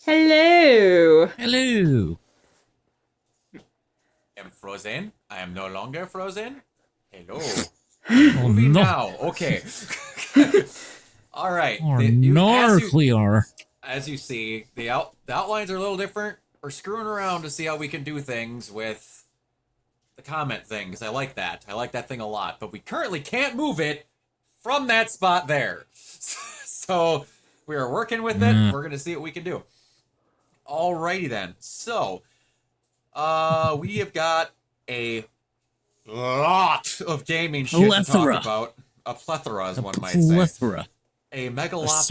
Hello. Hello. I am frozen. I am no longer frozen. Hello. Oh, Moving no. now. Okay. All right. Or As nuclear. you see, the outlines are a little different. We're screwing around to see how we can do things with the comment thing, because I like that. I like that thing a lot. But we currently can't move it from that spot there. So we are working with it. We're going to see what we can do. Alrighty then. So, we have got a lot of gaming shit to talk about. A plethora, as one might say. Plethora. A megalopolis,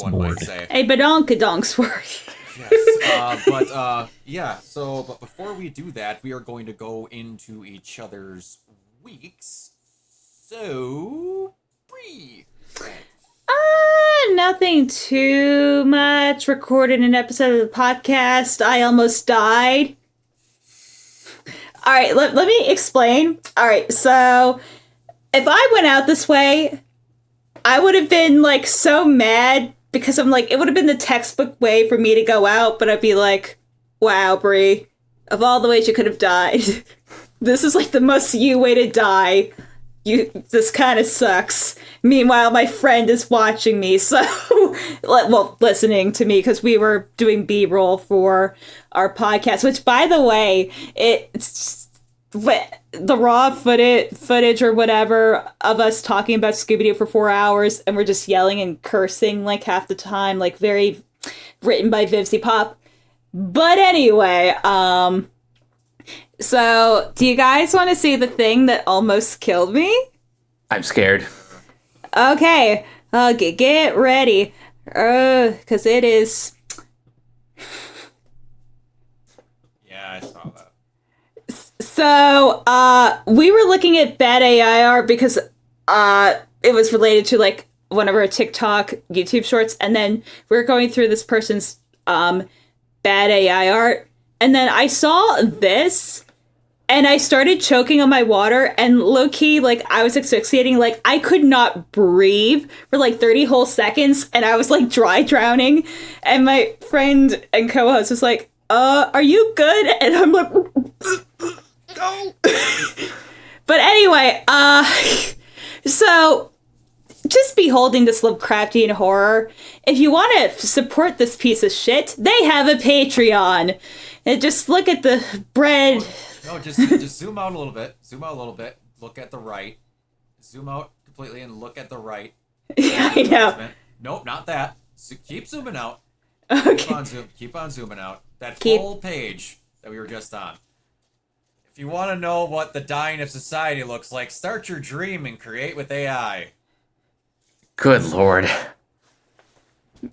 one might smorgasbord. say. A badonkadonksworth. Yes. Yeah. But before we do that, we are going to go into each other's weeks. So, Bree. Nothing too much. Recorded an episode of the podcast. I almost died. All right, let me explain. All right, so if I went out this way, I would have been like so mad because I'm like, it would have been the textbook way for me to go out, but I'd be like, wow, Brie, of all the ways you could have died, this is like the most you way to die. This kind of sucks. Meanwhile, my friend is watching me, so, well, listening to me, because we were doing B-roll for our podcast, which, by the way, it's the raw footage or whatever of us talking about Scooby-Doo for 4 hours, and we're just yelling and cursing, like, half the time, like, very written by Vivsy Pop. But anyway, so, do you guys want to see the thing that almost killed me? I'm scared. Okay, get ready, because it is... Yeah, I saw that. So, we were looking at bad AI art because, it was related to, like, one of our TikTok, YouTube shorts, and then we were going through this person's, bad AI art, and then I saw this... And I started choking on my water, and low-key, like, I was asphyxiating, like, I could not breathe for, like, 30 whole seconds, and I was, like, dry drowning, and my friend and co-host was like, are you good? And I'm like, no. But anyway, so, just beholding this Lovecraftian horror, if you want to support this piece of shit, they have a Patreon. And just look at the bread... No, just zoom out a little bit. Zoom out a little bit. Look at the right. Zoom out completely and look at the right. Yeah, I know. Nope, not that. Keep zooming out. Okay. Keep on zooming out. That full page that we were just on. If you want to know what the dying of society looks like, start your dream and create with AI. Good lord.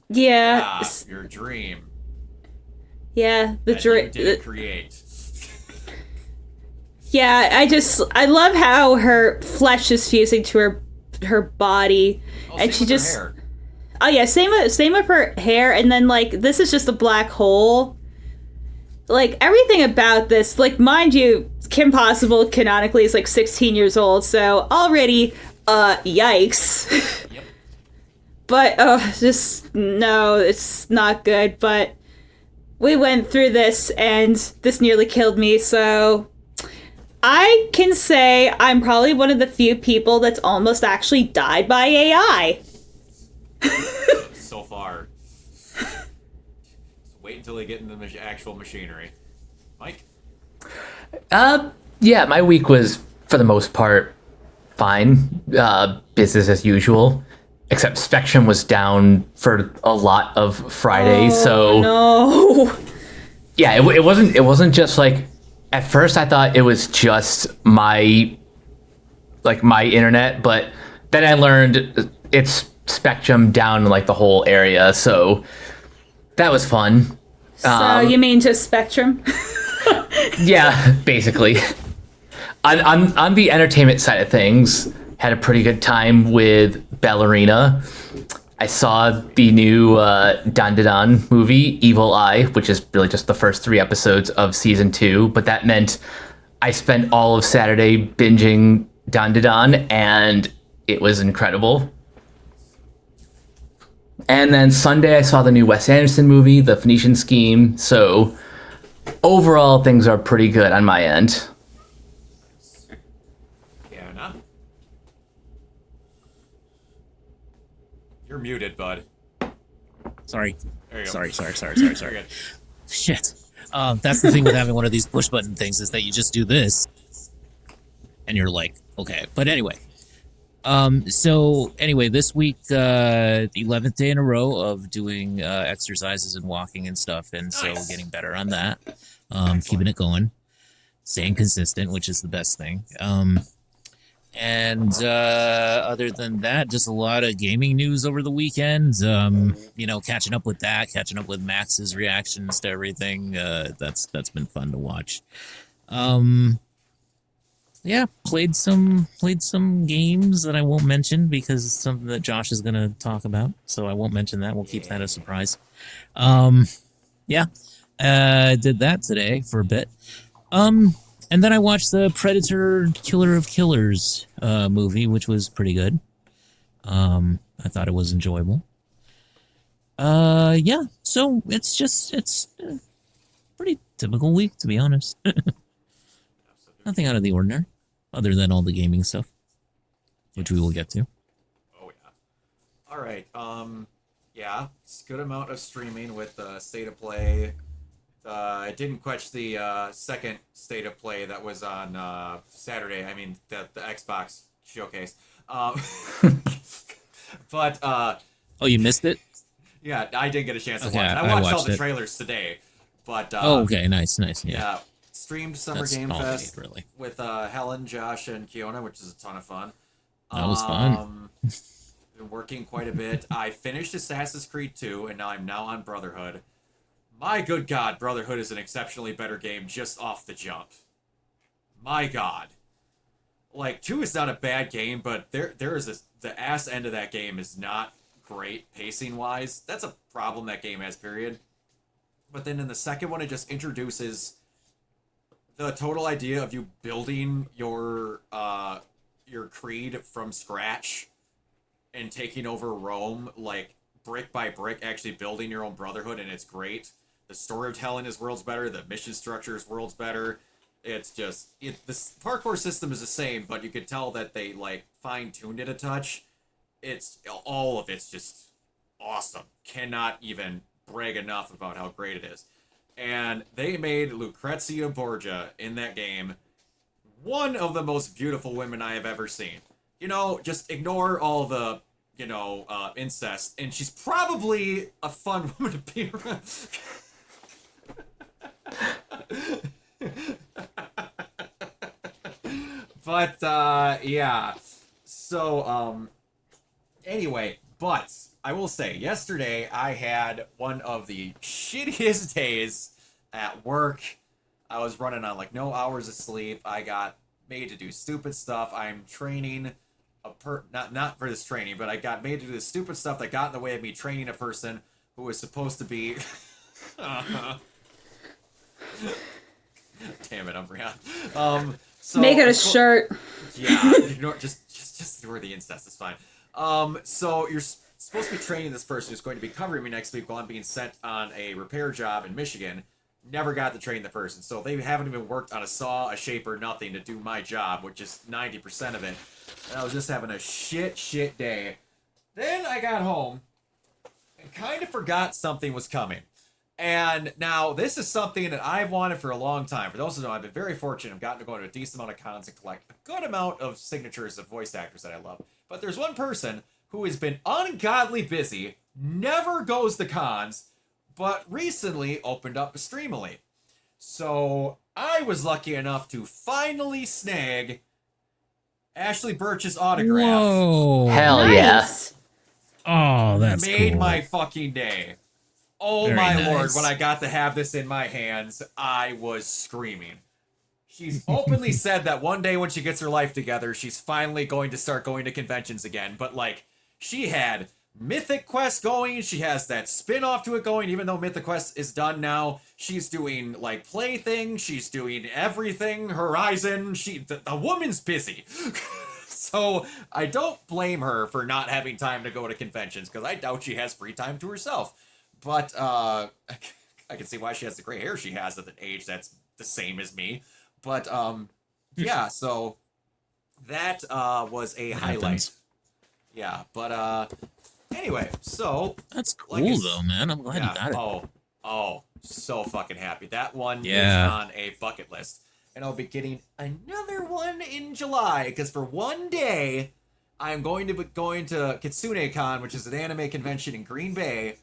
Yeah. Your dream. Yeah, the You dream. did create. Yeah, I love how her flesh is fusing to her body, and she just. Hair. Oh yeah, same with her hair, and then like this is just a black hole. Like everything about this, like mind you, Kim Possible canonically is like 16 years old, so already, yikes. Yep. But just no, it's not good. But we went through this, and this nearly killed me, so. I can say I'm probably one of the few people that's almost actually died by AI. So far. Just wait until they get into the actual machinery. Mike? Yeah, my week was, for the most part, fine. Business as usual. Except Spectrum was down for a lot of Friday, so... No. Yeah, it wasn't just like... At first, I thought it was just my internet, but then I learned it's Spectrum down like the whole area, so that was fun. So you mean just Spectrum? Yeah, basically. On the entertainment side of things, had a pretty good time with Ballerina. I saw the new Dandadan movie, Evil Eye, which is really just the first 3 episodes of season 2. But that meant I spent all of Saturday binging Dandadan, and it was incredible. And then Sunday, I saw the new Wes Anderson movie, The Phoenician Scheme. So overall, things are pretty good on my end. Kiana? You're muted, bud. Sorry. There you go. Sorry. You're good. Shit. That's the thing with having one of these push button things is that you just do this, and you're like, okay. But anyway, so anyway, this week, the 11th day in a row of doing exercises and walking and stuff, and Nice. so getting better on that, keeping it going, staying consistent, which is the best thing. And other than that, just a lot of gaming news over the weekend. Catching up with that, catching up with Max's reactions to everything. That's been fun to watch. Played some games that I won't mention because it's something that Josh is gonna talk about. So I won't mention that. We'll keep that a surprise. Did that today for a bit. And then I watched the Predator Killer of Killers movie, which was pretty good. I thought it was enjoyable. So it's a pretty typical week, to be honest. Nothing out of the ordinary, other than all the gaming stuff, which we will get to. Oh yeah. All right. It's a good amount of streaming with State of Play. I didn't catch the second State of Play that was on Saturday. I mean, the Xbox showcase. But Oh, you missed it? yeah, I didn't get a chance to Okay, watch it. I I watched all watched the it. trailers today. But Okay, nice. Yeah, yeah, streamed Summer that's Game all I Fest need, really. with Helen, Josh, and Kiona, which is a ton of fun. That was fun. Been working quite a bit. I finished Assassin's Creed 2, and I'm now on Brotherhood. My good God, Brotherhood is an exceptionally better game just off the jump. My God. Like, 2 is not a bad game, but there is the ass end of that game is not great pacing-wise. That's a problem that game has, period. But then in the second one, it just introduces the total idea of you building your creed from scratch and taking over Rome, like, brick by brick, actually building your own brotherhood, and it's great. The storytelling is worlds better. The mission structure is worlds better. It's just the parkour system is the same, but you could tell that they like fine-tuned it a touch. It's all of it's just awesome. Cannot even brag enough about how great it is. And they made Lucrezia Borgia in that game one of the most beautiful women I have ever seen. Just ignore all the incest, and she's probably a fun woman to be around. But yeah. So anyway, but I will say yesterday I had one of the shittiest days at work. I was running on like no hours of sleep. I got made to do stupid stuff. I'm training not for this training, but I got made to do this stupid stuff that got in the way of me training a person who was supposed to be Damn it, Umbreon. So Make it a shirt. Yeah, just ignore the incest. It's fine. So you're supposed to be training this person who's going to be covering me next week while I'm being sent on a repair job in Michigan. Never got to train the person, so they haven't even worked on a saw, a shaper, nothing to do my job, which is 90% of it. And I was just having a shit day. Then I got home and kind of forgot something was coming. And now this is something that I've wanted for a long time. For those who know, I've been very fortunate. I've gotten to go to a decent amount of cons and collect a good amount of signatures of voice actors that I love. But there's one person who has been ungodly busy, never goes to cons, but recently opened up a Streamily. So I was lucky enough to finally snag Ashley Birch's autograph. Whoa! Hell yeah. Nice. Oh, that's Made cool. my fucking day. Oh Very my nice. lord, when I got to have this in my hands, I was screaming. She's openly said that one day when she gets her life together, she's finally going to start going to conventions again. But like, she had Mythic Quest going, she has that spin-off to it going, even though Mythic Quest is done now. She's doing like Plaything, she's doing everything, Horizon, the woman's busy. So I don't blame her for not having time to go to conventions, because I doubt she has free time to herself. But I can see why she has the gray hair she has at an age that's the same as me. But yeah, so that was a highlight. Happens. Yeah, but anyway, so That's cool Like I s- though, man. I'm glad you got it. Oh, so fucking happy. That one Yeah. is on a bucket list. And I'll be getting another one in July, because for one day, I'm going to be going to KitsuneCon, which is an anime convention in Green Bay,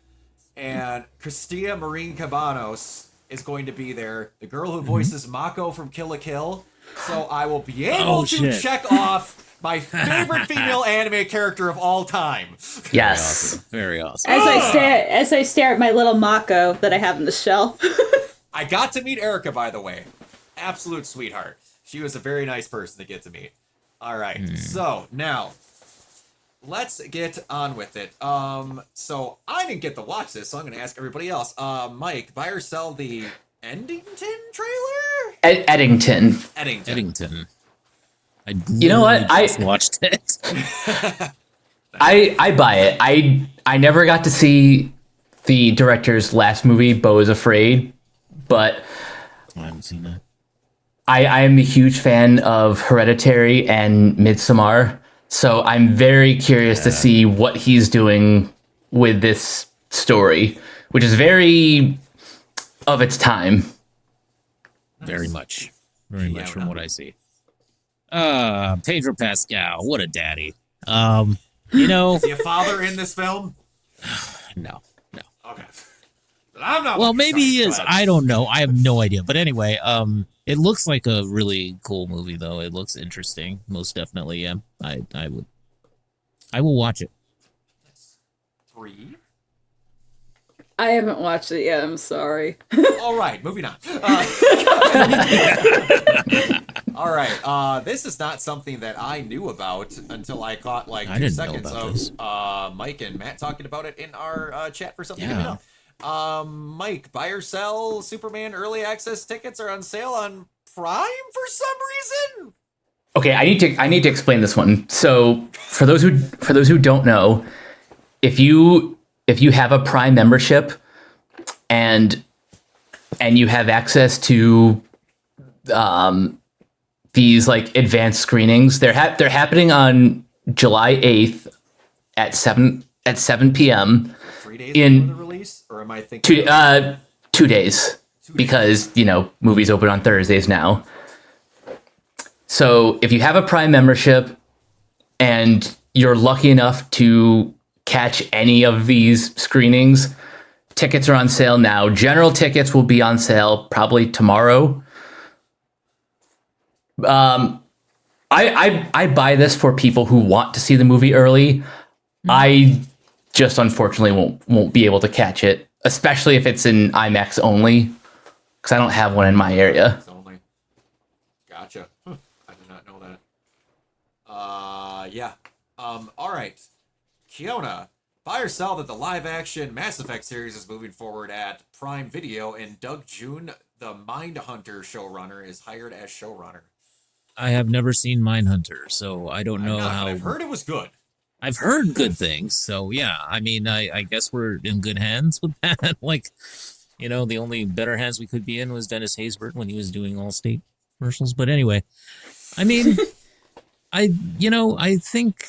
and Christia Marine Cabanos is going to be there, the girl who voices Mako from Kill la Kill. So I will be able Oh, to shit. check off my favorite female anime character of all time. Yes. Very awesome. As I stare at my little Mako that I have on the shelf. I got to meet Erica, by the way. Absolute sweetheart. She was a very nice person to get to meet. All right, so now let's get on with it. So I didn't get to watch this, so I'm going to ask everybody else. Mike, buy or sell the Endington trailer? Eddington. Eddington. Eddington. I You know what? literally just watched it. I buy it. I never got to see the director's last movie, Beau is Afraid, but I haven't seen that. I am a huge fan of Hereditary and Midsommar, so I'm very curious to see what he's doing with this story, which is very of its time. Very much. Yeah, From we're what I see. Pedro Pascal, what a daddy. You know, Is he a father in this film? no. Okay. But I'm not. Well, looking maybe he sorry. is. Go ahead. I don't know. I have no idea. But anyway, it looks like a really cool movie, though. It looks interesting. Most definitely, yeah. I will watch it. 3. I haven't watched it yet, I'm sorry. All right, moving on. All right, this is not something that I knew about until I caught like I 2 didn't know seconds about of this. Mike and Matt talking about it in our chat for something. Yeah. Mike, buy or sell Superman early access tickets are on sale on Prime for some reason. Okay, I need to explain this one. So for those who don't know, if you have a Prime membership and you have access to these like advanced screenings, they're happening on July 8th at 7 p.m. 3 days In- before the release, or am I thinking? 2 days, because movies open on Thursdays now. So if you have a Prime membership and you're lucky enough to catch any of these screenings, tickets are on sale now. General tickets will be on sale probably tomorrow. I buy this for people who want to see the movie early. I just unfortunately won't be able to catch it, especially if it's in IMAX only, because I don't have one in my area. It's only. Gotcha. Huh, I did not know that. Yeah. All right. Kiona, buy or sell that the live-action Mass Effect series is moving forward at Prime Video, and Doug June, the Mindhunter showrunner, is hired as showrunner. I have never seen Mindhunter, so I don't know how. I've heard it was good. I've heard good things, so yeah. I mean, I guess we're in good hands with that. Like, the only better hands we could be in was Dennis Haysbert when he was doing Allstate commercials. But anyway, I mean, I think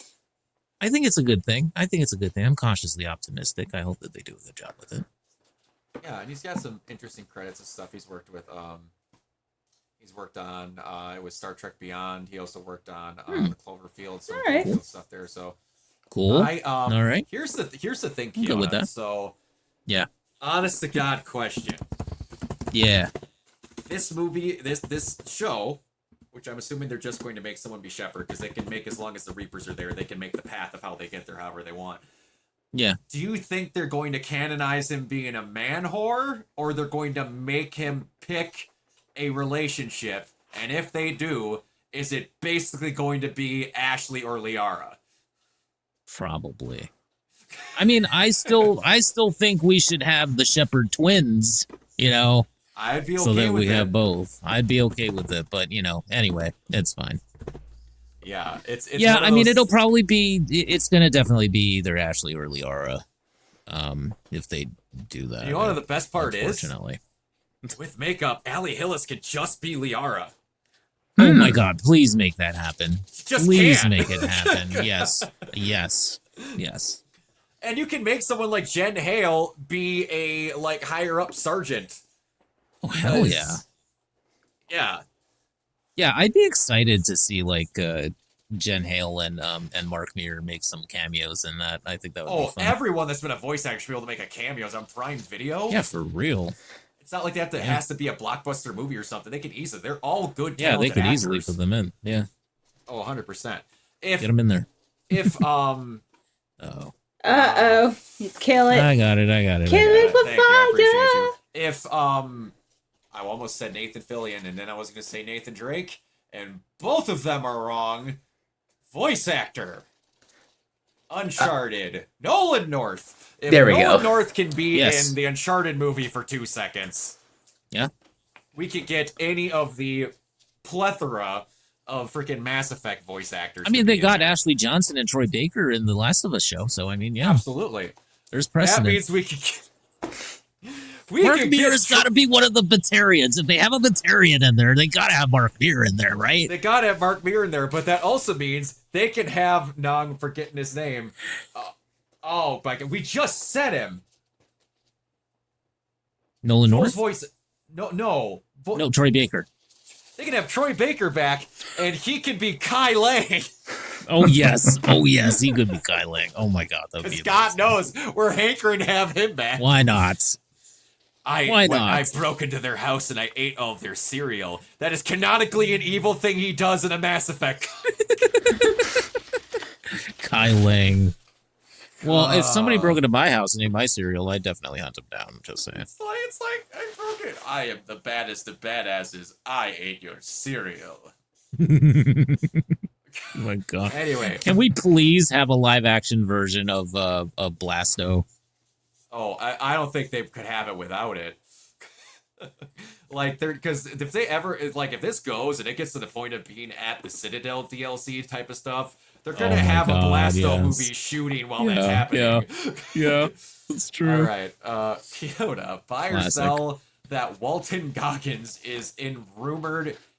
it's a good thing. I'm cautiously optimistic. I hope that they do a good job with it. Yeah, and he's got some interesting credits and stuff he's worked with. He's worked on it was Star Trek Beyond. He also worked on the Cloverfield, some All right. Cloverfield stuff there. So Cool. all right. Here's the thing, I'm good with Kiona. that. So Yeah. honest to God question. Yeah. This movie, this show, which I'm assuming they're just going to make someone be Shepard, because they can make, as long as the Reapers are there, they can make the path of how they get there however they want. Yeah. Do you think they're going to canonize him being a man whore, or they're going to make him pick a relationship? And if they do, is it basically going to be Ashley or Liara? Probably. I mean, I still think we should have the Shepherd twins, I'd be okay so that with we it. have both. I'd be okay with it, but anyway, it's fine. Yeah, it's Yeah, one of I mean, those- it'll probably be. It's gonna definitely be either Ashley or Liara, if they do that. You know what the best part is? Unfortunately. With makeup, Allie Hillis could just be Liara. Oh my God! Please make that happen. Just Please can't. make it happen. Yes. Yes. Yes. And you can make someone like Jen Hale be a like higher up sergeant. Oh hell yeah. Because- Yeah. Yeah, I'd be excited to see like Jen Hale and Mark Muir make some cameos in that. I think that would be Oh, fun. everyone that's been a voice actor should be able to make a cameos on Prime Video. Yeah, for real. It's not like they have to Yeah. has to be a blockbuster movie or something. They can easily. They're all good. Yeah, they talented could easily actors. put them in. Yeah, Oh, 100%. get them in there. If Oh, Uh-oh. You kill it. I got it. I got it. Kill I got it it. with thank you, I appreciate fire. you. If I almost said Nathan Fillion and then I was going to say Nathan Drake, and both of them are wrong. Voice actor. Uncharted. Nolan North. If There we Nolan go. North can be Yes. in the Uncharted movie for 2 seconds, Yeah. we could get any of the plethora of freaking Mass Effect voice actors. I mean, to they be in got there. Ashley Johnson and Troy Baker in the Last of Us show, so I mean, yeah, Absolutely. there's That precedent. means we could get. We Mark could Muir get has got to be one of the Batarians. If they have a Batarian in there, they got to have Mark Muir in there, right? They gotta have Mark Muir in there, but that also means they can have. No, I'm forgetting his name. Oh my god, we just said him. Nolan Whose North? voice? No. No, Troy Baker. They can have Troy Baker back, and he can be Kai Lang. Oh yes, oh yes, he could be Kai Lang. Oh my God, that would be Because God amazing. knows we're hankering to have him back. Why not? Why When not? I broke into their house and I ate all of their cereal. That is canonically an evil thing he does in a Mass Effect. Kai Lang. Well, if somebody broke into my house and ate my cereal, I'd definitely hunt him down. Just saying. It's like I broke it. I am the baddest of badasses. I ate your cereal. Oh my God. Anyway, Can we please have a live action version of Blasto? oh, I don't think they could have it without it. Like, because if they ever, like, if this goes and it gets to the point of being at the Citadel DLC type of stuff, they're gonna Oh my have a God, Blasto yes. movie shooting while that's Yeah, happening. Yeah, that's All right, Fiona, buy or Classic. sell that Walton Goggins is in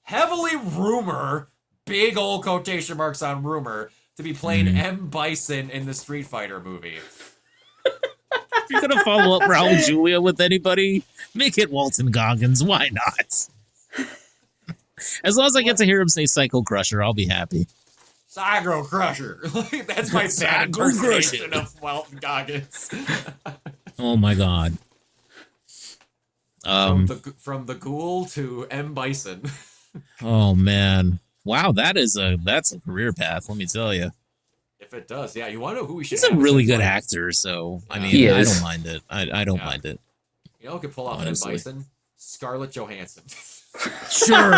heavily rumor, big old quotation marks on rumor, to be playing M. Bison in the Street Fighter movie. If you're gonna follow up Raul Julia with anybody, make it Walton Goggins. Why not? As long as I get to hear him say Psycho Crusher, I'll be happy. Psycho Crusher. Like, that's my bad Psycho impersonation Crusher. of Walton Goggins. Oh my God. From the ghoul to M. Bison. Oh man. Wow, that's a career path, let me tell you. If it does, yeah. You want to know who we should He's a have really as good like- actor, so I mean, He I is. don't mind it. I don't Yeah. mind it. You know who could pull off M. Honestly. Bison? Scarlett Johansson. Sure.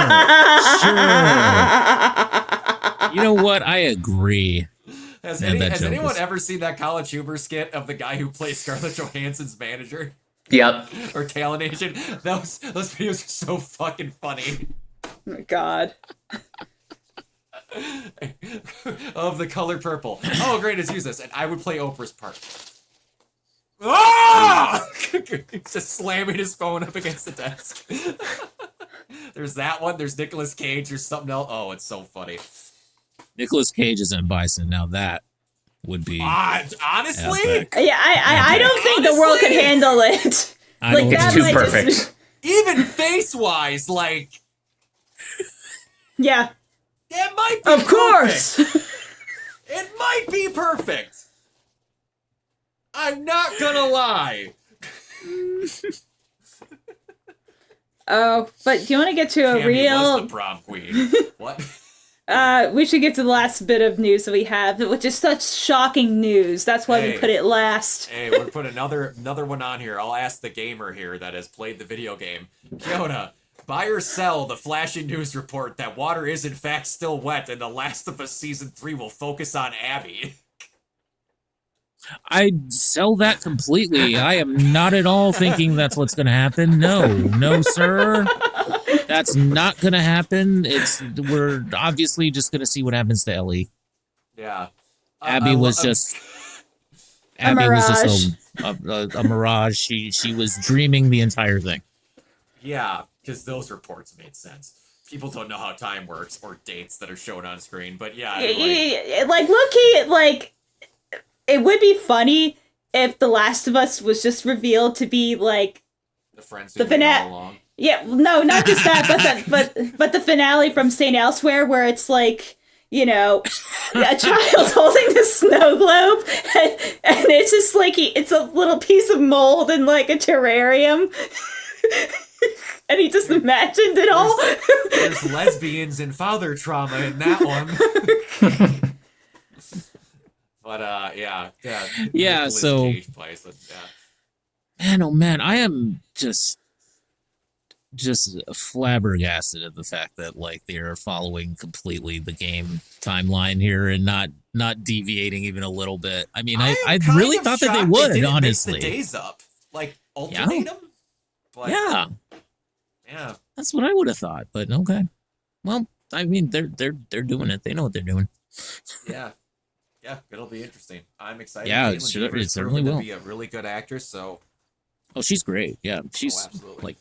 You know what? I agree. Has, Man, that has joke anyone is- ever seen that College Humor skit of the guy who plays Scarlett Johansson's manager Yep. or talent agent? Those videos are so fucking funny. Oh my God. Of The Color Purple. Oh, great, it's useless. And I would play Oprah's part. Ah! He's just slamming his phone up against the desk. There's that one. There's Nicolas Cage. There's something else. Oh, it's so funny. Nicolas Cage is in Bison. Now that would be Honestly, epic. Yeah, I don't think the world could Honestly? handle it. I Like don't that It's think- too might just- perfect. even face-wise, like, Yeah, it might be of course. perfect. It might be perfect. I'm not gonna lie. Oh, but do you want to get to a Cammy was real? the prom queen. What? We should get to the last bit of news that we have, which is such shocking news. That's why we Hey. put it last. Hey, we're putting another one on here. I'll ask the gamer here that has played the video game. Fiona, buy or sell the flashing news report that water is in fact still wet and The Last of Us Season 3 will focus on Abby. I'd sell that completely. I am not at all thinking that's what's going to happen. No, sir. That's not gonna happen. We're obviously just gonna see what happens to Ellie. Yeah. Abby was just a mirage. She was dreaming the entire thing. Yeah, because those reports made sense. People don't know how time works or dates that are shown on screen, but yeah. Like low-key, like, it would be funny if The Last of Us was just revealed to be, like, the friends the who made it all finale. along. Yeah, no, not just that, but the finale from St. Elsewhere, where it's like, you know, a child holding the snow globe, and it's just like it's a little piece of mold in like a terrarium. And he just imagined it all. There's lesbians and father trauma in that one. But yeah. So Place, yeah. man, oh man, I am just flabbergasted at the fact that like they are following completely the game timeline here and not deviating even a a bit. I mean, I really thought that they would, didn't honestly. mix the days up, like alternate them. But, yeah, that's what I would have thought. But okay, well, I mean, they're doing it. They know what they're doing. Yeah, it'll be interesting. I'm excited. Yeah, Caitlin it Deaver's certainly proven will. to be a really good actress. So, oh, she's great. Yeah, she's absolutely. like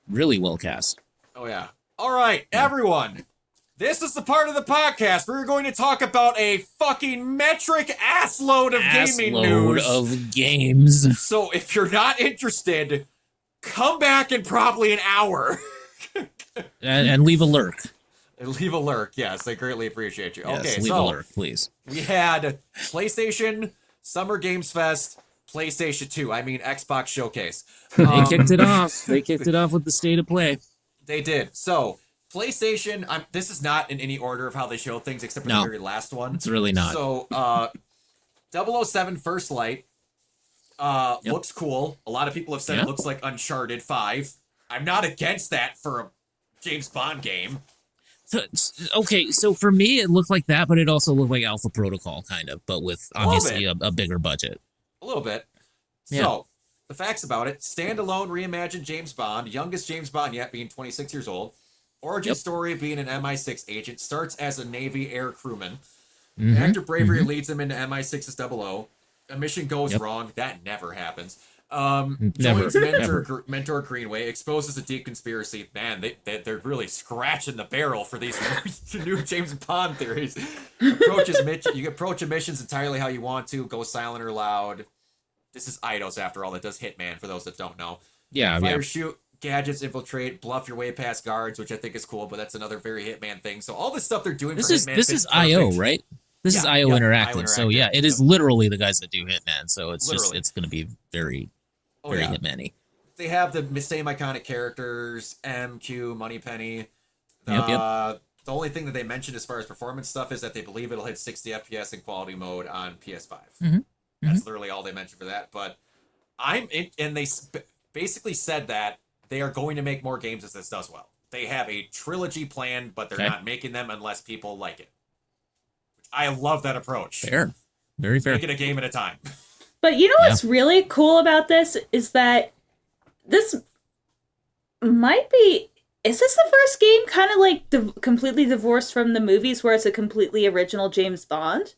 really well cast. Oh yeah. All right, everyone. This is the part of the podcast where we're going to talk about a fucking metric assload of gaming news. Of games. So if you're not interested, come back in probably an hour. and leave a lurk. Leave a lurk. Yes, I greatly appreciate you. Yes, okay, leave so a lurk, please. we had PlayStation Summer Games Fest, PlayStation 2. I mean Xbox Showcase. They kicked it off. They kicked it off with the state of play. They did. So PlayStation. This is not in any order of how they show things, except for the very last one. It's really not. So, 007 First Light looks cool. A lot of people have said it looks like Uncharted 5. I'm not against that for a James Bond game. Okay, so for me, it looked like that, but it also looked like Alpha Protocol, kind of, but with obviously a bigger budget. A little bit. Yeah. So, the facts about it: standalone reimagined James Bond, youngest James Bond yet, being 26 years old. Origin story being an MI6 agent, starts as a Navy air crewman. Actor bravery leads him into MI6's 00. A mission goes wrong. That never happens. Joins mentor Greenway, exposes a deep conspiracy. Man, they're really scratching the barrel for these new James Bond theories. You approach missions entirely how you want to. Go silent or loud. This is Eidos, after all, that does Hitman, for those that don't know. Fire, shoot, gadgets, infiltrate, bluff your way past guards, which I think is cool, but that's another very Hitman thing. So all this stuff they're doing this for is Hitman this is IO, right? This is IO Interactive. So yeah, it is literally the guys that do Hitman. So it's it's going to be very Hitman-y. They have the same iconic characters, MQ, Moneypenny. The only thing that they mentioned as far as performance stuff is that they believe it'll hit 60 FPS in quality mode on PS5. That's literally all they mentioned for that. But they basically said that they are going to make more games as this does well. They have a trilogy planned, but they're not making them unless people like it. I love that approach. Fair. Very fair. Make it a game at a time. But you know what's really cool about this is that this might be... Is this the first game kind of like completely divorced from the movies where it's a completely original James Bond?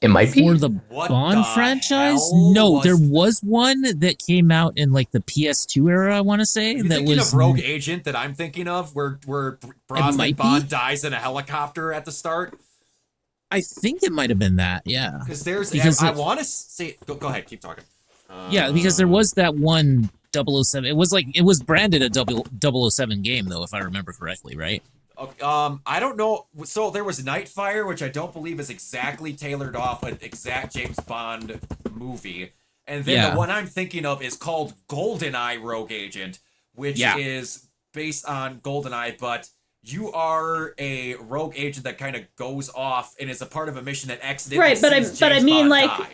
It might be. For the Bond franchise? No, there was one that came out in like the PS2 era, I want to say. You're thinking of Rogue Agent that I'm thinking of, where Brosnan Bond dies in a helicopter at the start? I think it might have been that, yeah. Because I want to say... Go ahead, keep talking. Yeah, because there was that one 007. It was branded a 007 game, though, if I remember correctly, right? I don't know. So there was Nightfire, which I don't believe is exactly tailored off an exact James Bond movie. And then the one I'm thinking of is called GoldenEye Rogue Agent, which is based on GoldenEye, but you are a rogue agent that kind of goes off and is a part of a mission that accidentally sees James Bond die.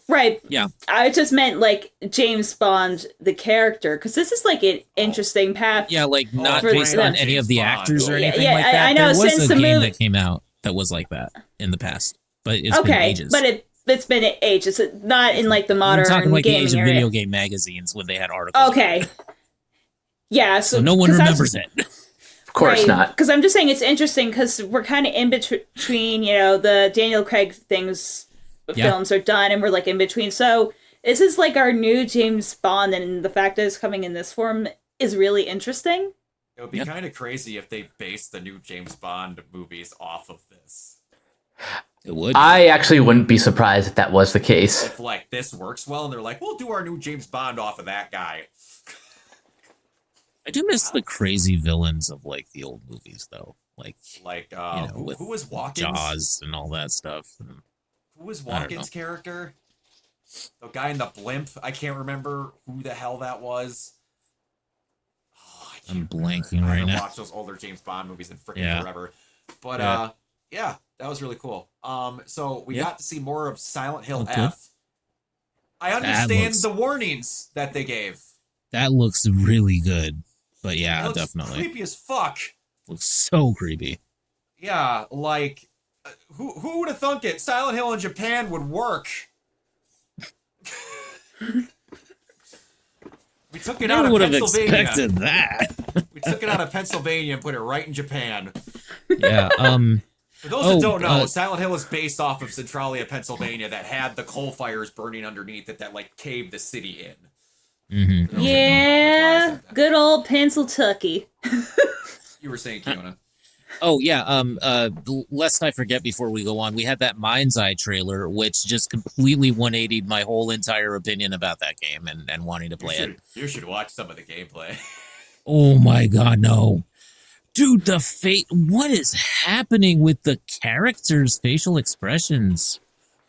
Right. Yeah. I just meant like James Bond, the character, because this is like an interesting path. Yeah, like not based on any of the actors or anything like that. I know. There was since a the game movie that came out that was like that in the past, but it's been ages. But it's been ages. It's not in like the modern I'm talking like the gaming age of area. video game magazines when they had articles. Okay. Yeah, So no one 'cause that's- remembers it. Of course not. Because I'm just saying it's interesting because we're kind of in between, the Daniel Craig films are done, and we're like in between. So this is like our new James Bond, and the fact that it's coming in this form is really interesting. It would be kind of crazy if they based the new James Bond movies off of this. It would. I actually wouldn't be surprised if that was the case. If like this works well, and they're like, we'll do our new James Bond off of that guy. I do miss the crazy villains of like the old movies, though. Like Who was Watkins? Jaws and all that stuff. Who was I don't Watkins' character? The guy in the blimp. I can't remember who the hell that was. Oh, I'm blanking I right haven't now. watched those older James Bond movies in freaking forever. But yeah, that was really cool. So we got to see more of Silent Hill Okay. F. I understand the warnings that they gave. That looks really good. But It yeah, looks definitely. creepy as fuck. Looks so creepy. Yeah, like who would have thunk it? Silent Hill in Japan would work. We took it out I of would have Pennsylvania. expected that. We took it out of Pennsylvania and put it right in Japan. Yeah. For those that don't know, Oh, Silent Hill is based off of Centralia, Pennsylvania, that had the coal fires burning underneath it that like caved the city in. mhm. For those that don't know, that's why I Yeah, said that. good old Pennsyltucky. You were saying, Kiona. Oh yeah. Lest I forget before we go on, we had that Mind's Eye trailer, which just completely 180'd my whole entire opinion about that game and wanting to play it. You should watch some of the gameplay. Oh my god, no. Dude, what is happening with the characters' facial expressions?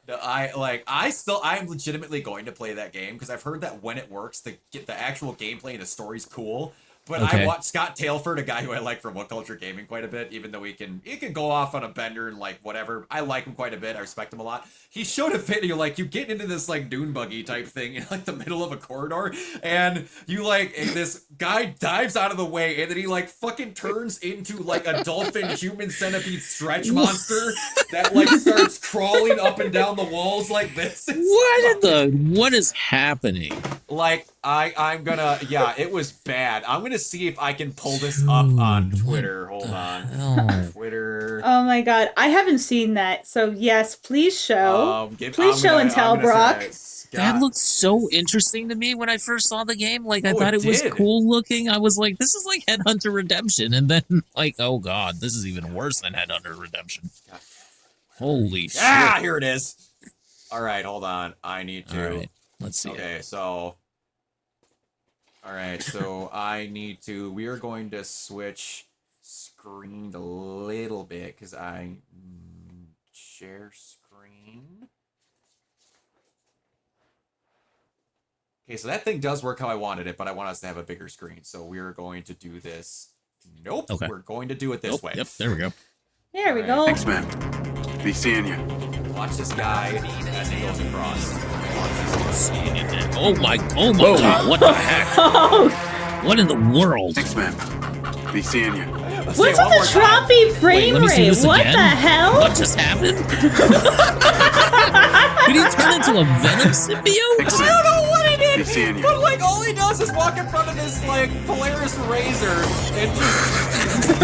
No, I'm legitimately going to play that game because I've heard that when it works, the actual gameplay and the story's cool. But Okay. I watched Scott Tailford, a guy who I like from What Culture Gaming quite a bit, even though he can go off on a bender and like whatever. I like him quite a bit. I respect him a lot. He showed a video like you get into this like dune buggy type thing in like the middle of a corridor, and you like and this guy dives out of the way, and then he like fucking turns into like a dolphin human centipede stretch monster that like starts crawling up and down the walls like this. What is happening? Like I'm gonna it was bad. I'm gonna see if I can pull this up on Twitter. Hold on. Oh, Twitter. Oh my god, I haven't seen that. So yes, please show. Please show and tell, Brock. that looked so interesting to me when I first saw the game. Like I Oh, thought it it was did. cool looking. I was like, this is like Headhunter Redemption, and then like, oh god, this is even worse than Headhunter Redemption. Holy shit! Ah, here it is. All right, hold on. I need to. All right, let's see. Okay, so. All right, so I need to. We are going to switch screen a little bit because I share screen. Okay, so that thing does work how I wanted it, but I want us to have a bigger screen. So we're going to do this. Nope. Okay. We're going to do it this Nope, way. Yep, there we go. There we All go. right. Thanks, man. Be seeing you. Watch this guy as he goes across. Watch this. Oh my god, what the heck? Oh, What in the world? Thanks, man. Be seeing you. Let's what's say it with one the more time. choppy frame let me see rate? this What again. the hell? What just happened? Did he turn into a Venom symbiote? Thanks, I man. don't know what he did, Be seeing you. but like all he does is walk in front of this like Polaris razor and just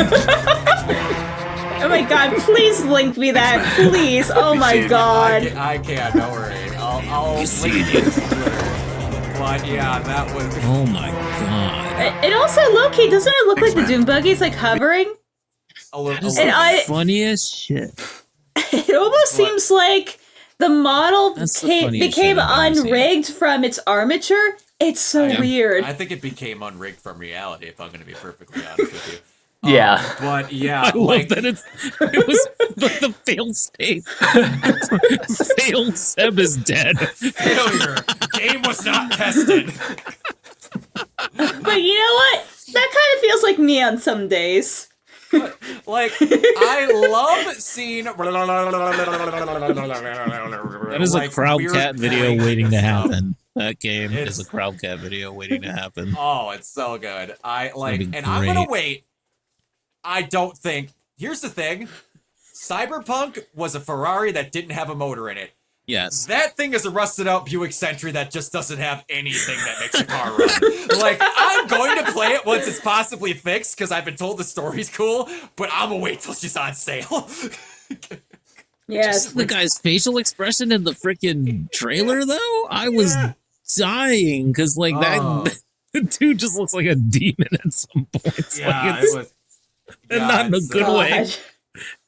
Oh my god, please link me that, please. Oh my god. I can't. Don't worry. I'll link it to Twitter. But yeah, that was. Oh my god. It also, low-key, doesn't it look Thanks, like the man. Doom buggy's like hovering? A little, That is And the I- funniest shit. It almost seems like the model That's the became funniest shit I've ever seen. unrigged from its armature. It's so Yeah. weird. I think it became unrigged from reality, if I'm going to be perfectly honest with you. Yeah. But yeah, I like, love that it was the failed state. Failed Seb is dead. failure. Game was not tested. But you know what? That kind of feels like me on some days. Like, I love seeing. That That is a crowd cat video waiting to happen. That game It's- is a crowd cat video waiting to happen. Oh, it's so good. I like, That'd be and I'm gonna great. wait. I don't think. Here's the thing: Cyberpunk was a Ferrari that didn't have a motor in it. Yes. That thing is a rusted out Buick Century that just doesn't have anything that makes a car run. Like, I'm going to play it once it's possibly fixed because I've been told the story's cool, but I'm gonna wait till she's on sale. Yes. The guy's facial expression in the freaking trailer, though, I was dying because, like, that the dude just looks like a demon at some points. Yeah, like, it's, it was. and not in a it's, good way. God.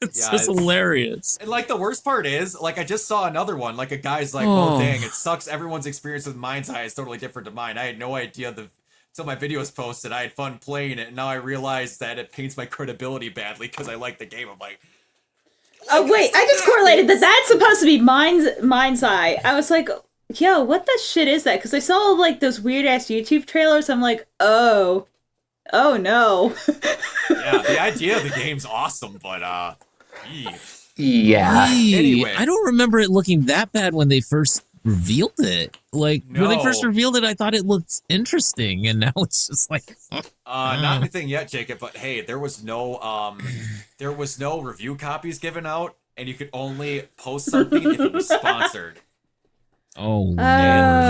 It's Yeah, just it's- hilarious. And like the worst part is, like I just saw another one. Like a guy's like, Oh. "Oh dang, it sucks. Everyone's experience with Mind's Eye is totally different to mine. I had no idea until my video was posted. I had fun playing it, and now I realize that it paints my credibility badly because I like the game." I'm like, Oh wait, I just correlated that that's supposed to be Mind's Eye. I was like, yo, what the shit is that? Because I saw like those weird ass YouTube trailers. I'm like, oh no. yeah, the idea of the game's awesome, but eee. Yeah. Hey, Anyway. I don't remember it looking that bad when they first revealed it. Like, when they first No. revealed it, I thought it looked interesting, and now it's just like, Not anything yet, Jacob. But hey, there was no review copies given out, and you could only post something if it was sponsored. oh, man.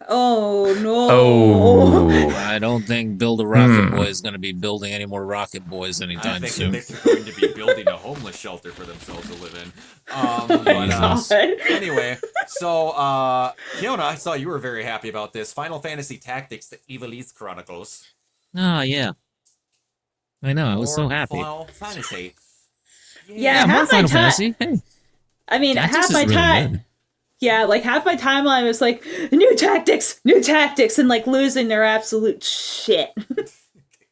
Oh no. Oh. I don't think Build a Rocket Boy is going to be building any more Rocket Boys I anytime think soon. that they're going to be building a homeless shelter for themselves to live in. God. Anyway, so Fiona, I saw you were very happy about this. Final Fantasy Tactics: The Ivalice Chronicles. Oh, yeah. I know. I was so Or happy. Final Fantasy. Yeah, more half my Final time. Fantasy. Hey, I mean, Tactics half is my really time. good. Yeah, like half my timeline was like new tactics, and like losing their absolute shit.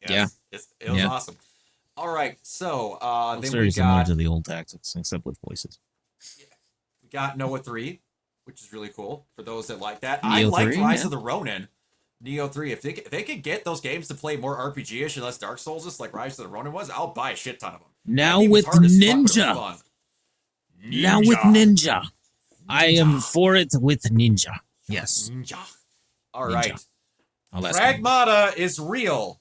Yeah. It was Yeah. awesome. All right, so It's then very we similar got to the old Tactics, except with voices. Noah 3, which is really cool for those that like that. I Neo liked 3, Rise yeah. of the Ronin. Neo 3, if they could get those games to play more RPG-ish and less Dark Souls-ish like Rise of the Ronin was, I'll buy a shit ton of them. Now That game was with hard as fuck, but it was Ninja. fun. Now with Ninja. I am for it with Ninja. Yes. Ninja. All Ninja. right. I'll ask him. Pragmata is real.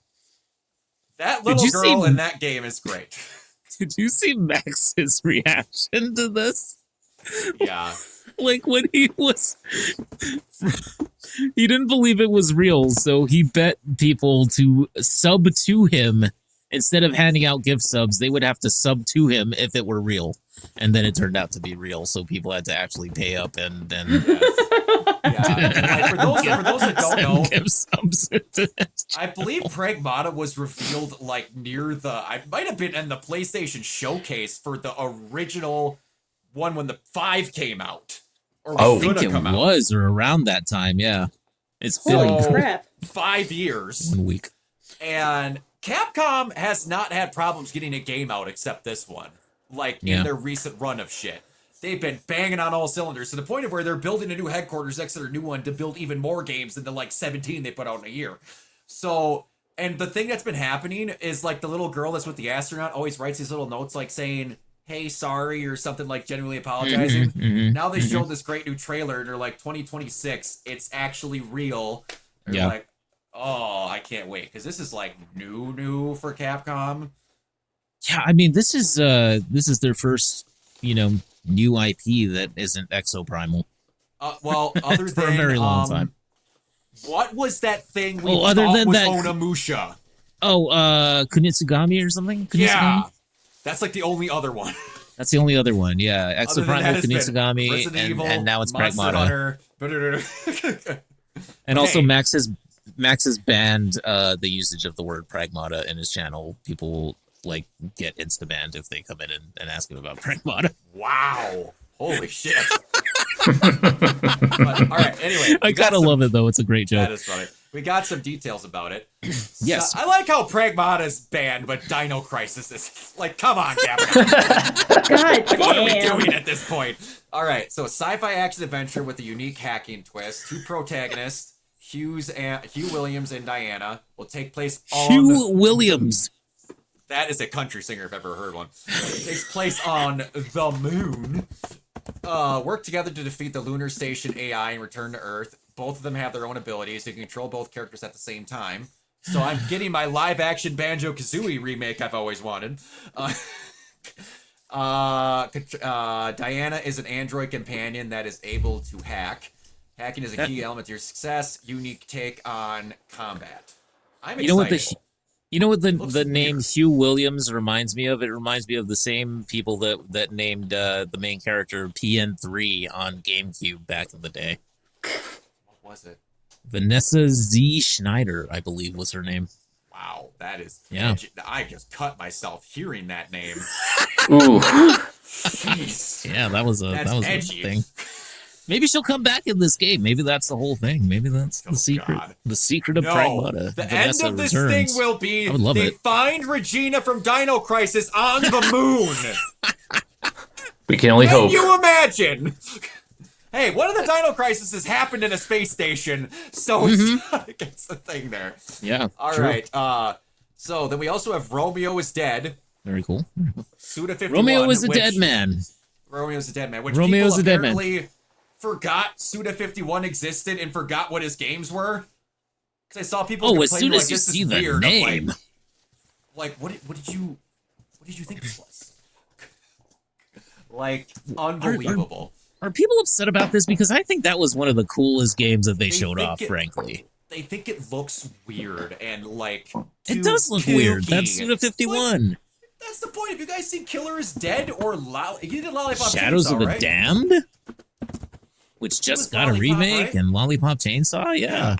That Did little you girl see- in that game is great. Did you see Max's reaction to this? Yeah. Like when he was, he didn't believe it was real, so he bet people to sub to him instead of handing out gift subs. They would have to sub to him if it were real, and then it turned out to be real. So people had to actually pay up and then Yeah. Like, for those that don't know, send gift subs. I believe Pragmata was revealed like near I might have been in the PlayStation showcase for the original one when the 5 came out. Or Oh. I was think gonna it come out. was or around that time. Yeah, it's been Holy So- crap. 5 years. 1 week. And Capcom has not had problems getting a game out except this one. Like Yeah. in their recent run of shit. They've been banging on all cylinders to the point of where they're building a new headquarters next to their new one to build even more games than the like 17 they put out in a year. So, and the thing that's been happening is like the little girl that's with the astronaut always writes these little notes like saying, "Hey, sorry," or something like genuinely apologizing. Mhm, Now they mhm. showed this great new trailer and they're like 2026, it's actually real. And Yeah. you're like, oh, I can't wait because this is like new for Capcom. Yeah, I mean, this is their first, new IP that isn't Exoprimal. Well, other For a than very long time. what was that thing we Oh, other thought than was that- Onimusha? Oh, Kunitsugami or something? Kunitsugami? Yeah, that's like the only other one. That's the only other one. Yeah, Other than that, Exoprimal, it's been Kunitsugami, Resident Evil, and now it's Monster Pragmata. Hunter. And also Hey. Max has banned the usage of the word Pragmata in his channel. People will like get insta banned if they come in and ask him about Pragmata. Wow, holy shit! But, all right, anyway, I we got gotta some- love it though. It's a great That joke. is funny. We got some details about it. Yes. So, I like how Pragmata's banned, but Dino Crisis is like, come on, Captain. God Like, what are we damn. doing at this point? All right, so sci-fi action adventure with a unique hacking twist. 2 protagonists, Hugh Williams and Diana, will take place on. Hugh Williams. That is a country singer if I've ever heard one. It takes place on the moon. Work together to defeat the lunar station AI and return to Earth. Both of them have their own abilities. So you can control both characters at the same time. So I'm getting my live-action Banjo-Kazooie remake I've always wanted. Diana is an android companion that is able to hack. Hacking is a key element to your success. Unique take on combat. I'm excited. You know what the Looks name weird. Hugh Williams reminds me of? It reminds me of the same people that named the main character PN3 on GameCube back in the day. What was it? Vanessa Z. Schneider, I believe, was her name. Wow, that is Yeah. edgy. I just cut myself hearing that name. Ooh. Jeez. Yeah, that was a That's edgy. thing. Maybe she'll come back in this game. Maybe that's the whole thing. Maybe that's Oh, the secret. God. The secret of No, Pragmata. the Vanessa end of this returns. thing will be I would love they it. find Regina from Dino Crisis on the moon. We can only Can hope. you imagine? Hey, one of the Dino Crises happened in a space station, so it's the thing there. Yeah. All true. right. So then we also have Romeo is Dead. Very cool. Suda 51. Romeo is a which- dead man. Romeo's a dead man. Which Romeo's people a dead man. apparently forgot Suda 51 existed and forgot what his games were. Because I saw people Oh, as complain, soon like, as you this is see the weird. I'm name. like what did you think this was? Like unbelievable. Are people upset about this? Because I think that was one of the coolest games that they They showed think off, frankly. They think it looks weird and like It too does look weird. kooky. That's Suda 51. That's the point. Have you guys seen Killer is Dead or you did Lollipop Shadows Chainsaw, of the right? Damned? Which was just got a Lollipop, remake, right? and Lollipop Chainsaw? Yeah.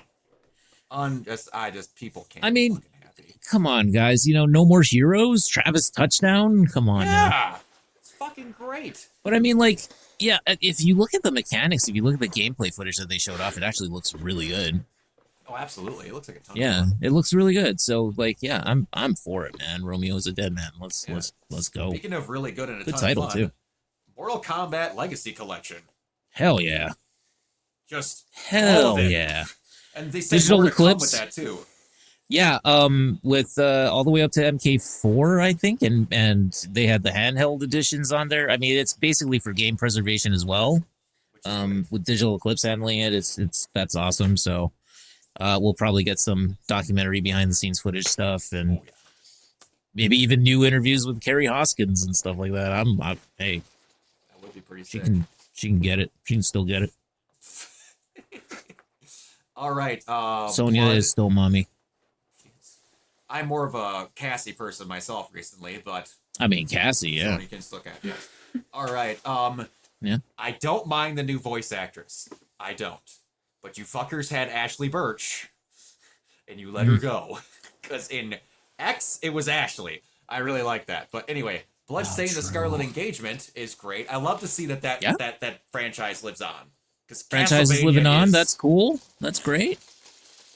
I just people can't. I be mean, fucking happy. Come on, guys. You know, No More Heroes? Travis Touchdown? Come on now. Yeah, it's fucking great. But I mean, like, yeah, if you look at the mechanics, if you look at the gameplay footage that they showed off, it actually looks really good. Oh, absolutely. It looks like a ton. Yeah, Of fun. it looks really good. So, like, yeah, I'm for it, man. Romeo's a dead man. Let's go. Speaking of really good and a Good ton title of fun, too. Mortal Kombat Legacy Collection. Hell yeah. Just all Hell of it. yeah. And they said Digital more to come Eclipse? with that too. Yeah, with all the way up to MK4, I think, and they had the handheld editions on there. I mean, it's basically for game preservation as well. Which is great. With Digital Eclipse handling it, that's awesome. So, we'll probably get some documentary behind the scenes footage stuff, and Oh, yeah. maybe even new interviews with Carrie Hoskins and stuff like that. Hey, That would be pretty she sick. can get it. She can still get it. All right. Sonya Blood. is still mommy. I'm more of a Cassie person myself recently, but I mean, Cassie, yeah. Sony can still catch. Yes. All right. Yeah. I don't mind the new voice actress. I don't. But you fuckers had Ashley Birch, and you let her go. Because in X, it was Ashley. I really like that. But anyway, Bloodstained: The Scarlet Engagement is great. I love to see that Yeah. that franchise lives on. Because Franchise is living on. That's cool. That's great.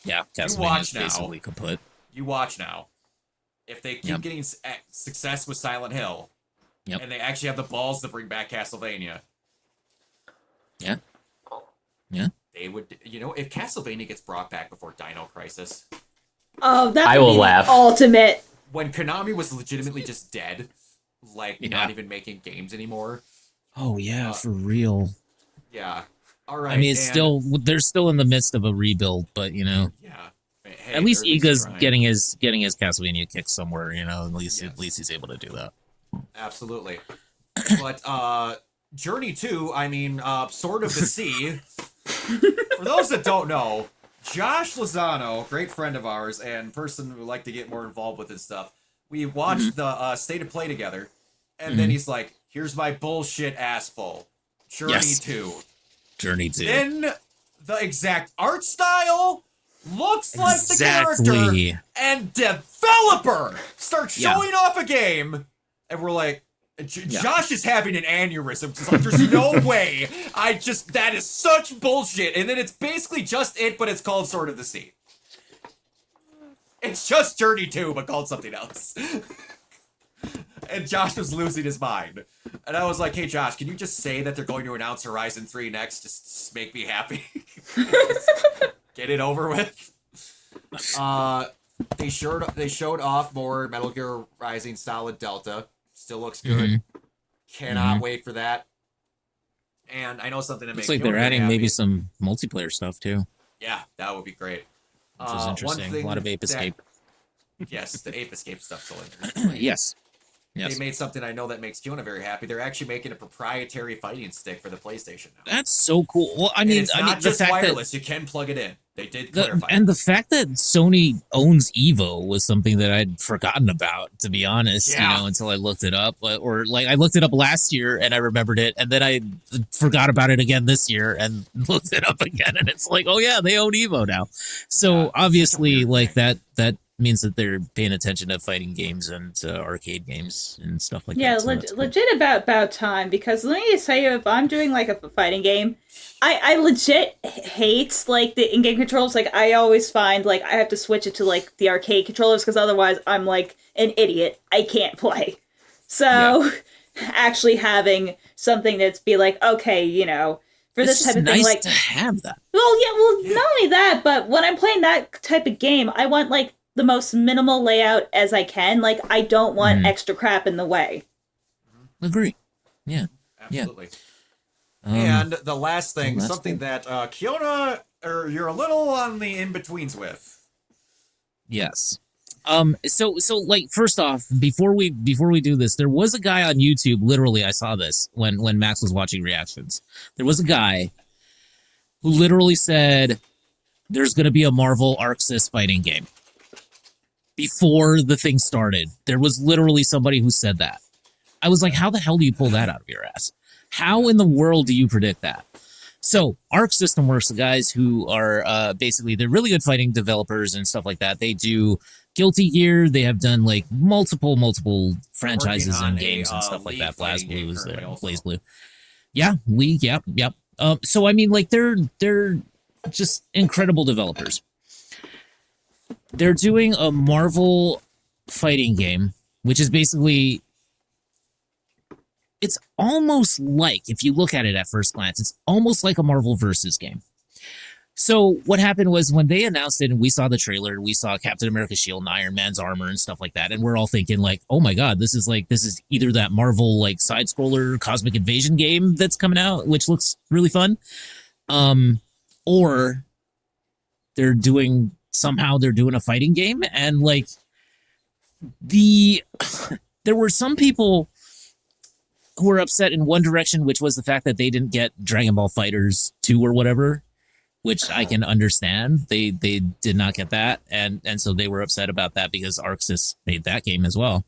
Yeah, Castlevania watch is now. basically kaput. You watch now. If they keep Yep. getting success with Silent Hill, Yep. and they actually have the balls to bring back Castlevania, Yeah. Yeah. they would. You know, if Castlevania gets brought back before Dino Crisis, Oh, that I would will be the laugh. ultimate. when Konami was legitimately just dead, like Yeah. not even making games anymore. Oh yeah, for real. Yeah. All right. I mean, it's and- they're still in the midst of a rebuild, but you know, Yeah. Hey, at least they're Iga's trying. getting his Castlevania kick somewhere. You know, at least he's able to do that. Absolutely. But Journey 2, I mean, Sword of the Sea. For those that don't know, Josh Lozano, great friend of ours and person who would like to get more involved with his stuff, we watched the State of Play together, and then he's like, here's my bullshit ass full. Journey Yes. 2. Journey 2. Then the exact art style looks like the character, Exactly. and developer starts Yeah. showing off a game, and we're like, Yeah. Josh is having an aneurysm. It's like, there's no way. That is such bullshit. And then it's basically just it, but it's called Sword of the Sea. It's just Journey 2, but called something else. And Josh was losing his mind. And I was like, hey, Josh, can you just say that they're going to announce Horizon 3 next? Just make me happy. Get it over with. They showed off more Metal Gear Rising Solid Delta. Still looks good. Cannot wait for that. And I know something to make Looks like you they're really adding happy. maybe some multiplayer stuff too, Yeah, that would be great. which is One interesting. A thing lot of Ape that- Escape. Yes, the Ape Escape stuff still in there. Yes. Yes. They made something I know that makes Kiona very happy. They're actually making a proprietary fighting stick for the PlayStation now. That's so cool. Well, And it's not the just fact wireless. You can plug it in. They did clarify. and the fact that Sony owns Evo was something that I'd forgotten about, to be honest. Yeah. You know, until I looked it up, or like I looked it up last year and I remembered it, and then I forgot about it again this year and looked it up again, and it's like, oh yeah, they own Evo now. So Yeah, obviously, weird like thing. that means that they're paying attention to fighting games and arcade games and stuff like Yeah, that. So that's cool. legit about time, because let me just tell you, if I'm doing like a fighting game, I legit hate like the in-game controls. Like I always find like I have to switch it to like the arcade controllers, because otherwise I'm like an idiot. I can't play. So actually having something that's be like, okay, you know, for It's this just type of thing, nice like to have that. well, not only that, but when I'm playing that type of game, I want like the most minimal layout as I can. Like I don't want extra crap in the way. Agree. Yeah. Absolutely. Um, And the last thing, that's something that Kiona, or you're a little on the in-betweens with. Yes. So like first off, before we do this, there was a guy on YouTube, literally I saw this when Max was watching reactions. There was a guy who literally said there's going to be a Marvel Arxis fighting game. Before the thing started, there was literally somebody who said that. I was like, how the hell do you pull that out of your ass? How in the world do you predict that? So Arc System Works, the guys who are basically, they're really good fighting developers and stuff like that. They do Guilty Gear. They have done like multiple franchises Working on and games a, and stuff like League that. fighting BlazBlue game is there. currently also. BlazBlue. Yeah, League. Yep. So I mean, like they're just incredible developers. They're doing a Marvel fighting game, which is basically, it's almost like, if you look at it at first glance, it's almost like a Marvel versus game. So what happened was when they announced it and we saw the trailer, we saw Captain America's shield and Iron Man's armor and stuff like that, and we're all thinking like, oh my god, this is either that Marvel like side scroller Cosmic Invasion game that's coming out, which looks really fun, or they're doing a fighting game. And like there were some people who were upset in one direction, which was the fact that they didn't get Dragon Ball Fighters 2 or whatever, which I can understand. They did not get that, and so they were upset about that because Arxis made that game as well.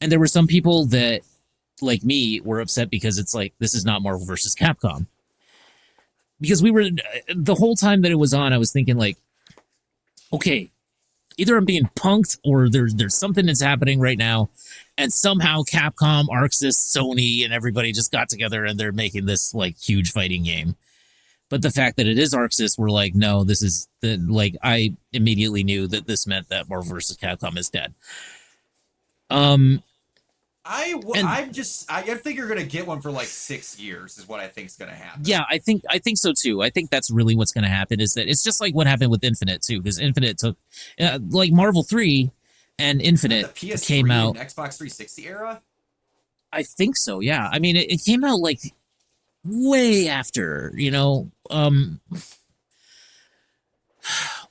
And there were some people that, like me, were upset because it's like, this is not Marvel versus Capcom. Because we were, the whole time that it was on, I was thinking like, okay, either I'm being punked or there's something that's happening right now, and somehow Capcom, Arxis, Sony, and everybody just got together and they're making this like huge fighting game. But the fact that it is Arxis, we're like, no, this is like, I immediately knew that this meant that Marvel vs. Capcom is dead. I think you're gonna get one for like 6 years is what I think is gonna happen. Yeah, I think so too. I think that's really what's going to happen, is that it's just like what happened with Infinite too, because Infinite took like Marvel 3 and Infinite The PS3 came out. and Xbox 360 era. I think so. Yeah. I mean, it came out like way after, you know,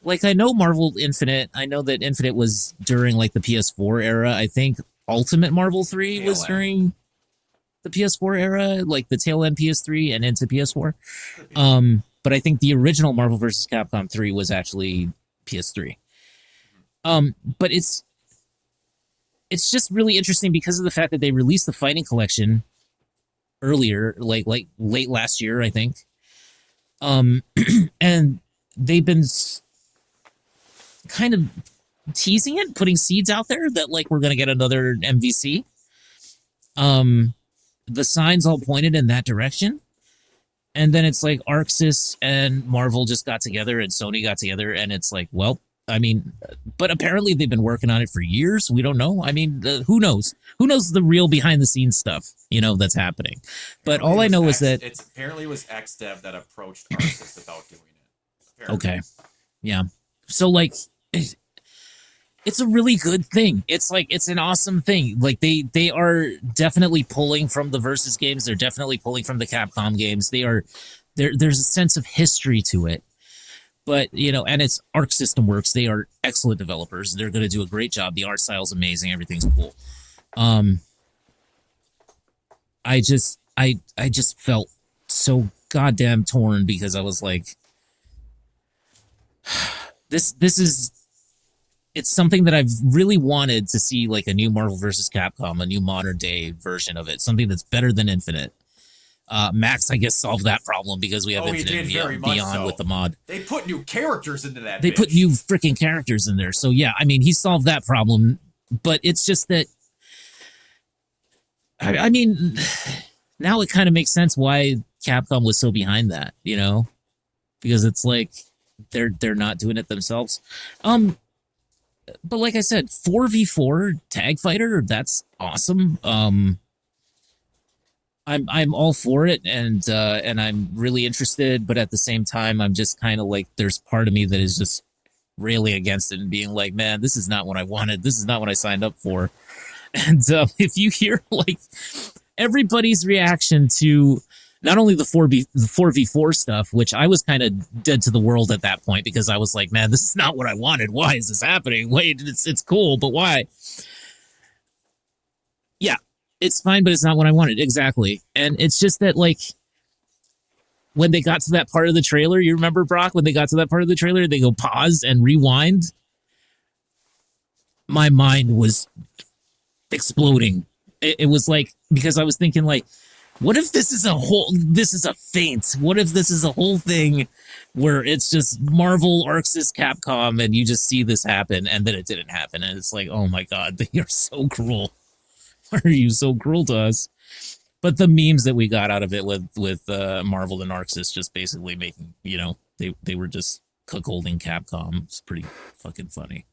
like I know Marvel Infinite. I know that Infinite was during like the PS4 era. I think Ultimate Marvel 3 was Tail end. during the PS4 era, like the tail end PS3 and into PS4. But I think the original Marvel vs. Capcom 3 was actually PS3. But it's just really interesting because of the fact that they released the Fighting Collection earlier, like late last year, I think. And they've been kind of teasing it, putting seeds out there that like we're gonna get another MVC. The signs all pointed in that direction, and then it's like Arxis and Marvel just got together and Sony got together, and it's like, well, I mean, but apparently they've been working on it for years. We don't know. I mean, who knows? Who knows the real behind the scenes stuff, you know, that's happening. But all I know is that it's apparently it was XDev that approached Arxis about doing it. Apparently. okay, yeah. So like, it's a really good thing. It's like, it's an awesome thing. Like they are definitely pulling from the Versus games. They're definitely pulling from the Capcom games. There's a sense of history to it. But, you know, and it's Arc System Works. They are excellent developers. They're going to do a great job. The art style is amazing. Everything's cool. I just felt so goddamn torn because I was like, this is, it's something that I've really wanted to see, like a new Marvel vs. Capcom, a new modern day version of it, something that's better than Infinite. Max, I guess, solved that problem because we have Infinite Beyond with the mod. They put new characters into that. They put new freaking characters in there. So yeah, I mean, he solved that problem, but it's just that, I mean, now it kind of makes sense why Capcom was so behind that, you know, because it's like they're not doing it themselves. But like I said, 4v4 tag fighter, that's awesome. I'm all for it, and I'm really interested, but at the same time, I'm just kind of like, there's part of me that is just railing against it and being like, man, this is not what I wanted. This is not what I signed up for. And if you hear like everybody's reaction to not only the 4v4 stuff, which I was kind of dead to the world at that point because I was like, man, this is not what I wanted. Why is this happening? Wait, it's cool, but why? Yeah, it's fine, but it's not what I wanted. Exactly. And it's just that, like, when they got to that part of the trailer, you remember, Brock, when they got to that part of the trailer, they go pause and rewind. My mind was exploding. It was like, because I was thinking, like, what if this is a feint? What if this is a whole thing where it's just Marvel, Arxis, Capcom, and you just see this happen, and then it didn't happen, and it's like, oh my god, they are so cruel. Why are you so cruel to us? But the memes that we got out of it with Marvel and Arxis just basically making, you know, they were just cuckolding Capcom. It's pretty fucking funny.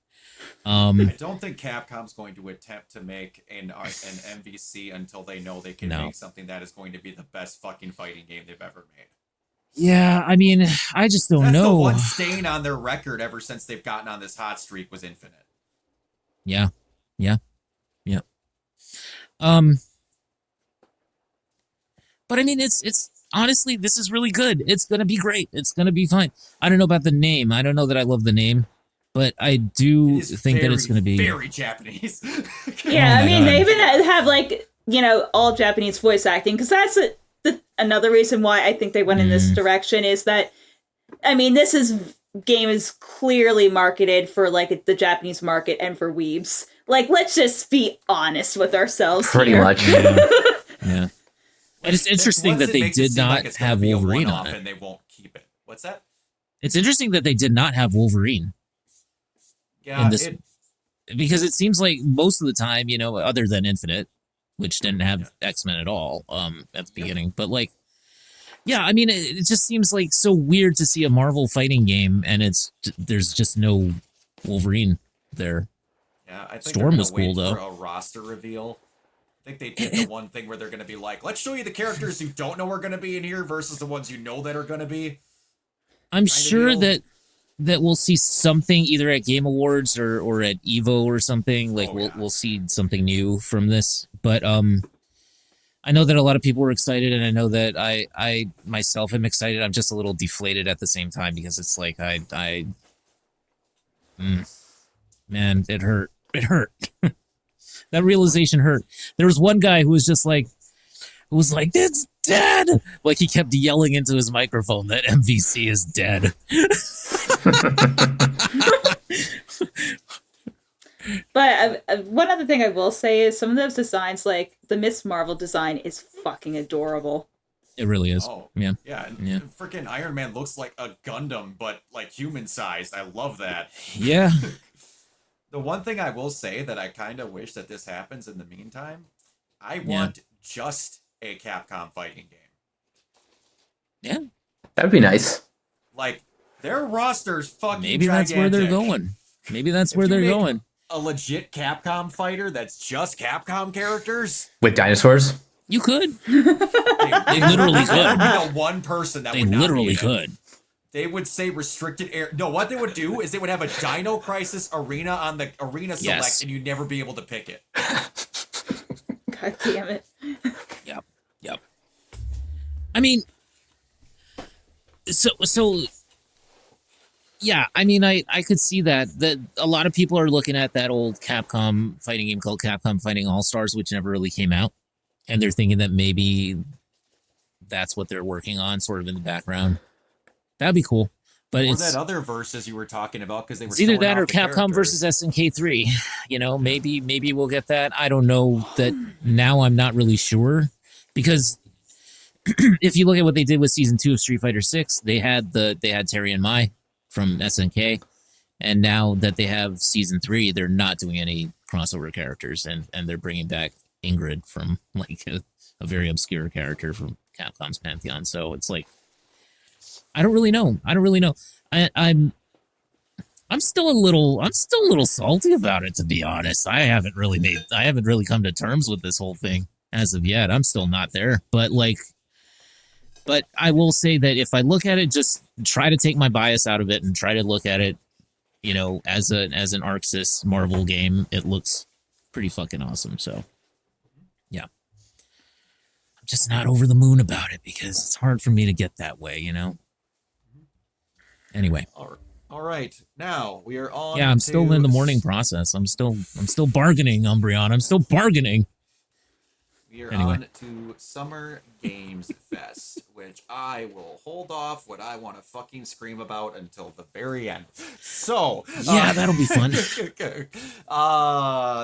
I don't think Capcom's going to attempt to make an MVC until they know they can make something that is going to be the best fucking fighting game they've ever made. Yeah, I mean, I just don't know. That's the one stain on their record ever since they've gotten on this hot streak was Infinite. Yeah. But I mean, it's honestly, this is really good. It's gonna be great. It's gonna be fine. I don't know about the name. I don't know that I love the name, but I do think that it's gonna be very Japanese. Yeah, I mean, they even have, like, you know, all Japanese voice acting, because that's another reason why I think they went in this direction is that, I mean, game is clearly marketed for, like, the Japanese market and for weebs. Like, let's just be honest with ourselves. Pretty much. Yeah. And it's interesting that they did not have Wolverine on it. And they won't keep it. What's that? It's interesting that they did not have Wolverine. Yeah, because it seems like most of the time, you know, other than Infinite, which didn't have X-Men at all at the beginning, but like, yeah, I mean, it just seems like so weird to see a Marvel fighting game and there's just no Wolverine there. Yeah, I think Storm was cool though. For a roster reveal. I think they did the one thing where they're going to be like, let's show you the characters you don't know are going to be in here versus the ones you know that are going to be. I'm sure that we'll see something either at Game Awards or at Evo or something. Like we'll see something new from this. But I know that a lot of people were excited, and I know that I myself am excited. I'm just a little deflated at the same time because it's like man, it hurt. It hurt. That realization hurt. There was one guy who was just like, "It's dead!" Like he kept yelling into his microphone that MVC is dead. But one other thing I will say is some of those designs, like the Miss Marvel design, is fucking adorable. It really is. Oh, yeah. Yeah. Freaking Iron Man looks like a Gundam, but like human sized. I love that. Yeah. The one thing I will say that I kind of wish that this happens in the meantime, I want just a Capcom fighting game. Yeah. That'd be nice. Like, their roster's fucking Maybe that's where they're going. Maybe that's where they're going. A legit Capcom fighter that's just Capcom characters? With dinosaurs? You could. They literally could. That would be the one person that would not literally be in could. it. They would say restricted air. No, what they would do is they would have a Dino Crisis arena on the arena select, and you'd never be able to pick it. God damn it. Yep. I mean, so Yeah, I mean, I could see that. That a lot of people are looking at that old Capcom fighting game called Capcom Fighting All Stars, which never really came out, and they're thinking that maybe that's what they're working on, sort of in the background. That'd be cool. But Or it's that other versus you were talking about because they were either showing that off or the Capcom characters. versus SNK 3. You know, maybe we'll get that. I don't know that now. I'm not really sure because if you look at what they did with season 2 of Street Fighter 6, they had Terry and Mai from SNK, and now that they have season 3, they're not doing any crossover characters, and they're bringing back Ingrid from like a very obscure character from Capcom's pantheon. So it's like I don't really know. I'm still a little salty about it, to be honest. I haven't really come to terms with this whole thing as of yet. I'm still not there. But I will say that if I look at it, just try to take my bias out of it and try to look at it, you know, as an ArcSys Marvel game, it looks pretty fucking awesome. So yeah. I'm just not over the moon about it because it's hard for me to get that way, you know? Anyway. All right. Now we are on. Yeah, I'm still in the mourning process. I'm still bargaining, Umbreon. I'm still bargaining. We are Anyway. on to Summer Games Fest, which I will hold off what I want to fucking scream about until the very end. So Yeah, that'll be fun.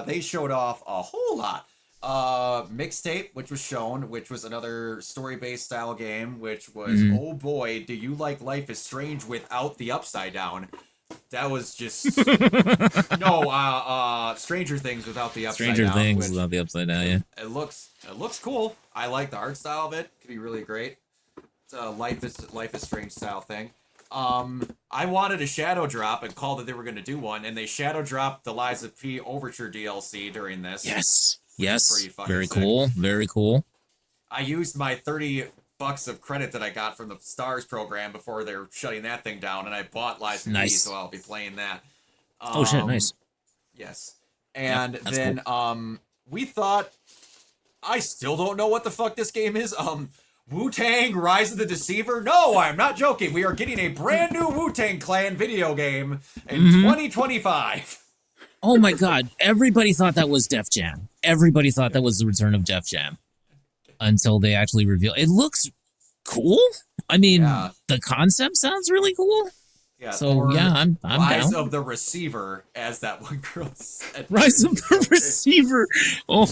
They showed off a whole lot. Mixtape, which was shown, which was another story-based style game, which was oh boy, do you like Life is Strange without the upside down? That was just Stranger Things without the upside Stranger down. Things which without the upside down, yeah. It looks cool. I like the art style of it. Could be really great. It's a Life is Strange style thing. I wanted a shadow drop and called that they were going to do one, and they shadow dropped the Lies of P Overture DLC during this. Yes. pretty Yes. fucking Very sick. cool. Very cool. I used my $30 of credit that I got from the Stars program before they're shutting that thing down, and I bought Lies of P, Nice. so I'll be playing that. Oh shit, nice. Yes. And that's then we thought, I still don't know what the fuck this game is. Wu-Tang Rise of the Deceiver? No, I'm not joking. We are getting a brand new Wu-Tang Clan video game in 2025. Oh my god, everybody thought that was Def Jam. Everybody thought that was the return of Def Jam. Until they actually reveal it. Looks cool. I mean, Yeah. the concept sounds really cool. Yeah, So or yeah, I'm Rise down. of the Receiver, as that one girl said. Rise of the Receiver. Oh,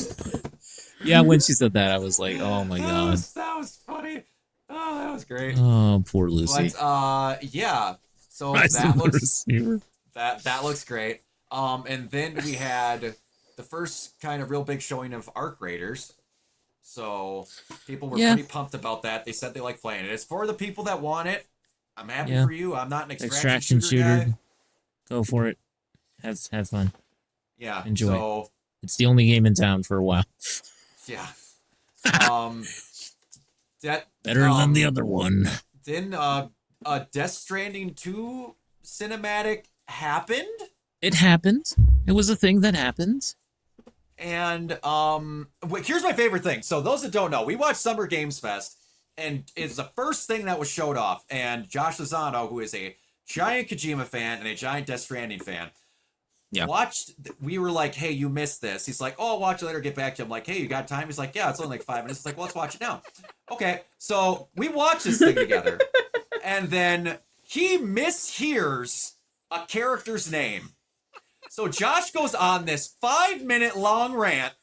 yeah. When she said that, I was like, "Oh my That god." was funny. Oh, that was great. Oh, poor Lucy. But yeah. So Rise that of the looks Receiver. that looks great. And then we had the first kind of real big showing of Arc Raiders. So people were Yeah. pretty pumped about that. They said they like playing it. It's for the people that want it. I'm happy Yeah. for you. I'm not an Extraction shooter guy. Go for it. Have fun. Yeah. Enjoy. So It's the only game in town for a while. yeah. That Better than the other one. Then Death Stranding 2 cinematic happened. It happened. It was a thing that happened. And here's my favorite thing. So those that don't know, we watched Summer Games Fest, and it's the first thing that was showed off. And Josh Lozano, who is a giant Kojima fan and a giant Death Stranding fan, Yeah. we were like, hey, you missed this. He's like, oh, I'll watch it later, get back to you. I'm like, hey, you got time? He's like, yeah, it's only like 5 minutes. It's like, well, let's watch it now. Okay, so we watched this thing together, and then he mishears a character's name. So Josh goes on this 5-minute long rant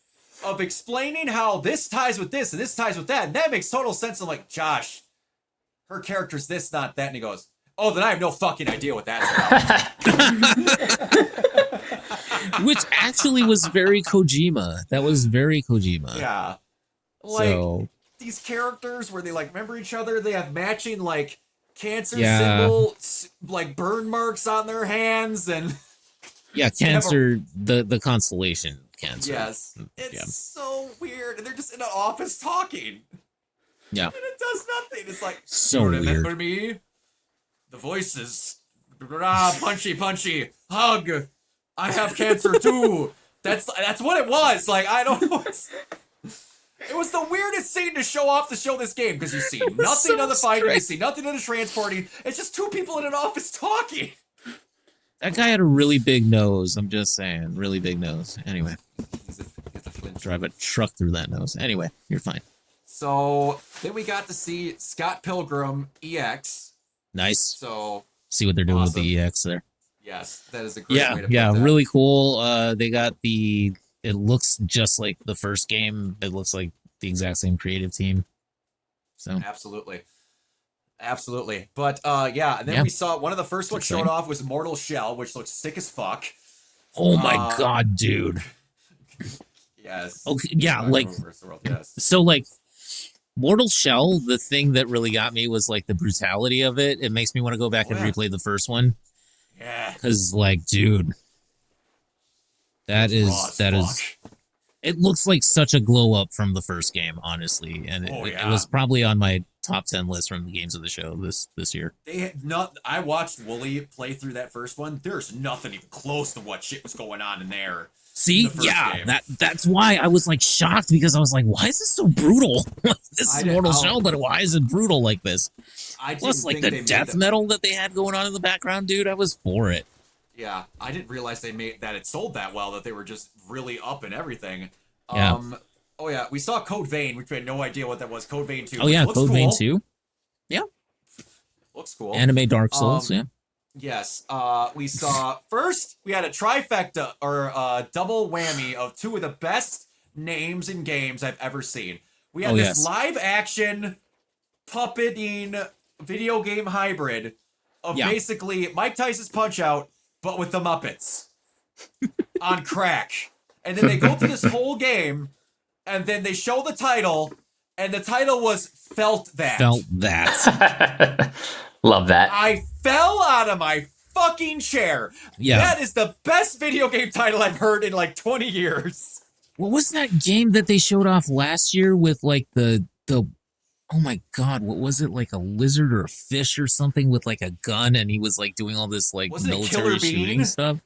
of explaining how this ties with this and this ties with that, and that makes total sense. I'm like, Josh, her character's this, not that. And he goes, oh, then I have no fucking idea what that's about. Which actually was very Kojima. That was very Kojima. Yeah. Like, So these characters where they, like, remember each other, they have matching, like, cancer Yeah. symbol, like, burn marks on their hands, and... yeah, cancer, the constellation cancer. Yes. It's Yeah. so weird. And they're just in an office talking. Yeah. And it does nothing. It's like, So you remember weird. me? The voices. Punchy. Hug. I have cancer too. That's what it was. Like, I don't know. It was the weirdest scene to show off this game, because you see nothing so of the fighting, you strange. see nothing of the transporting. It's just two people in an office talking. That guy had a really big nose. I'm just saying, really big nose. Anyway, He's a Flint. drive a truck through that nose. Anyway, you're fine. So then we got to see Scott Pilgrim EX. Nice. So See what they're doing Awesome. with the EX there. yes, that is a great way Yeah, to put yeah, that. really cool. They got the. It looks just like the first game. It looks like the exact same creative team. So Absolutely. Absolutely. But yeah, and then Yeah. we saw one of the first ones showed exciting. off was Mortal Shell, which looks sick as fuck. oh my Uh, god, dude. Yes. Okay, yeah, Dark like Oververse world, yes. so like Mortal Shell, the thing that really got me was like the brutality of it. It makes me want to go back Oh, and yeah. replay the first one. Yeah. Cause like, dude. That It's is raw as that fuck. is it looks like such a glow up from the first game, honestly. And Oh, it yeah. was probably on my top 10 list from the games of the show this year. They had not. I watched Wooly play through that first one. There's nothing even close to what shit was going on in there. See, The first yeah, game. that's why I was like shocked because I was like, why is this so brutal? This I is didn't- Mortal I'll- Shell, but why is it brutal like this? I didn't Plus, like think the they made death them- metal that they had going on in the background, dude, I was for it. Yeah, I didn't realize they made that it sold that well. That they were just really up and everything. Yeah. Oh yeah, we saw Code Vein, which we had no idea what that was. Code Vein 2. Oh yeah, Looks Code Vein cool. 2, Looks cool. Anime Dark Souls, Um, yeah. Yes. We saw first we had a trifecta or double whammy of two of the best names in games I've ever seen. We had Oh, this yes. live action puppeting video game hybrid of Yeah. basically Mike Tyson's Punch Out, but with the Muppets on crack. And then they go through this whole game, and then they show the title, and the title was Felt That. Felt that. Love that. I fell out of my fucking chair. Yeah. That is the best video game title I've heard in like 20 years. What was that game that they showed off last year with like the oh my god, what was it, like a lizard or a fish or something with like a gun, and he was like doing all this like Wasn't it military Killer shooting Bean? stuff?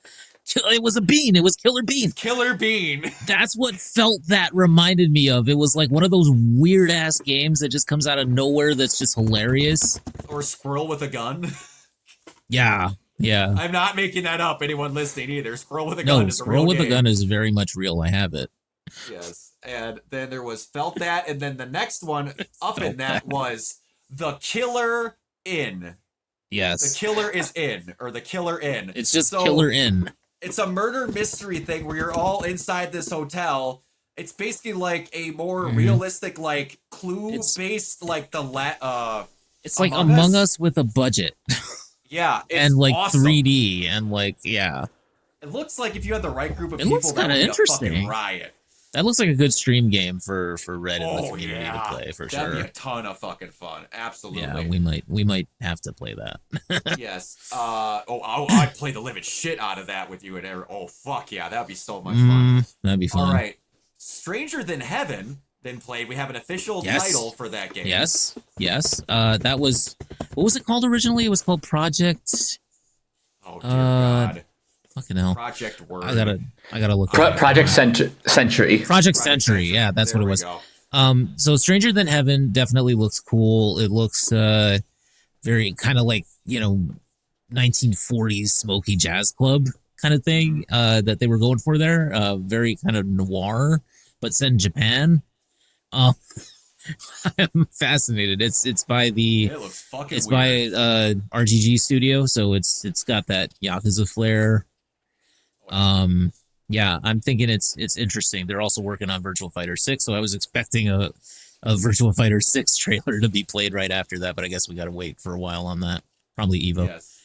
It was a bean. It was Killer Bean. Killer Bean. That's what Felt That reminded me of. It was like one of those weird ass games that just comes out of nowhere that's just hilarious. Or Squirrel with a Gun. Yeah. Yeah. I'm not making that up, anyone listening either. Squirrel with a No, Gun is a Squirrel real with a game. Gun is very much real. I have it. Yes. And then there was Felt That, and then the next one up in Felt that was The Killer In. The Yes. Killer is In, or The Killer In. It's just So, Killer In. It's a murder mystery thing where you're all inside this hotel. It's basically like a more Mhm. realistic, like clue It's- based, like It's like Among Among Us? Us with a budget yeah, it's and like awesome. 3D and like, yeah. It looks like if you had the right group of It people, looks that kinda would be a interesting. fucking riot. That looks like a good stream game for Red in the Oh community yeah, to play for that'd be sure. a ton of fucking fun. Absolutely. Yeah, we might have to play that. Yes. I'd play the living shit out of that with you and every. Oh fuck yeah, that'd be so much fun. That'd be fun. All right, Stranger Than Heaven then played. We have an official Yes. title for that game. Yes. That was, what was it called originally? It was called Project. Oh dear Uh, God. Fucking hell. Project Word. I gotta look. Project Century. Project Century. Yeah, that's There what it we was. go. So Stranger Than Heaven definitely looks cool. It looks very kind of like, 1940s smoky jazz club kind of thing that they were going for there. Very kind of noir, but set in Japan. I'm fascinated. It's by the It looks fucking it's weird. by RGG Studio, so it's got that Yakuza flair. Yeah, I'm thinking it's interesting. They're also working on Virtual Fighter 6, so I was expecting a Virtual Fighter 6 trailer to be played right after that, but I guess we got to wait for a while on that. Probably Evo. Yes,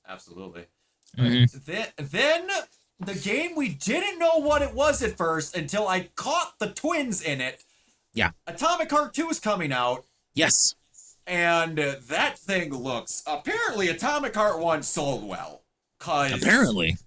absolutely. Mhm. Then the game we didn't know what it was at first until I caught the twins in it. Yeah. Atomic Heart 2 is coming out, Yes. and that thing looks. Apparently, Atomic Heart 1 sold well. Apparently.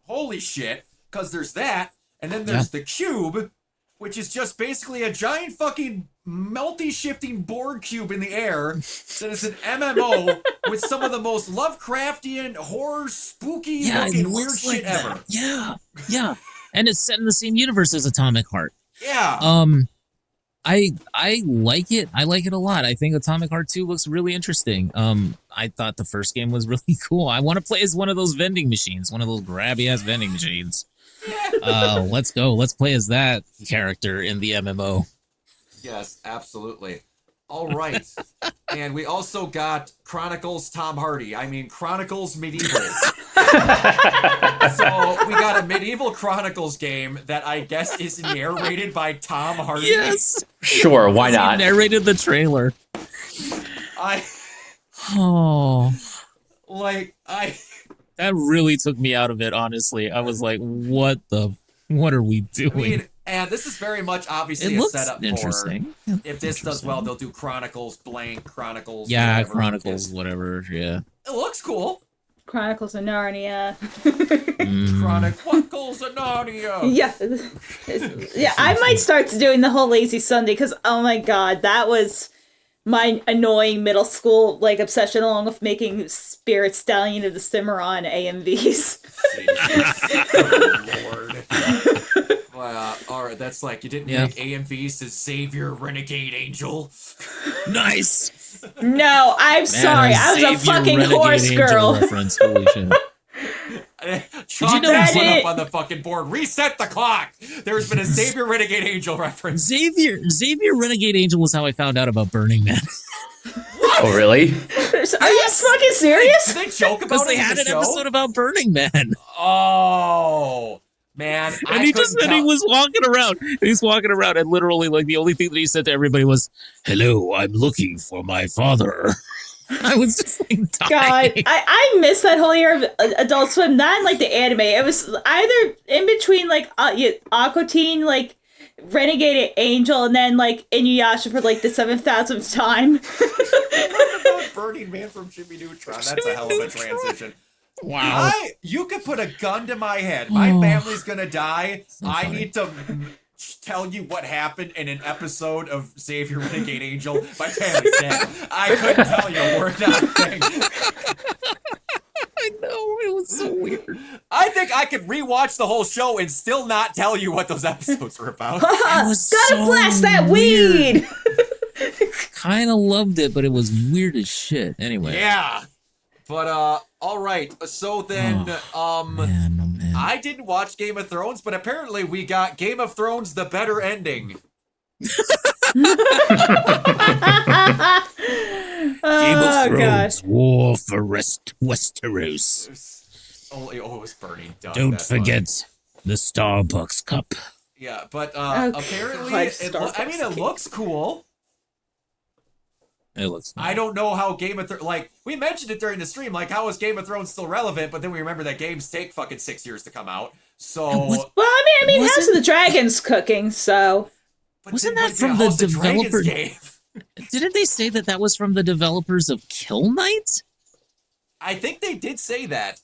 Holy shit. Because there's that, and then there's the Cube, which is just basically a giant fucking multi-shifting board cube in the air that is an MMO with some of the most Lovecraftian, horror, spooky Yeah, it looking weird looks like shit that. ever. Yeah. Yeah. And it's set in the same universe as Atomic Heart. Yeah. I like it. I like it a lot. I think Atomic Heart 2 looks really interesting. I thought the first game was really cool. I want to play as one of those vending machines, one of those grabby ass vending machines. Let's go. Let's play as that character in the MMO. Yes, absolutely. All right. And we also got Chronicles Tom Hardy. I mean, Chronicles Medieval. So we got a Medieval Chronicles game that I guess is narrated by Tom Hardy. Yes. Sure, why He not? narrated the trailer. I That really took me out of it, honestly. I was like, what are we doing? I mean, and this is very much obviously it a looks setup interesting. for if this does well, they'll do Chronicles blank, Chronicles. Yeah, whatever. Chronicles, whatever. Yeah. It looks cool. Chronicles of Narnia. Chronicles of Narnia. Yeah. Yeah, I might start doing the whole Lazy Sunday because, oh my god, that was my annoying middle school like obsession along with making Spirit Stallion of the Cimarron AMVs. Lord. All right, that's like you didn't make AMVs to Xavier Renegade Angel. Nice. No, I'm sorry. I was a fucking horse girl. Reference. Holy shit. Chalk you know that one that up on the fucking board. Reset the clock. There's been a Xavier Renegade Angel reference. Xavier Renegade Angel was how I found out about Burning Man. Oh, really? Are you fucking serious? Did they joke about Because it they in had the an show? episode about Burning Man. Oh man! And he just said he was walking around. He's walking around, and literally, like, the only thing that he said to everybody was, "Hello, I'm looking for my father." I was just like, dying. God, I miss that whole year of Adult Swim. Not in, like the anime. It was either in between like Aqua Teen, like Renegade Angel, and then like Inuyasha for like the 7,000th time. Burning Man from Jimmy Neutron. That's a hell of a transition. Wow. You could put a gun to my head. My family's gonna die. I funny. need to tell you what happened in an episode of Xavier Renegade Angel. My family's dead. I couldn't tell you a word not thing. I know, it was so weird. I think I could rewatch the whole show and still not tell you what those episodes were about. Gotta so blast that weird. weed. Kind of loved it, but it was weird as shit. Anyway. Yeah. But all right. So then Man, oh man. I didn't watch Game of Thrones, but apparently we got Game of Thrones the better ending. Game Oh, of God. Thrones, War for Westeros. It was burning. Duh, Don't that's forget fine. the Starbucks cup. Yeah, but Oh, apparently, God, it Starbucks. looks cool. It looks nice. I don't know how Game of Thrones, like, we mentioned it during the stream, like, how is Game of Thrones still relevant? But then we remember that games take fucking 6 years to come out. So, what- Well, I mean, House Wasn't- of the Dragon's cooking, so but Wasn't then that would be from a the House of Dragons developer- game. Didn't they say that was from the developers of Kill Knight? I think they did say that.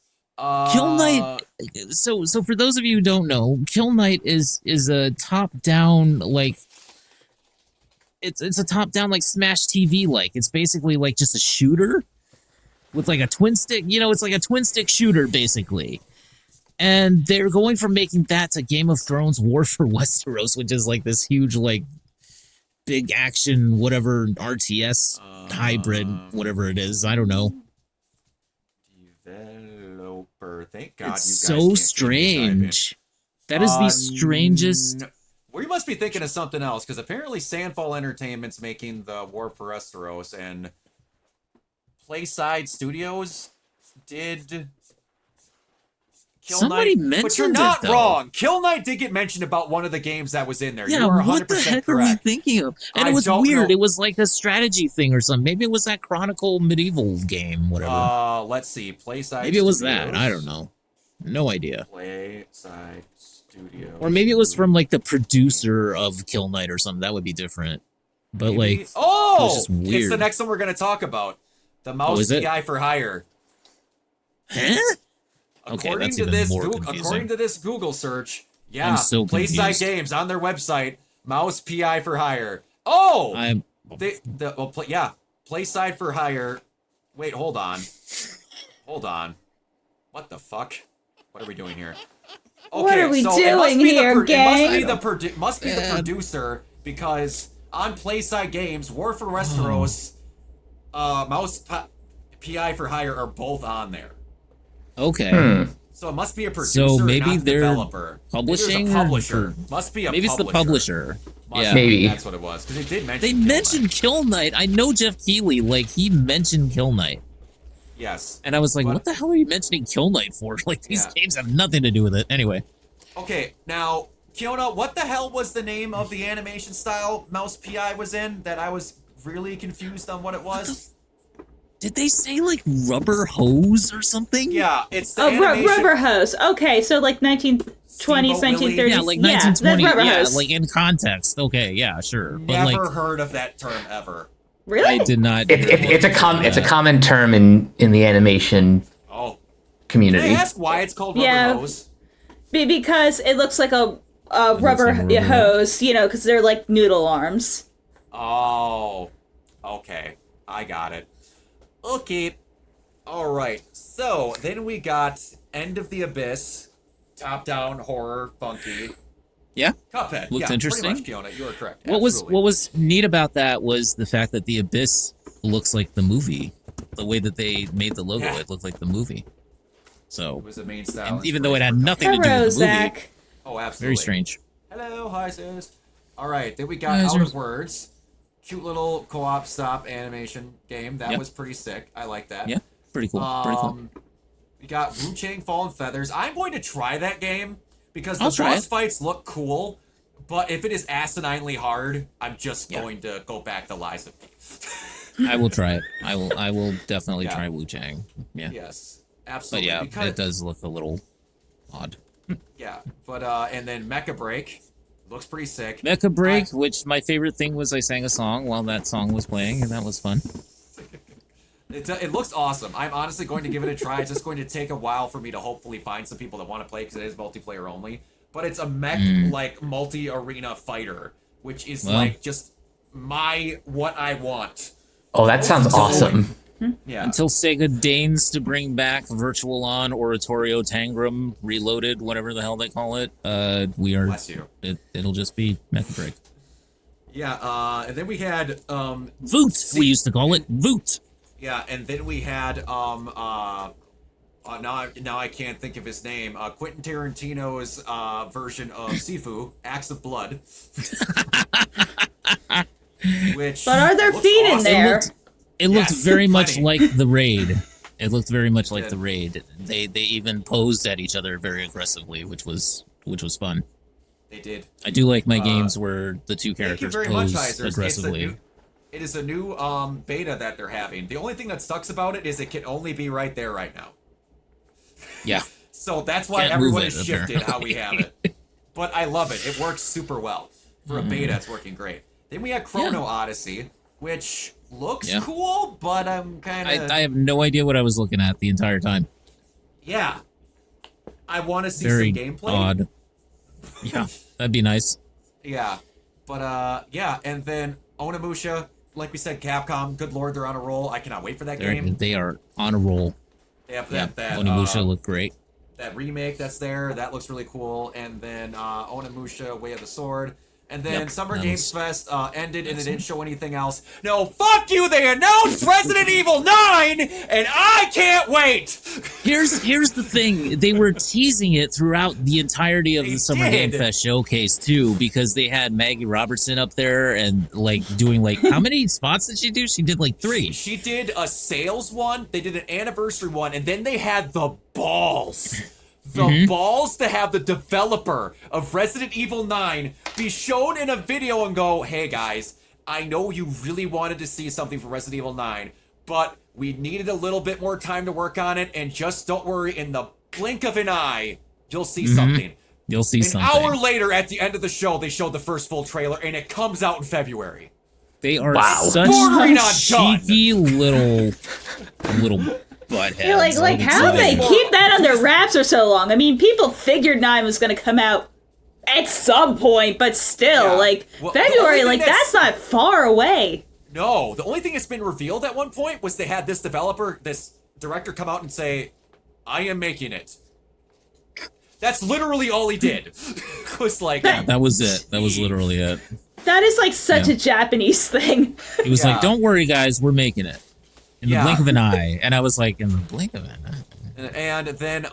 Kill Knight. So for those of you who don't know, Kill Knight is a top-down, like, it's a top-down, like, Smash TV, like. It's basically like just a shooter with like a twin stick. You know, it's like a twin stick shooter basically. And they're going from making that to Game of Thrones War for Westeros, which is like this huge, like, big action, whatever, RTS hybrid, whatever it is. I don't know. Developer. Thank God you It's guys so can't see me strange. That is the strangest. type in. We must be thinking of something else, because apparently Sandfall Entertainment's making the War for Westeros, and Playside Studios did Kill Somebody Knight. But you're mentioned not it, though. wrong. Kill Knight did get mentioned about one of the games that was in there. Yeah, you are 100% what the heck are we correct. thinking of? And I it was don't weird. know. It was like a strategy thing or something. Maybe it was that Chronicle medieval game, whatever. Let's see. Playside Maybe it was Studios. that. I don't know. No idea. Playside Studios. Or maybe it was from like the producer of Kill Knight or something. That would be different. But Maybe- like, oh, it was just it's weird. the next one we're going to talk about. The Mouse is it? PI for Hire. huh? Okay, According that's to even this, more Google, confusing. according to this Google search, yeah, I'm so Playside confused. Games on their website, Mouse PI for Hire. Oh, I'm. Playside for Hire. Wait, hold on. What the fuck? What are we doing here? Okay, What are we so doing it must be here, the gang? must be the producer, because on Playside Games, War for Westeros, Mouse PI for Hire are both on there. Okay. So it must be a producer, So maybe not the they're developer. publishing Maybe there's a or- publisher. Must be a Maybe it's publisher. the publisher. Must Yeah. be. Maybe. That's what it was. Because they did mention They Kill Knight. mentioned Kill Knight. I know Jeff Keighley. Like, he mentioned Kill Knight. Yes. And I was like, But- what the hell are you mentioning Kill Knight for? Like, these Yeah. games have nothing to do with it. Anyway. Okay, now, Kiona, what the hell was the name of the animation style Mouse PI was in that I was really confused on what it was? Did they say, like, rubber hose or something? Yeah, it's the Oh, animation. rubber hose. Okay, so like 1920s, Steamboat Willie. 1930s. Yeah, like that's 1920. rubber Yeah, hose. like in context. Okay, yeah, sure. But Never like, heard of that term ever. Really? I did not. It's a common term in the animation Oh. community. Can I ask why it's called rubber Yeah. hose? Because it looks like a rubber like a rubber hose, you know, because they're like noodle arms. Oh. Okay. I got it. Okay. Alright. So, then we got End of the Abyss. Top-down horror, funky. Yeah. Cuphead. Looked yeah, interesting. Pretty much, Kiona. You were correct. What Absolutely. was neat about that was the fact that the Abyss looks like the movie. The way that they made the logo, Yeah. it looked like the movie. So, It was the main style. and even though it had nothing to do Hello, with the movie, Zach. Oh, absolutely. very strange. Hello, hi sis. All right, then we got Hi, Out sis. of Words, cute little co-op stop animation game. That Yep. was pretty sick. I like that. Yeah, pretty cool. Pretty cool. We got Wu Chang Fallen Feathers. I'm going to try that game because the I'll try boss it. fights look cool, but if it is asininely hard, I'm just Yeah. going to go back to Lies of P. I will try it. I will definitely Yeah. try Wu Chang. Yeah. Yes, But absolutely. yeah, because, it does look a little odd. Yeah, but and then Mecha Break looks pretty sick. Mecha Break, which my favorite thing was I sang a song while that song was playing, and that was fun. It looks awesome. I'm honestly going to give it a try. It's just going to take a while for me to hopefully find some people that want to play because it is multiplayer only. But it's a mech like multi-arena fighter, which is Well. like just what I want. Oh, that sounds awesome. Yeah. Until Sega deigns to bring back Virtual On Oratorio Tangram Reloaded, whatever the hell they call it, we are. Bless you. It'll just be Mecha Break. Yeah. And then we had Voot, we used to call it Voot. yeah, and then we had now I can't think of his name. Quentin Tarantino's version of Sifu, Acts of Blood. Which But are there looks feet in awesome. there? It looked Yes, very much plenty. like the raid. It looked very much like did. the raid. They even posed at each other very aggressively, which was fun. They did. I do like my games where the two Thank you characters very much, pose Heisers. aggressively. It is a new beta that they're having. The only thing that sucks about it is it can only be right there right now. Yeah. So that's why Can't move everyone it, has shifted how we have apparently. it. But I love it. It works super well. For a beta, it's working great. Then we had Chrono Yeah. Odyssey, which looks Yeah. cool, but I'm kind of... I have no idea what I was looking at the entire time. Yeah. I want to see Very some gameplay. odd. Yeah, that'd be nice. Yeah. But, yeah. And then Onimusha, like we said, Capcom, good lord, they're on a roll. I cannot wait for that game. They are on a roll. They have Yeah, that Onimusha looked great. that remake that's there. That looks really cool. And then Onimusha, Way of the Sword. And then Yep, Summer that Games looks Fest ended and it didn't show anything else. No, fuck you! They announced Resident Evil 9, and I can't wait! Here's the thing. They were teasing it throughout the entirety of They the Summer Game did. Fest showcase too, because they had Maggie Robertson up there and like doing like how many spots did she do? She did like 3. She did a sales one, they did an anniversary one, and then they had the balls. Balls to have the developer of Resident Evil 9 be shown in a video and go, hey guys, I know you really wanted to see something for Resident Evil 9, but we needed a little bit more time to work on it, and just don't worry, in the blink of an eye, you'll see something. You'll see An something. hour later, at the end of the show, they showed the first full trailer, and it comes out in February. They are Wow. such Bordering on done. cheeky little buttheads. You're like how did they keep that under wraps for so long? I mean, people figured 9 was going to come out at some point, but still, Yeah. like, Well, the only February, thing like, that's- that's not far away. No, the only thing that's been revealed at one point was they had this director come out and say, I am making it. That's literally all he did. It was like, That was it. That was literally it. That is, like, such Yeah. a Japanese thing. He was Yeah. like, "Don't worry, guys, we're making it." In the blink of an eye. And I was like, in the blink of an eye. And then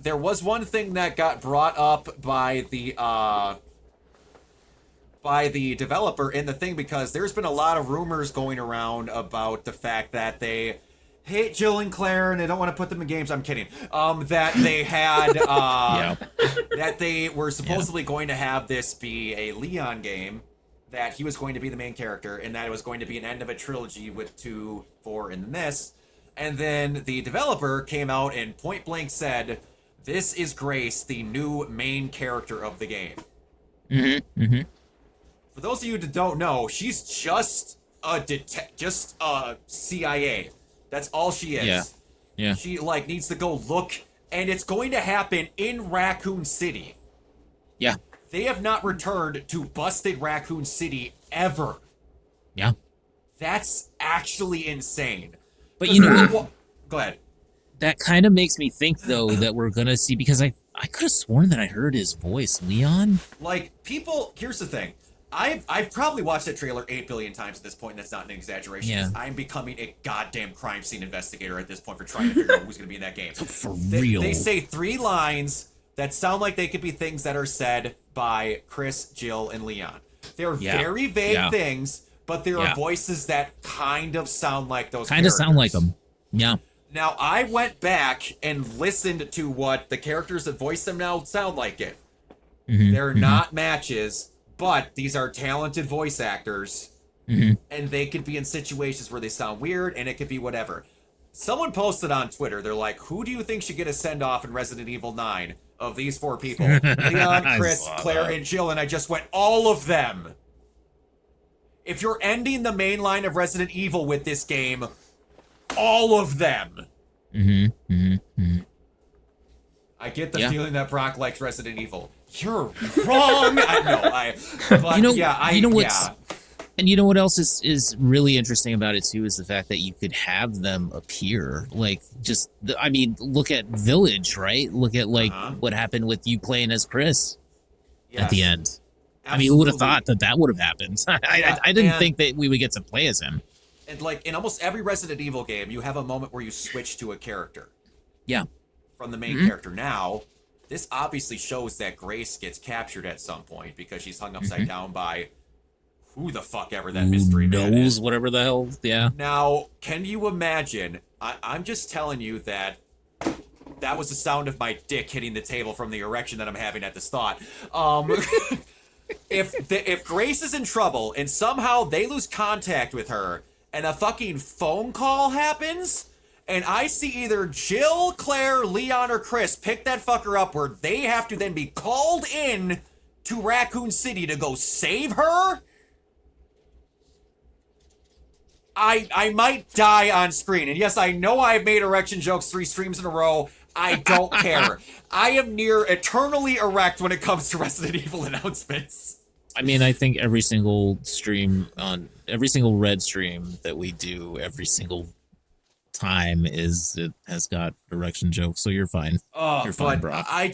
there was one thing that got brought up by the developer in the thing, because there's been a lot of rumors going around about the fact that they hate Jill and Claire and they don't want to put them in games. I'm kidding. That they had that they were supposedly going to have this be a Leon game, that he was going to be the main character, and that it was going to be an end of a trilogy with 2, 4, and this. And then the developer came out and point blank said, "This is Grace, the new main character of the game." For those of you that don't know, she's just a CIA. That's all she is. Yeah. She needs to go look, and it's going to happen in Raccoon City. Yeah. They have not returned to busted Raccoon City ever. Yeah. That's actually insane. But you know, go ahead. That kind of makes me think, though, that we're gonna see, because I could have sworn that I heard his voice, Leon. People, here's the thing. I've probably watched that trailer 8 billion times at this point, and that's not an exaggeration. Yeah. I'm becoming a goddamn crime scene investigator at this point for trying to figure out who's going to be in that game. For real. They say 3 lines that sound like they could be things that are said by Chris, Jill, and Leon. They're very vague things, but there are voices that kind of sound like those Kind of sound like them. Yeah. Now, I went back and listened to what the characters that voice them now sound like it. They're not matches, but these are talented voice actors, and they could be in situations where they sound weird, and it could be whatever. Someone posted on Twitter, they're like, who do you think should get a send-off in Resident Evil 9 of these 4 people? Leon, Chris, Claire, and Jill, and I just went, all of them. If you're ending the main line of Resident Evil with this game, all of them. I get the feeling that Brock likes Resident Evil. You're wrong. And you know what else is really interesting about it too is the fact that you could have them appear. Look at Village, right? Look at what happened with you playing as Chris at the end. Absolutely. I mean, who would have thought that would have happened? I didn't think that we would get to play as him. And in almost every Resident Evil game, you have a moment where you switch to a character. Yeah. From the main character. Now, this obviously shows that Grace gets captured at some point because she's hung upside down by who the fuck ever that mystery man is. Whatever the hell. Yeah. Now, can you imagine? I'm just telling you that was the sound of my dick hitting the table from the erection that I'm having at this thought. If Grace is in trouble and somehow they lose contact with her and a fucking phone call happens, and I see either Jill, Claire, Leon, or Chris pick that fucker up where they have to then be called in to Raccoon City to go save her, I might die on screen. And yes, I know I've made erection jokes 3 streams in a row. I don't care. I am near eternally erect when it comes to Resident Evil announcements. I mean, I think every single red stream that we do every single time it has got erection jokes, so you're fine. You're fine, Brock. I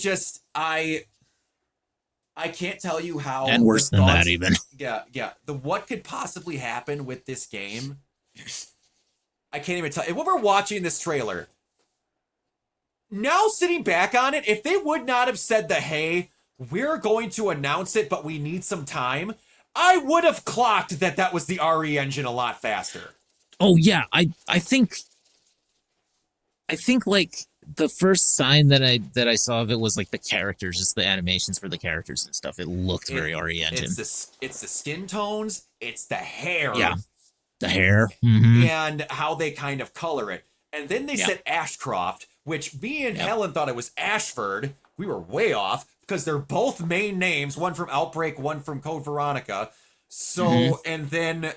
can't tell you how. And worse than that, even. Yeah. What could possibly happen with this game? I can't even tell. When we're watching this trailer, now sitting back on it, if they would not have said hey, we're going to announce it, but we need some time, I would have clocked that was the RE engine a lot faster. Oh yeah, I think the first sign that I saw of it was the characters, just the animations for the characters and stuff. It looked very RE engine. It's the skin tones, it's the hair. Yeah, the hair. And how they kind of color it. And then they said Ashcroft, which me and Helen thought it was Ashford. We were way off because they're both main names, one from Outbreak, one from Code Veronica. So, and then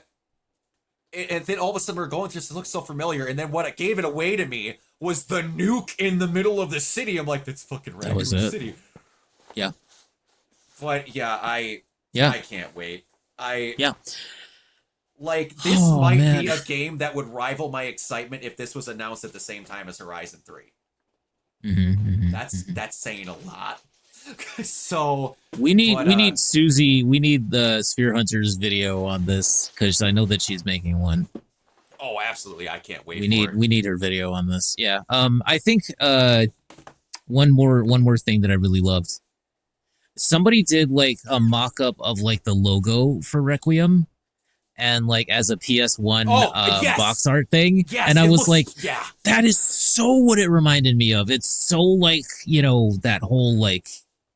all of a sudden we're going through this, it looks so familiar. And then what it gave it away to me was the nuke in the middle of the city. I'm like, that's fucking Raccoon City. Yeah. But I can't wait. This might be a game that would rival my excitement if this was announced at the same time as Horizon 3. That's saying a lot. So we need Susie. We need the Sphere Hunters video on this because I know that she's making one. Oh, absolutely! I can't wait. We need her video on this. Yeah. I think one more thing that I really loved. Somebody did like a mock-up of like the logo for Requiem and like as a PS1 yes! box art thing. Yes, and I it was looks- like, yeah. that is so what it reminded me of. It's so like, you know, that whole like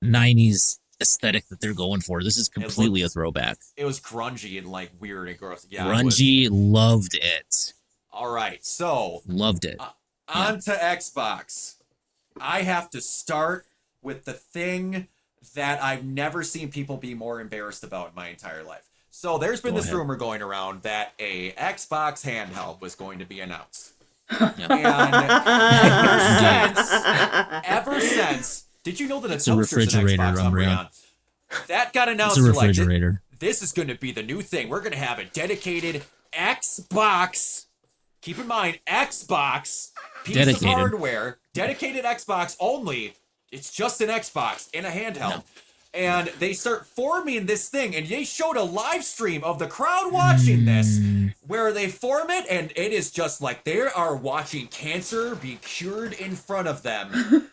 90s aesthetic that they're going for. This is completely a throwback. It was grungy and like weird and gross. Yeah, it was. Grungy, loved it. All right, so Loved it. on to Xbox. I have to start with the thing that I've never seen people be more embarrassed about in my entire life. So there's been Go this ahead. rumor going around that a Xbox handheld was going to be announced. Yeah. And ever since, did you know that It's a toaster's an refrigerator, Xbox, Umbreon. Umbreon? That got announced. It's a They're like, refrigerator. this is going to be the new thing. We're going to have a dedicated Xbox. Keep in mind, Xbox piece Dedicated. of hardware, dedicated Xbox only. It's just an Xbox in a handheld. No. And they start forming this thing, and they showed a live stream of the crowd watching this, where they form it, and it is just like they are watching cancer be cured in front of them.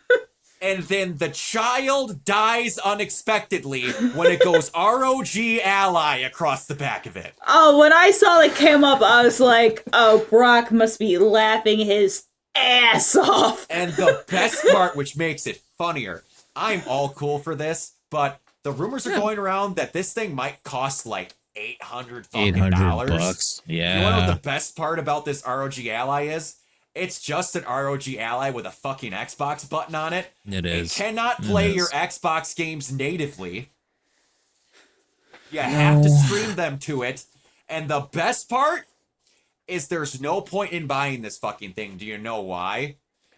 And then the child dies unexpectedly when it goes ROG Ally across the back of it. Oh, when I saw it came up, I was like, oh, Brock must be laughing his ass off. And the best part, which makes it funnier, I'm all cool for this, but the rumors are going around that this thing might cost like $800 $800. You wanna know Yeah. what the best part about this ROG Ally is? It's just an ROG Ally with a fucking Xbox button on it. It is. It cannot It play is. your Xbox games natively. You have to stream them to it. And the best part is there's no point in buying this fucking thing. Do you know why?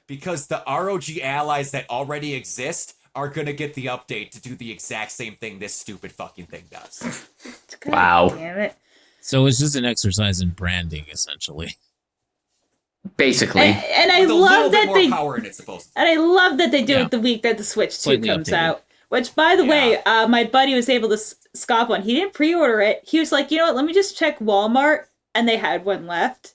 Because the ROG allies that already exist are gonna get the update to do the exact same thing this stupid fucking thing does. God Wow. Damn it. So it's just an exercise in branding, essentially. Basically. And I With a little love bit that more they power in it, supposed to. and I love that they do Yeah. it the week that the Switch 2 Slightly comes updated. out. Which, by the way, my buddy was able to scop one. He didn't pre-order it. He was like, you know what? Let me just check Walmart, and they had one left.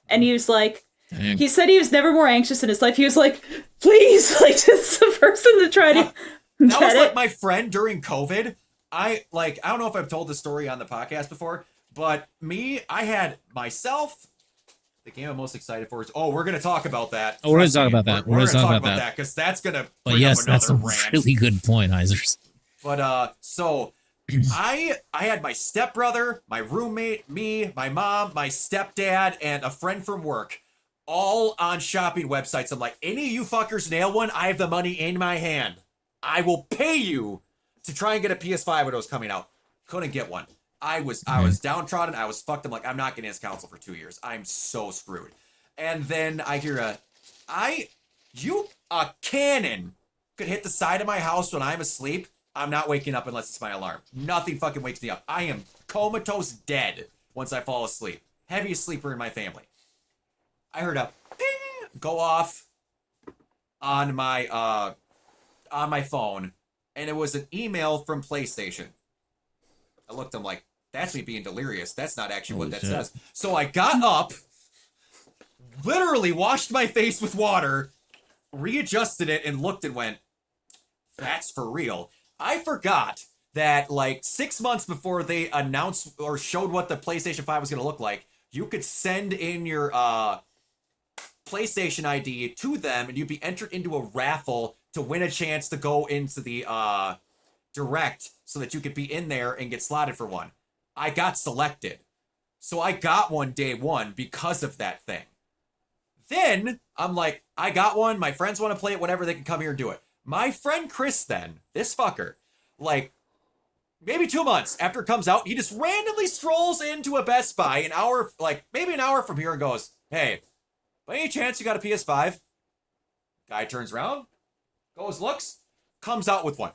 And he was like, Dang. he said he was never more anxious in his life. He was like, please, like, just the person to try to That was get like it. my friend during COVID. I don't know if I've told the story on the podcast before, but I had myself. The game I'm most excited for is we're gonna talk about that. Oh, we're gonna Trust talk me, about that. We're We're gonna talk about that because that's gonna. But bring yes, up that's a another rant. really good point, Isers. But so I had my stepbrother, my roommate, me, my mom, my stepdad, and a friend from work all on shopping websites. I'm like, any of you fuckers nail one, I have the money in my hand. I will pay you to try and get a PS5 when it was coming out. Couldn't get one. I was downtrodden. I was fucked. I'm like, I'm not getting this console for 2 years. I'm so screwed. And then I hear a cannon could hit the side of my house when I'm asleep. I'm not waking up unless it's my alarm. Nothing fucking wakes me up. I am comatose dead once I fall asleep. Heaviest sleeper in my family. I heard a ding go off on my phone, and it was an email from PlayStation. I looked, I'm like, that's me being delirious. That's not actually what Holy that shit. says. So I got up, literally washed my face with water, readjusted it, and looked and went, that's for real. I forgot that like 6 months before they announced or showed what the PlayStation 5 was going to look like, you could send in your PlayStation ID to them and you'd be entered into a raffle to win a chance to go into the direct so that you could be in there and get slotted for one. I got selected. So I got one day one because of that thing. Then I'm like, I got one. My friends want to play it, whatever, they can come here and do it. My friend Chris then, this fucker, like maybe 2 months after it comes out, he just randomly strolls into a Best Buy maybe an hour from here and goes, hey, by any chance you got a PS5? Guy turns around, goes, looks, comes out with one.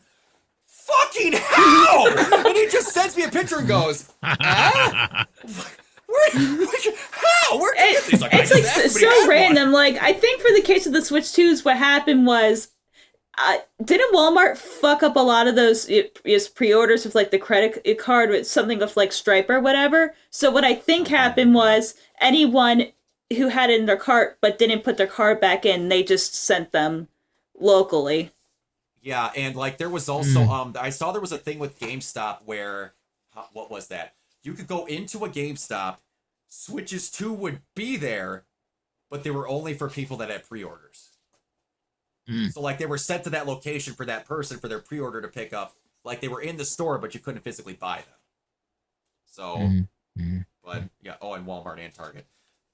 Fucking how? And he just sends me a picture and goes, ah? How? Where'd you get these? It's like so random. Like, I think for the case of the Switch 2s, what happened was, didn't Walmart fuck up a lot of those pre-orders with like the credit card with something of like Stripe or whatever? So what I think happened was anyone who had it in their cart but didn't put their card back in. They just sent them locally. Yeah, and like there was also I saw there was a thing with GameStop where what was that? You could go into a GameStop, Switches 2 would be there, but they were only for people that had pre-orders. So like they were sent to that location for that person for their pre-order to pick up. Like they were in the store, but you couldn't physically buy them. So, but yeah, and Walmart and Target.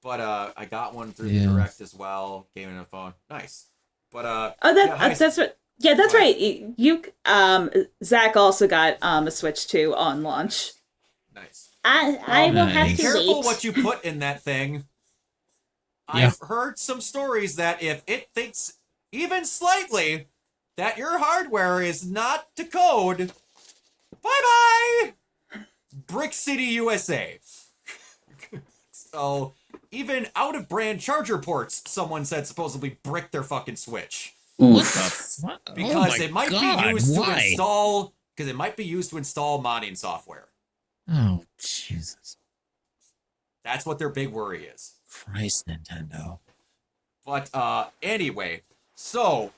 But I got one through the Direct as well. Gaming on the phone, nice. But that's what. Yeah, that's right. You Zach also got a Switch 2 on launch. Nice. I will have nice. to Careful wait. what you put in that thing. Yeah. I've heard some stories that if it thinks even slightly that your hardware is not to code, bye-bye! Brick City, USA. So, even out-of-brand charger ports, someone said supposedly brick their fucking Switch. What the fuck? Because it might be used to why? install... Because it might be used to install modding software. Oh, Jesus. That's what their big worry is. Christ, Nintendo. But anyway, so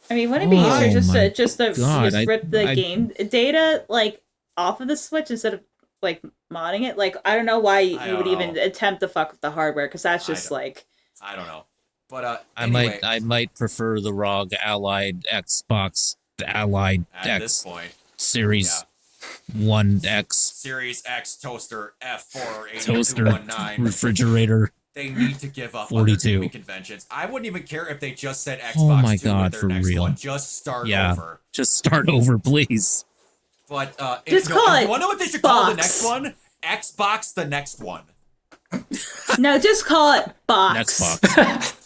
I mean, wouldn't it be easier just to God, rip the game data like off of the Switch instead of like modding it? Like, I don't know why you would even attempt to fuck with the hardware, because that's just like I don't know. But I might prefer the ROG Allied Xbox Allied at X this point, Series 1X Series X toaster F4 toaster 8219 refrigerator. They need to give up 42. on their gaming conventions. I wouldn't even care if they just said Xbox Oh my 2 God, with their for next real. one. Just start Yeah. over. Just start over, please. But Just call it you wanna know what they should call the Box. next one? Xbox the next one. no, just call it box. Xbox.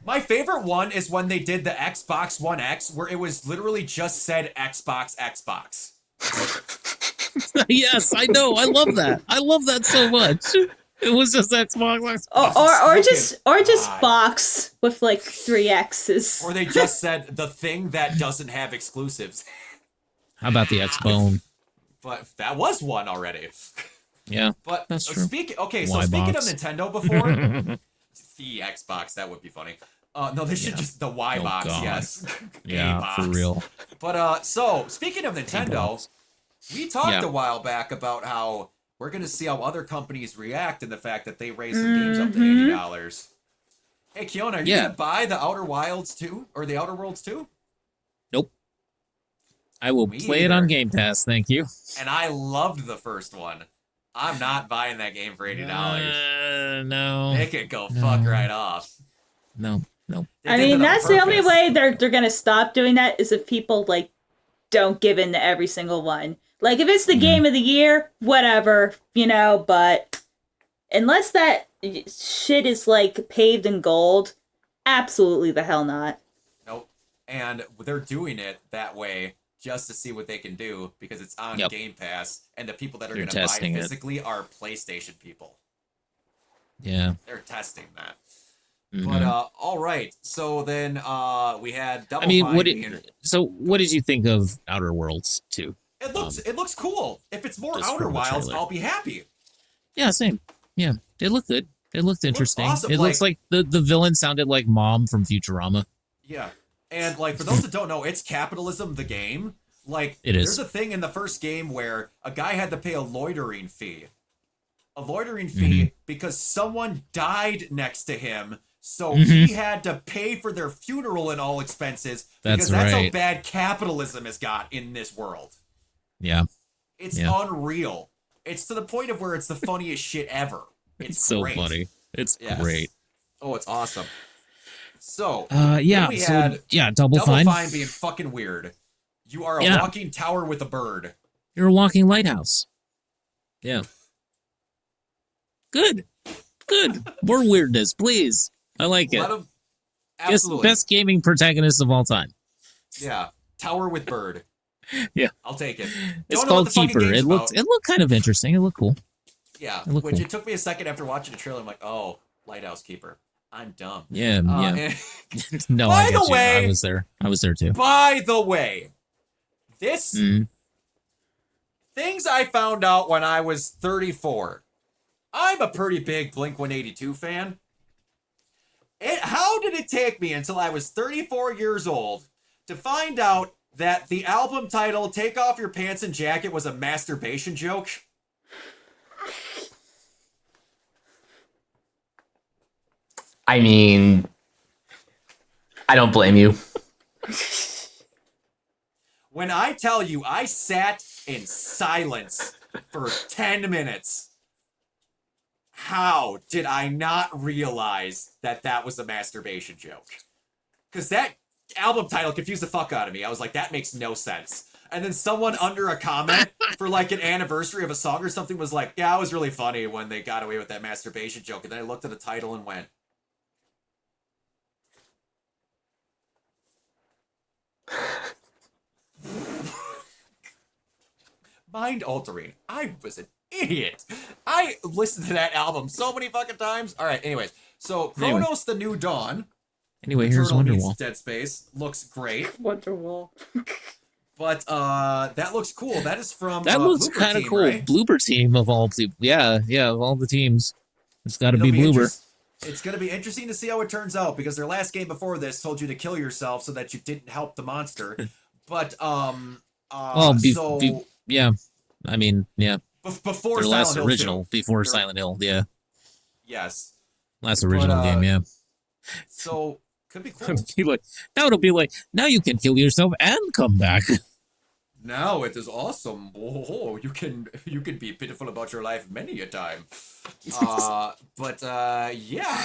My favorite one is when they did the Xbox One X, where it was literally just said Xbox. Yes, I know. I love that. I love that so much. It was just Xbox. Or just God. box with like 3 X's. Or they just said the thing that doesn't have exclusives. How about the Xbone? But that was one already. Yeah, But that's true. speaking of Y-box. Nintendo before, the Xbox, that would be funny. No, they should just the Y Oh, box, God. yes. Yeah, A-box. for real. But so speaking of Nintendo, A-box. we talked Yeah. a while back about how we're gonna see how other companies react and the fact that they raise some games up to $80. Hey Kiona, are you Yeah. gonna buy the Outer Wilds 2 or the Outer Worlds 2? Nope. I will Me play it on either. Game Pass, thank you. And I loved the first one. I'm not buying that game for $80. No. It could go fuck right off. No. They I did mean, that on that's the only purpose. way they're gonna stop doing that is if people like don't give in to every single one. Like if it's the game of the year, whatever, but unless that shit is like paved in gold, absolutely the hell not. Nope. And they're doing it that way just to see what they can do because it's on Yep. Game Pass, and the people that are They're going to buy testing it. physically are PlayStation people. Yeah. They're testing that. Mhm. But all right. So then we had Double I mean, Fine being- what did you think of Outer Worlds 2? it looks cool. If it's more just Outer from the Wilds, trailer. I'll be happy. Yeah, same. Yeah, it looked good. It looked interesting. awesome, It looks like the villain sounded like Mom from Futurama. Yeah. And like for those that don't know, it's Capitalism the game. Like It is. there's a thing in the first game where a guy had to pay a loitering fee. A loitering Mm-hmm. fee because someone died next to him. So Mm-hmm. he had to pay for their funeral and all expenses That's because that's how right. bad capitalism has got in this world. Yeah, It's Yeah. unreal. It's to the point of where it's the funniest shit ever. it's so great. funny. It's Yes. great. Oh, it's awesome. So Yeah. we So had yeah, Double Double Fine. Fine being fucking weird. You are a Yeah. walking tower with a bird. You're a walking lighthouse. Yeah. Good. More weirdness, please. I like it. Let 'em- Best, absolutely. best gaming protagonist of all time. Yeah. Tower with bird. Yeah. I'll take it. It's Don't know what called the fucking Keeper. game's It looked kind of interesting. It looked cool. Yeah. it looked Which cool. it took me a second after watching the trailer. I'm like, oh, Lighthouse Keeper. I'm dumb. Yeah, yeah. and- No, By I the get you. way- I was there. I was there too. by the way, this Mm. things I found out when I was 34. I'm a pretty big Blink-182 fan. How did it take me until I was 34 years old to find out that the album title "Take Off Your Pants and Jacket" was a masturbation joke? I mean, I don't blame you. When I tell you I sat in silence for 10 minutes, how did I not realize that that was a masturbation joke? Because that album title confused the fuck out of me. I was like, that makes no sense. And then someone under a comment for like an anniversary of a song or something was like, yeah, it was really funny when they got away with that masturbation joke. And then I looked at the title and went, mind altering. I was an idiot. I listened to that album so many fucking times. All right, anyways. So Chronos the New Dawn. Anyway, here's Eternal meets Wonderwall. Dead Space looks great. Wonderwall. But that looks cool. That is from That looks Bloober kind of Team, cool. right? Bloober team of all people. Yeah, of all the teams. It's got to It'll be Bloober. It's going to be interesting to see how it turns out because their last game before this told you to kill yourself so that you didn't help the monster. But Yeah. I mean, yeah. Before Their Silent last Hill original, 2. before Their- Silent Hill, yeah. Yes. Last original game, yeah. So could be cool. It'll be like, now you can kill yourself and come back. Now it is awesome. Oh, you can be pitiful about your life many a time. Yeah.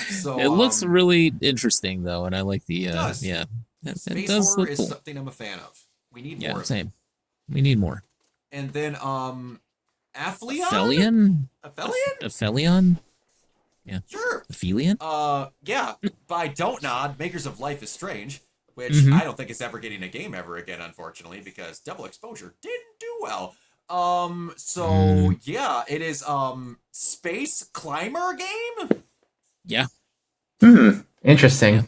So It looks really interesting though, and I like the does. yeah. It space does horror look is cool. something I'm a fan of. We need Yeah, more. Of it. same. We need more. And then Aphelion? Aphelion? Aphelion? Aphelion? Sure. Aphelion? Yeah, by Don't Nod, makers of Life is Strange, which Mhm. I don't think is ever getting a game ever again, unfortunately, because Double Exposure didn't do well. Yeah, it is space climber game. Yeah. Interesting.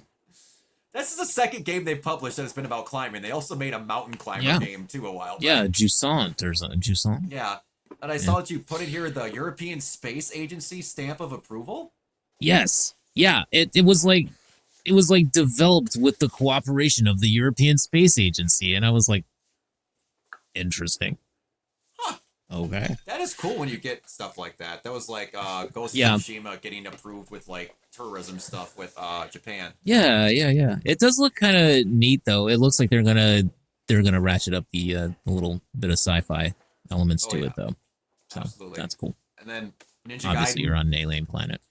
This is the second game they've published that has been about climbing. They also made a mountain climber game too a while back. Yeah, Jusant or something. Jusant. Yeah. And I saw that you put in here the European Space Agency stamp of approval. Yes. Yeah. It was like developed with the cooperation of the European Space Agency, and I was like, interesting. Huh. Okay. That is cool when you get stuff like that. That was like Ghost Yeah. of Tsushima getting approved with like tourism stuff with Japan. Yeah. It does look kind of neat though. It looks like they're gonna ratchet up the little bit of sci-fi elements Oh, to yeah. it though. So Absolutely. that's cool. And then Ninja Obviously, Gaiden. you're on an alien planet.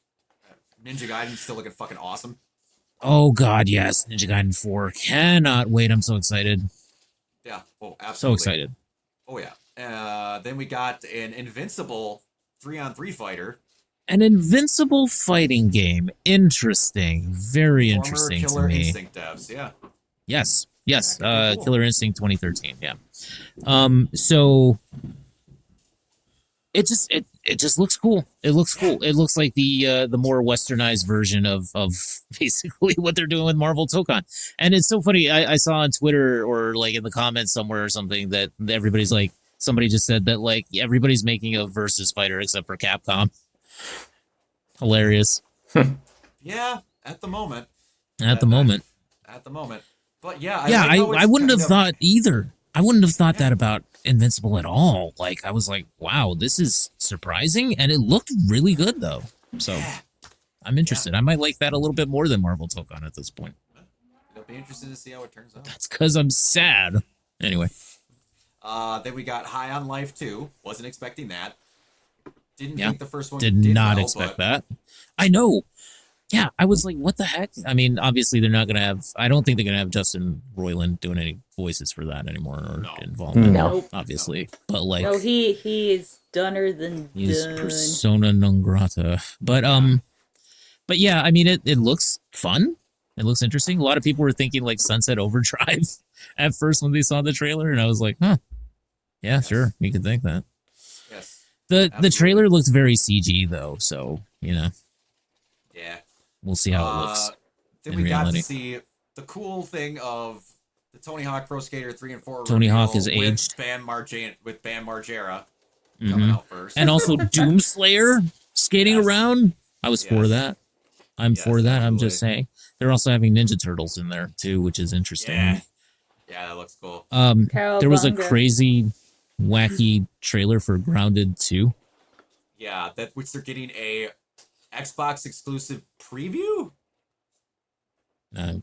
Ninja Gaiden's still looking fucking awesome. Oh God, yes, Ninja Gaiden 4. Cannot wait. I'm so excited. Yeah. Oh, absolutely. So excited. Oh yeah. Then we got an Invincible 3-on-3 fighter. An invincible fighting game. Interesting. Very Former interesting to Killer me. Instinct devs. Yeah. Yes. That could be cool. Killer Instinct 2013. Yeah. So it just looks cool. It looks cool. It looks like the more westernized version of basically what they're doing with Marvel Tokon. And it's so funny. I saw on Twitter or like in the comments somewhere or something that everybody's like, somebody just said that like everybody's making a versus fighter except for Capcom. Hilarious. Yeah. At the moment. At the moment. At the moment. But yeah. I wouldn't have thought either. I wouldn't have thought that about Invincible at all. Like, I was like, wow, this is surprising. And it looked really good, though. So, I'm interested. I might like that a little bit more than Marvel Tokon at this point. It'll be interesting to see how it turns out. That's because I'm sad. Anyway. Then we got High on Life 2. Wasn't expecting that. Didn't Yeah. think the first one Did not well, expect but that. I know. Yeah, I was like, what the heck? I mean, obviously, they're not going to have... I don't think they're going to have Justin Roiland doing any voices for that anymore or No. involvement, No. Nope. obviously. But, like... No, he is dunner than He's done. persona non grata. But yeah, I mean it looks fun. It looks interesting. A lot of people were thinking like Sunset Overdrive at first when they saw the trailer, and I was like, huh. Yeah, sure. You could think that. yes. The Absolutely. trailer looks very CG though, so Yeah. we'll see how it looks. Then in we got reality. to see the cool thing of the Tony Hawk Pro Skater 3 and 4 Tony Hawk reveal is aged. with Bam Margera Mhm. coming out first. And also Doomslayer. skating Yes. around. I was for Yes. that. I'm Yes, for that. I'm just absolutely. saying. They're also having Ninja Turtles in there too, which is interesting. Yeah. Yeah, that looks cool. There was a Cowabunga. crazy, wacky trailer for Grounded 2. Yeah, which they're getting a Xbox exclusive preview. Uh,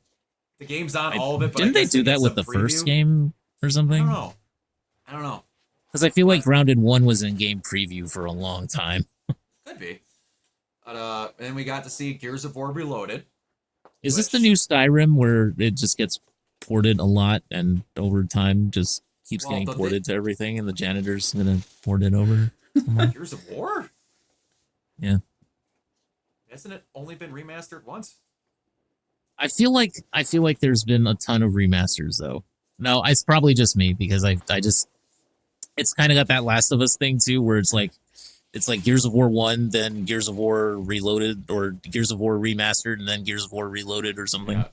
The game's on all of it, but didn't I they guess do get that with some the first preview. game or I something? don't know. Because I feel like Grounded 1 was in game preview for a long time. Could be. But and then we got to see Gears of War Reloaded. Is this the Which- new Skyrim where it just gets ported a lot and over time just keeps Well, getting the ported to everything and the janitor's gonna port it over? Gears of War? Yeah. Hasn't it only been remastered once? I feel like there's been a ton of remasters though. No, it's probably just me because I just it's kind of got that Last of Us thing too, where it's like Gears of War 1, then Gears of War Reloaded, or Gears of War Remastered, and then Gears of War Reloaded or something.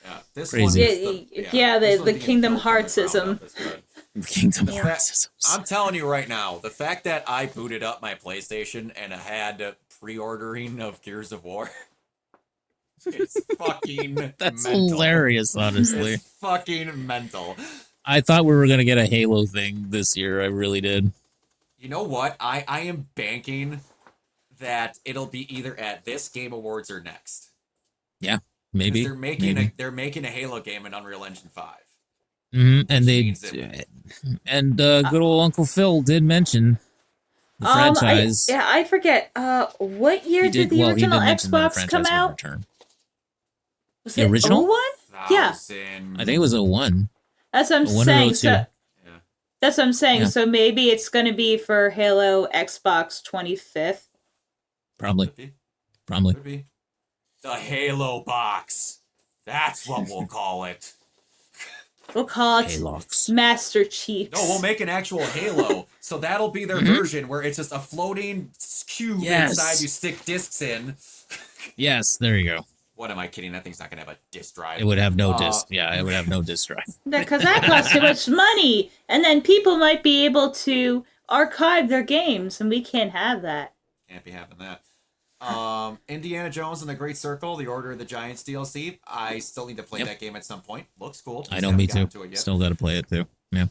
Yeah. This Crazy. one Yeah, is yeah, this the one's being Kingdom built from the Heartsism. ground up. It's good. Kingdom Yeah. Hearts. I'm telling you right now, the fact that I booted up my PlayStation and had pre-ordering of Gears of War, it's fucking That's mental. hilarious, honestly. It's fucking mental. I thought we were gonna get a Halo thing this year. I really did. You know what? I am banking that it'll be either at this Game Awards or next. Yeah, 'Cause maybe. they're making a Halo game in Unreal Engine 5. And which they means it- good old Uncle Phil did mention the franchise. I forget. What year He did the he original mention that the Xbox come franchise would out? return. Was The it original? 01? Yeah. 1000 I think it was 01. That's what I'm 01 or saying. 02. So, Yeah. that's what I'm saying. Yeah. So maybe it's going to be for Halo Xbox 25th. Probably. Could be. Probably. Could be. The Halo box. That's what we'll call it. We'll call it Halox. Master Chiefs. No, we'll make an actual Halo. So that'll be their version where it's just a floating cube Yes. inside you stick discs in. Yes, there you go. What am I kidding? That thing's not going to have a disc drive. It would have no Uh, disc. Yeah, it would have no disc drive. Because that costs too much money. And then people might be able to archive their games, and we can't have that. Can't be having that. Indiana Jones and the Great Circle, the Order of the Giants DLC. I still need to play Yep. that game at some point. Looks cool. I Just know, haven't me gotten too. to it yet. Still got to play it too. Yeah.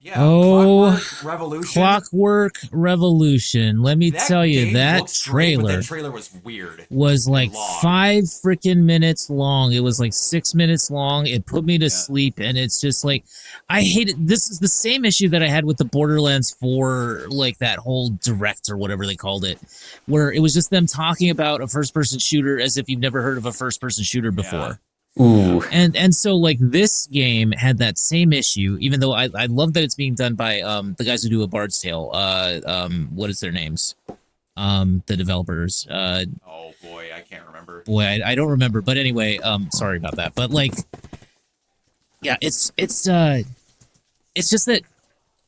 Yeah. Oh, Clockwork Revolution. Clockwork Revolution. Let me tell you, game that looks great, but trailer that trailer was weird. was like long. 5 freaking minutes long. It was like 6 minutes long. It put me to Yeah. sleep, and it's just like I hate it. This is the same issue that I had with the Borderlands 4, like that whole direct or whatever they called it, where it was just them talking about a first-person shooter as if you've never heard of a first-person shooter before. Ooh. And so like this game had that same issue, even though I love that it's being done by the guys who do A Bard's Tale. What is their names? The developers. Oh boy, I can't remember. Boy, I don't remember. But anyway, sorry about that. But like, yeah, it's just that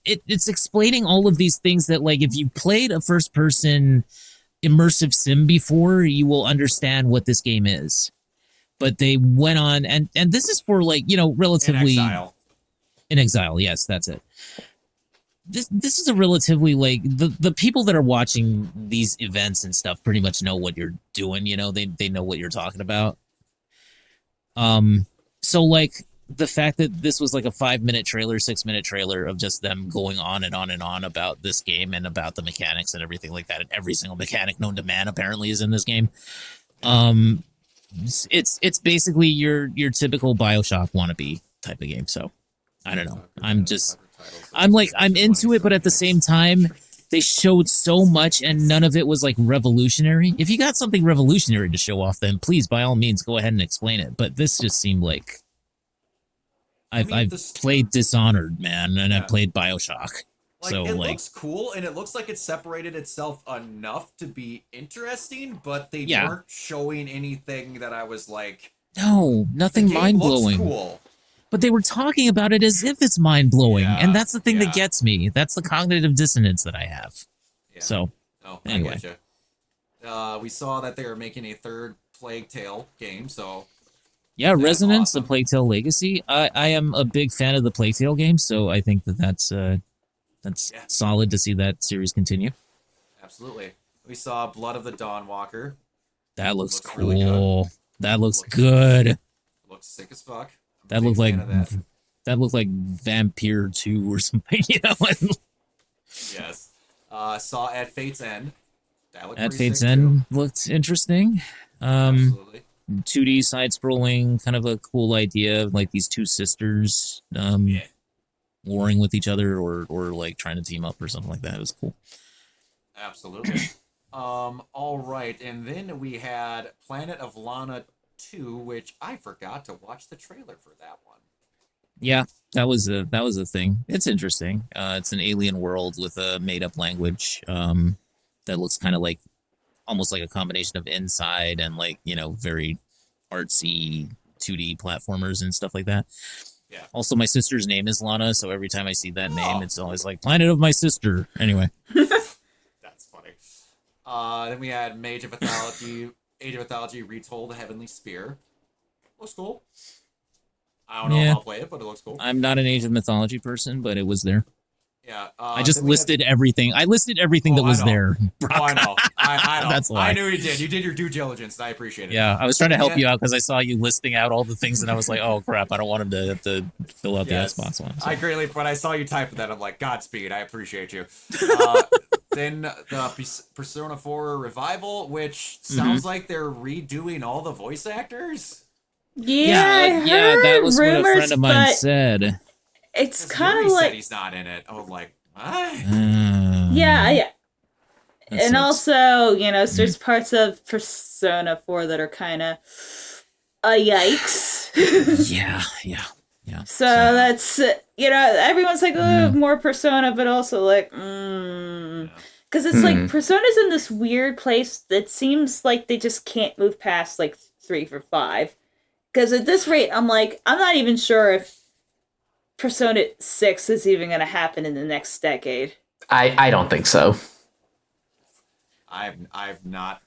it's explaining all of these things that like if you played a first person immersive sim before, you will understand what this game is. But they went on, and this is for like, you know, In relatively Exile. in Exile. Yes, that's it. This is a relatively like the people that are watching these events and stuff pretty much know what you're doing. You know, they know what you're talking about. So like the fact that this was like a 5-minute trailer, 6-minute trailer of just them going on and on and on about this game and about the mechanics and everything like that, and every single mechanic known to man apparently is in this game. It's basically your typical BioShock wannabe type of game. So I don't know. I'm into it, but at the same time, they showed so much and none of it was like revolutionary. If you got something revolutionary to show off, then please, by all means, go ahead and explain it. But this just seemed like I've played Dishonored, man, and I've played BioShock. Like, So it like, looks cool, and it looks like it separated itself enough to be interesting, but they Yeah. weren't showing anything that I was like, no, the nothing game mind looks blowing. cool. But they were talking about it as if it's mind blowing, Yeah, and that's the thing yeah. that gets me. That's the cognitive dissonance that I have. Yeah. So Oh, Anyway. I getcha. We saw that they were making a third Plague Tale game, so yeah, That's Resonance, awesome. the Plague Tale Legacy. I am a big fan of the Plague Tale games, so I think that's Yeah. solid to see that series continue. Absolutely. We saw Blood of the Dawnwalker. That looks Looks cool. really good. That looks good. Looks sick as fuck. I'm a That big looked like fan of that. that looked like Vampire 2 or something, you know. Yes. Saw At Fate's End. That looked At pretty Fate's sick, End looked interesting. Too. Absolutely. 2D side scrolling, kind of a cool idea of like these two sisters Yeah. warring with each other or like trying to team up or something like that. It was cool. Absolutely. All right, and then we had Planet of Lana 2, which I forgot to watch the trailer for that one. Yeah, that was a thing. It's interesting. It's an alien world with a made up language that looks kind of like almost like a combination of Inside and like, you know, very artsy 2D platformers and stuff like that. Yeah. Also, my sister's name is Lana, so every time I see that name, Oh. it's always like Planet of my sister. Anyway, That's funny. Then we had Age of Mythology Retold Heavenly Spear. Looks cool. I don't know Yeah. if I'll play it, but it looks cool. I'm not an Age of Mythology person, but it was there. Yeah. I just then we listed everything. I listed everything that Oh, I was know. there. Had, oh, I know. I know. That's why. I knew you did. You did your due diligence, and I appreciate it. Yeah, I was trying to help Yeah. you out because I saw you listing out all the things, and I was like, "Oh crap! I don't want him to have to fill out Yes. the Xbox one." So. I greatly, when I saw you type that, I'm like, Godspeed, I appreciate you. Then the Persona 4 Revival, which sounds like they're redoing all the voice actors. Yeah, I heard that was rumors, what a friend of mine but said. it's 'Cause kind Yuri of said like he's not in it. I was like, what? yeah. That And sucks. also, you know, there's parts of Persona 4 that are kind of yikes. yeah. So that's, you know, everyone's like, oh, more Persona, but also like, because it's like Persona's in this weird place that seems like they just can't move past like 3 for 5. Because at this rate, I'm like, I'm not even sure if Persona 6 is even going to happen in the next decade. I don't think so. I've not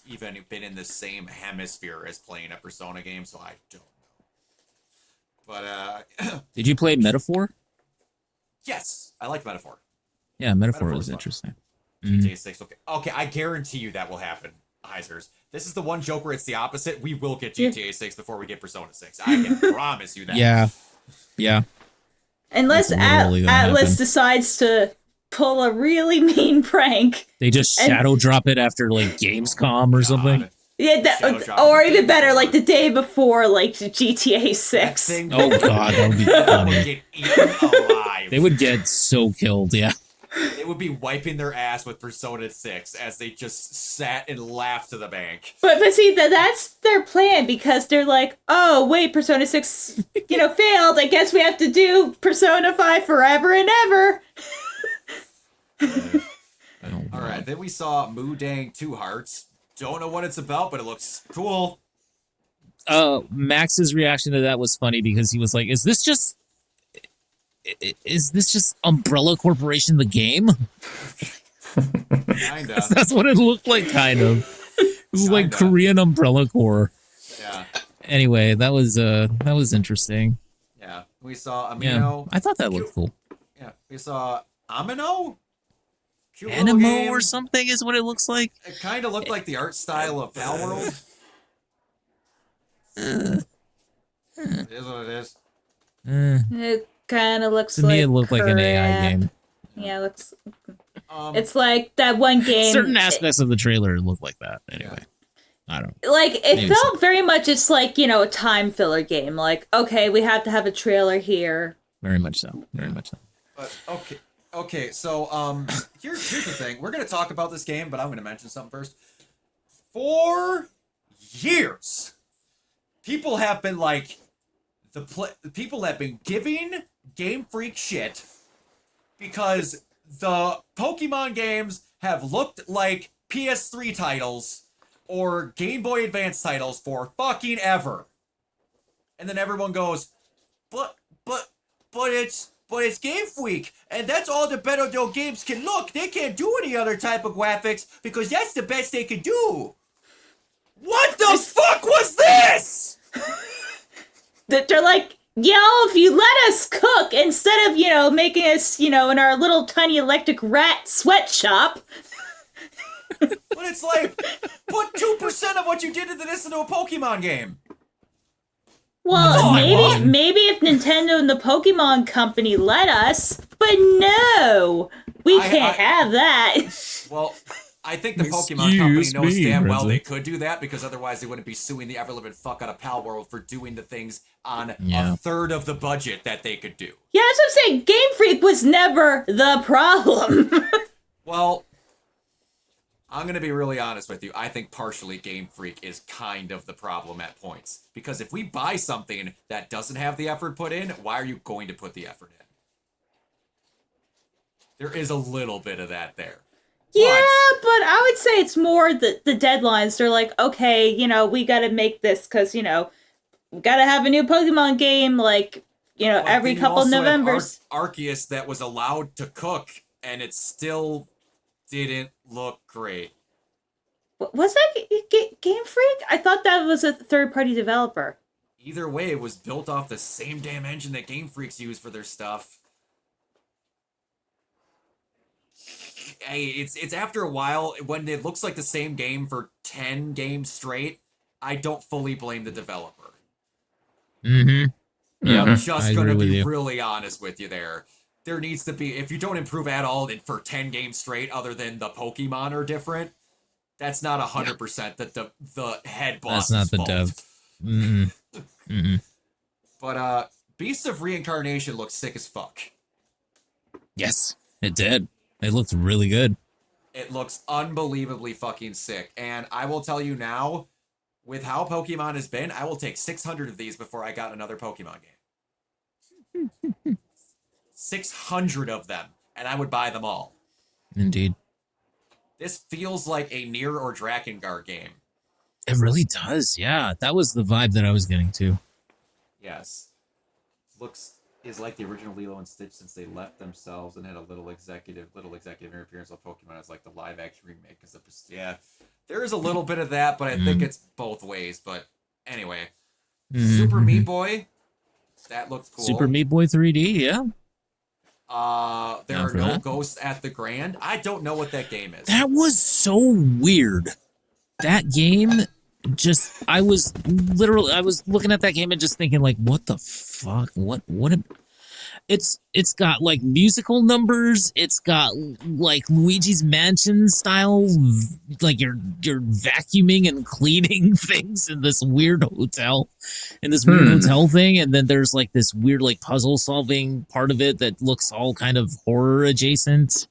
even been in the same hemisphere as playing a Persona game, so I don't know. But Did you play Metaphor? yes, I like Metaphor. Yeah, Metaphor Metaphor was was fun. interesting. GTA 6. Okay, I guarantee you that will happen, Heisers. This is the one joke where it's the opposite. We will get GTA 6 before we get Persona 6. I can promise you that. Yeah. Unless That's literally gonna Atlas happen. decides to pull a really mean prank. They just And- shadow drop it after like Gamescom or something. God, Yeah, Shadow drop or the even day better, before. like the day before, like GTA that 6. thing Oh god, that would be would funny. get eaten alive. They would get so killed. Yeah. They would be wiping their ass with Persona 6 as they just sat and laughed to the bank. But see, that's their plan because they're like, oh, wait, Persona 6, failed. I guess we have to do Persona 5 forever and ever. All right, then we saw Moo Dang Two Hearts. Don't know what it's about, but it looks cool. Max's reaction to that was funny because he was like, "Is this just Umbrella Corporation the game?" Kinda. That's what it looked like, kind of. It was like Kinda. Korean Umbrella Corps. Yeah, Anyway, that was interesting. yeah. We saw Yeah, Amino. I thought that looked cool. Yeah, we saw Amino. Cute little Animo game. or something is what it looks like. It kind of looked like the art style of Palworld. It is what it is. It kind of looks To like me, it looked like an AI Korea. game. Yeah, it looks. Um, It's like that one game. Certain aspects of the trailer looked like that. Anyway, I don't. Like it Maybe felt very much. It's like a time filler game. Like okay, we have to have a trailer here. Very much so. Very much so. But okay. So here's the thing. We're gonna talk about this game, but I'm gonna mention something first. For years, people have been like the people have been giving Game Freak shit because the Pokemon games have looked like PS3 titles or Game Boy Advance titles for fucking ever. And then everyone goes, but it's Game Freak, and that's all the Beto games can look. They can't do any other type of graphics because that's the best they can do. What the fuck was this? That they're like, if you let us cook instead of making us in our little tiny electric rat sweatshop, But it's like, put 2% of what you did into this into a Pokemon game. Well, I maybe if Nintendo and the Pokemon Company let us, but no, we can't have that. Well, I think the Pokemon Excuse Company knows me, damn well they President. could do that, because otherwise they wouldn't be suing the ever-living fuck out of Palworld for doing the things on Yeah. a third of the budget that they could do. Yeah, that's what I'm saying. Game Freak was never the problem. Well, I'm going to be really honest with you. I think partially Game Freak is kind of the problem at points. Because if we buy something that doesn't have the effort put in, why are you going to put the effort in? There is a little bit of that there. Yeah, but I would say it's more the deadlines. They're like, okay, we got to make this because, we got to have a new Pokemon game, like, But every then you couple also have Novembers. Arceus that was allowed to cook, and it still didn't look great. Was that Game Freak? I thought that was a third-party developer. Either way, it was built off the same damn engine that Game Freaks use for their stuff. Hey, it's after a while, when it looks like the same game for 10 games straight, I don't fully blame the developer. Mm-hmm. Yeah, I'm just I gonna agree with be you. really honest with you there. There needs to be, if you don't improve at all for 10 games straight, other than the Pokemon are different, that's not 100% that the head boss That's not the fault. dev. Mm-mm. Mm-mm. But Beasts of Reincarnation looks sick as fuck. Yes, it did. It looked really good. It looks unbelievably fucking sick. And I will tell you now, with how Pokemon has been, I will take 600 of these before I got another Pokemon game. 600 of them, and I would buy them all. Indeed. This feels like a Nier or Drakengard game. It really does. Yeah, that was the vibe that I was getting to. Yes. Is like the original Lilo and Stitch, since they left themselves and had a little executive interference with Pokemon as like the live action remake. Yeah, there is a little bit of that, but I think it's both ways. But anyway, Super Meat Boy, that looked cool. Super Meat Boy 3D, yeah. There Down are for no that. ghosts at the Grand. I don't know what that game is. That was so weird. That game I was looking at that game and just thinking, like, what the fuck? It's got like musical numbers. It's got like Luigi's Mansion style, like you're vacuuming and cleaning things in this weird hotel, thing, and then there's like this weird like puzzle solving part of it that looks all kind of horror adjacent.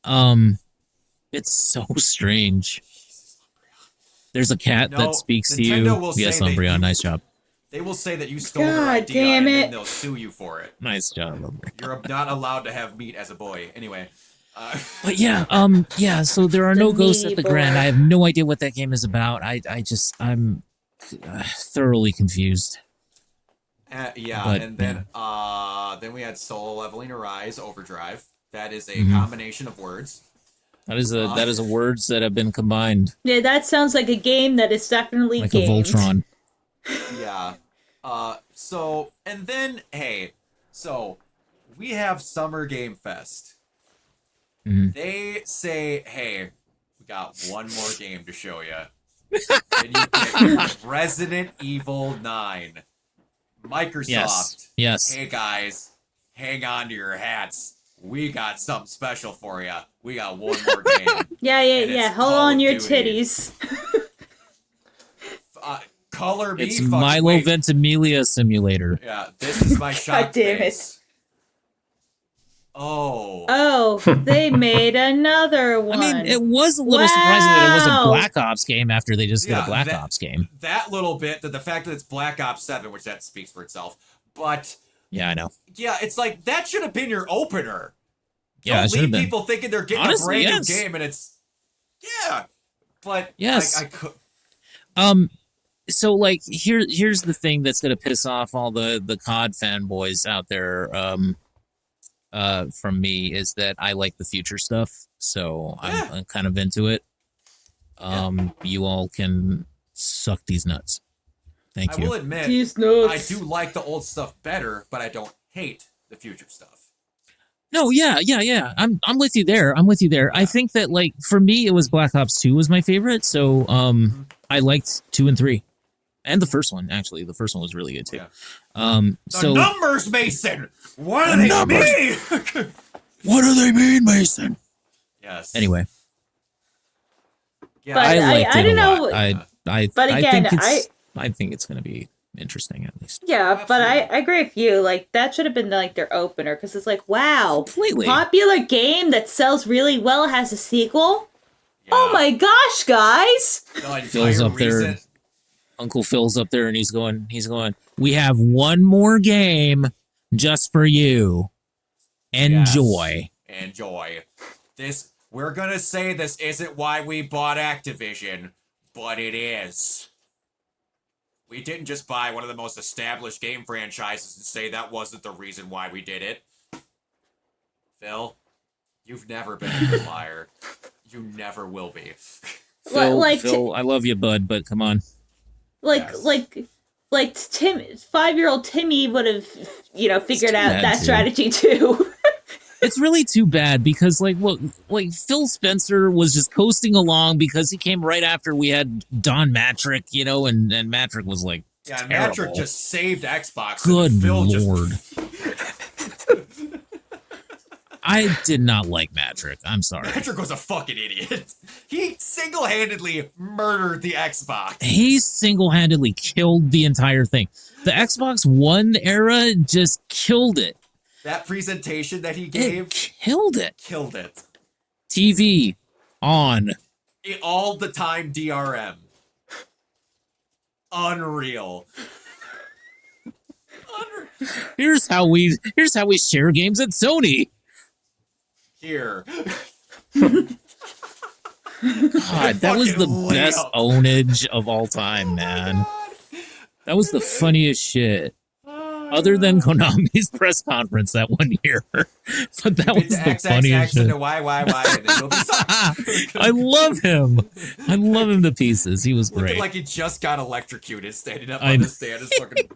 It's so strange. There's a cat No, that speaks to Nintendo you. will say Yes, they Umbreon, do- nice job. They will say that you stole their God idea damn and then it. they'll sue you for it. Nice job, Umbreon. You're not allowed to have meat as a boy. Anyway. But yeah, so there are no ghosts at the Meat Grand. Boy. I have no idea what that game is about. I'm thoroughly confused. Yeah, But, and then we had Solo Leveling Arise Overdrive. That is a Mhm. combination of words. That is a words that have been combined Yeah, that sounds like a game that is definitely like gamed. a Voltron. Yeah. So we have Summer Game Fest. Mhm. They say, hey, we got one more game to show you. And you get Resident Evil 9. Microsoft. Yes. Hey guys, hang on to your hats. We got something special for you. We got one more game. Yeah. And it's Hold Call on of your Duty. titties. Color me. It's fucking- Milo wait. Ventimiglia Simulator. Yeah, this is my shot. damn it. face. Oh. Oh, they made another I one. mean, it was a little surprising that it was Wow. a Black Ops game after they just did Yeah, a Black that- Ops game. That little bit, the fact that it's Black Ops 7, which that speaks for itself. But Yeah, I know. yeah, it's like that should have been your opener. Yeah, it Don't should have leave been. people thinking they're getting Honestly, a brand yes. new game, and it's But Yes. I could. So like here's the thing that's gonna piss off all the COD fanboys out there from me is that I like the future stuff, so Yeah. I'm kind of into it. You all can suck these nuts. Thank I you. will admit, These I nuts. do like the old stuff better, but I don't hate the future stuff. No, yeah. I'm with you there. I think that like for me, it was Black Ops 2 was my favorite. So I liked 2 and 3, and the first one actually. The first one was really good too. Yeah. So Numbers, Mason. What do they mean? what do they mean, Mason? Yes. Anyway, Yeah. But I liked I it don't a know. lot. But again, I think it's going to be interesting at least. Yeah, but I Absolutely. agree with you. Like, that should have been like their opener, because it's like, wow, Completely. popular game that sells really well has a sequel. Yeah. Oh my gosh, guys! The Phil's entire up there. reason- Uncle Phil's up there and he's going, we have one more game just for you. Enjoy. Yes. Enjoy. We're gonna say this isn't why we bought Activision, but it is. We didn't just buy one of the most established game franchises and say that wasn't the reason why we did it. Phil, you've never been a good liar. You never will be. Phil, like- Phil, I love you, bud, but come on. Yes. Like Tim, 5-year-old Timmy would have, figured too out bad, that dude. strategy too. It's really too bad because, like, look, like Phil Spencer was just coasting along because he came right after we had Don Matrick, and Matrick was like, Yeah, and terrible. Matrick just saved Xbox. Good and Phil lord. Just, I did not like Matrick. I'm sorry. Matrick was a fucking idiot. He single-handedly murdered the Xbox. He single-handedly killed the entire thing. The Xbox One era just killed it. That presentation that he It gave killed it. killed it. TV on. All the time DRM. Unreal. Here's how we share games at Sony. Here. God, that was the Fucking best layup. ownage of all time, man. That was the funniest shit. Other than Konami's press conference that one year. But that was It's the XXX funniest and shit. the YYY and then you'll be sorry. I love him. I love him to pieces. He was Looking great. like he just got electrocuted, standing up I on know. the stand, is fucking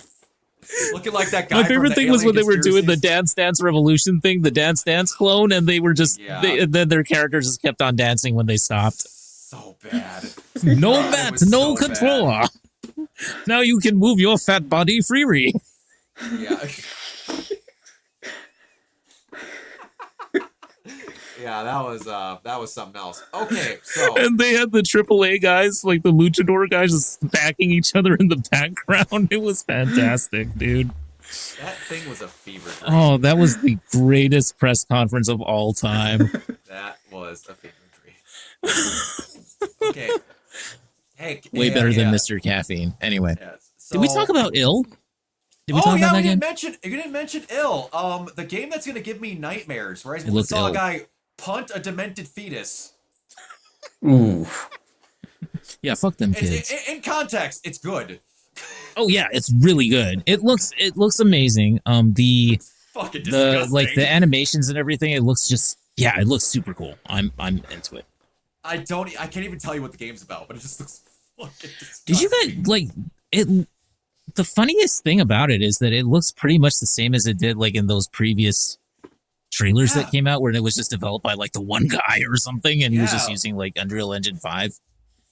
looking like that guy. My from favorite the thing was when they Alien were doing the Conspiracies. Dance Dance Revolution thing, the Dance Dance clone, and they were just, Yeah. and then their characters just kept on dancing when they stopped. So bad. No God, it mat, was no so controller. Now you can move your fat body freely. Yeah. Yeah, that was something else. Okay, so And they had the AAA guys, like the luchador guys, just backing each other in the background. It was fantastic, dude. that thing was a fever dream. Oh, that was the greatest press conference of all time. That was a fever dream. Okay. Hey, Way yeah, better than yeah. Mr. Caffeine. Anyway, Yes. did we So- talk about Ill? Did we Oh talk yeah, about we that didn't game? mention. You didn't mention Ill. The game that's gonna give me nightmares. Where I It looked saw ill. a guy punt a demented fetus. Ooh. Yeah, fuck them It's- kids. in context, it's good. Oh yeah, it's really good. It looks amazing. The Fucking disgusting. like the animations and everything, it looks it looks super cool. I'm into it. I can't even tell you what the game's about, but it just looks fucking disgusting. Did you guys like it? The funniest thing about it is that it looks pretty much the same as it did like in those previous trailers Yeah. that came out, where it was just developed by like the one guy or something, and he was just Yeah. using like Unreal Engine 5.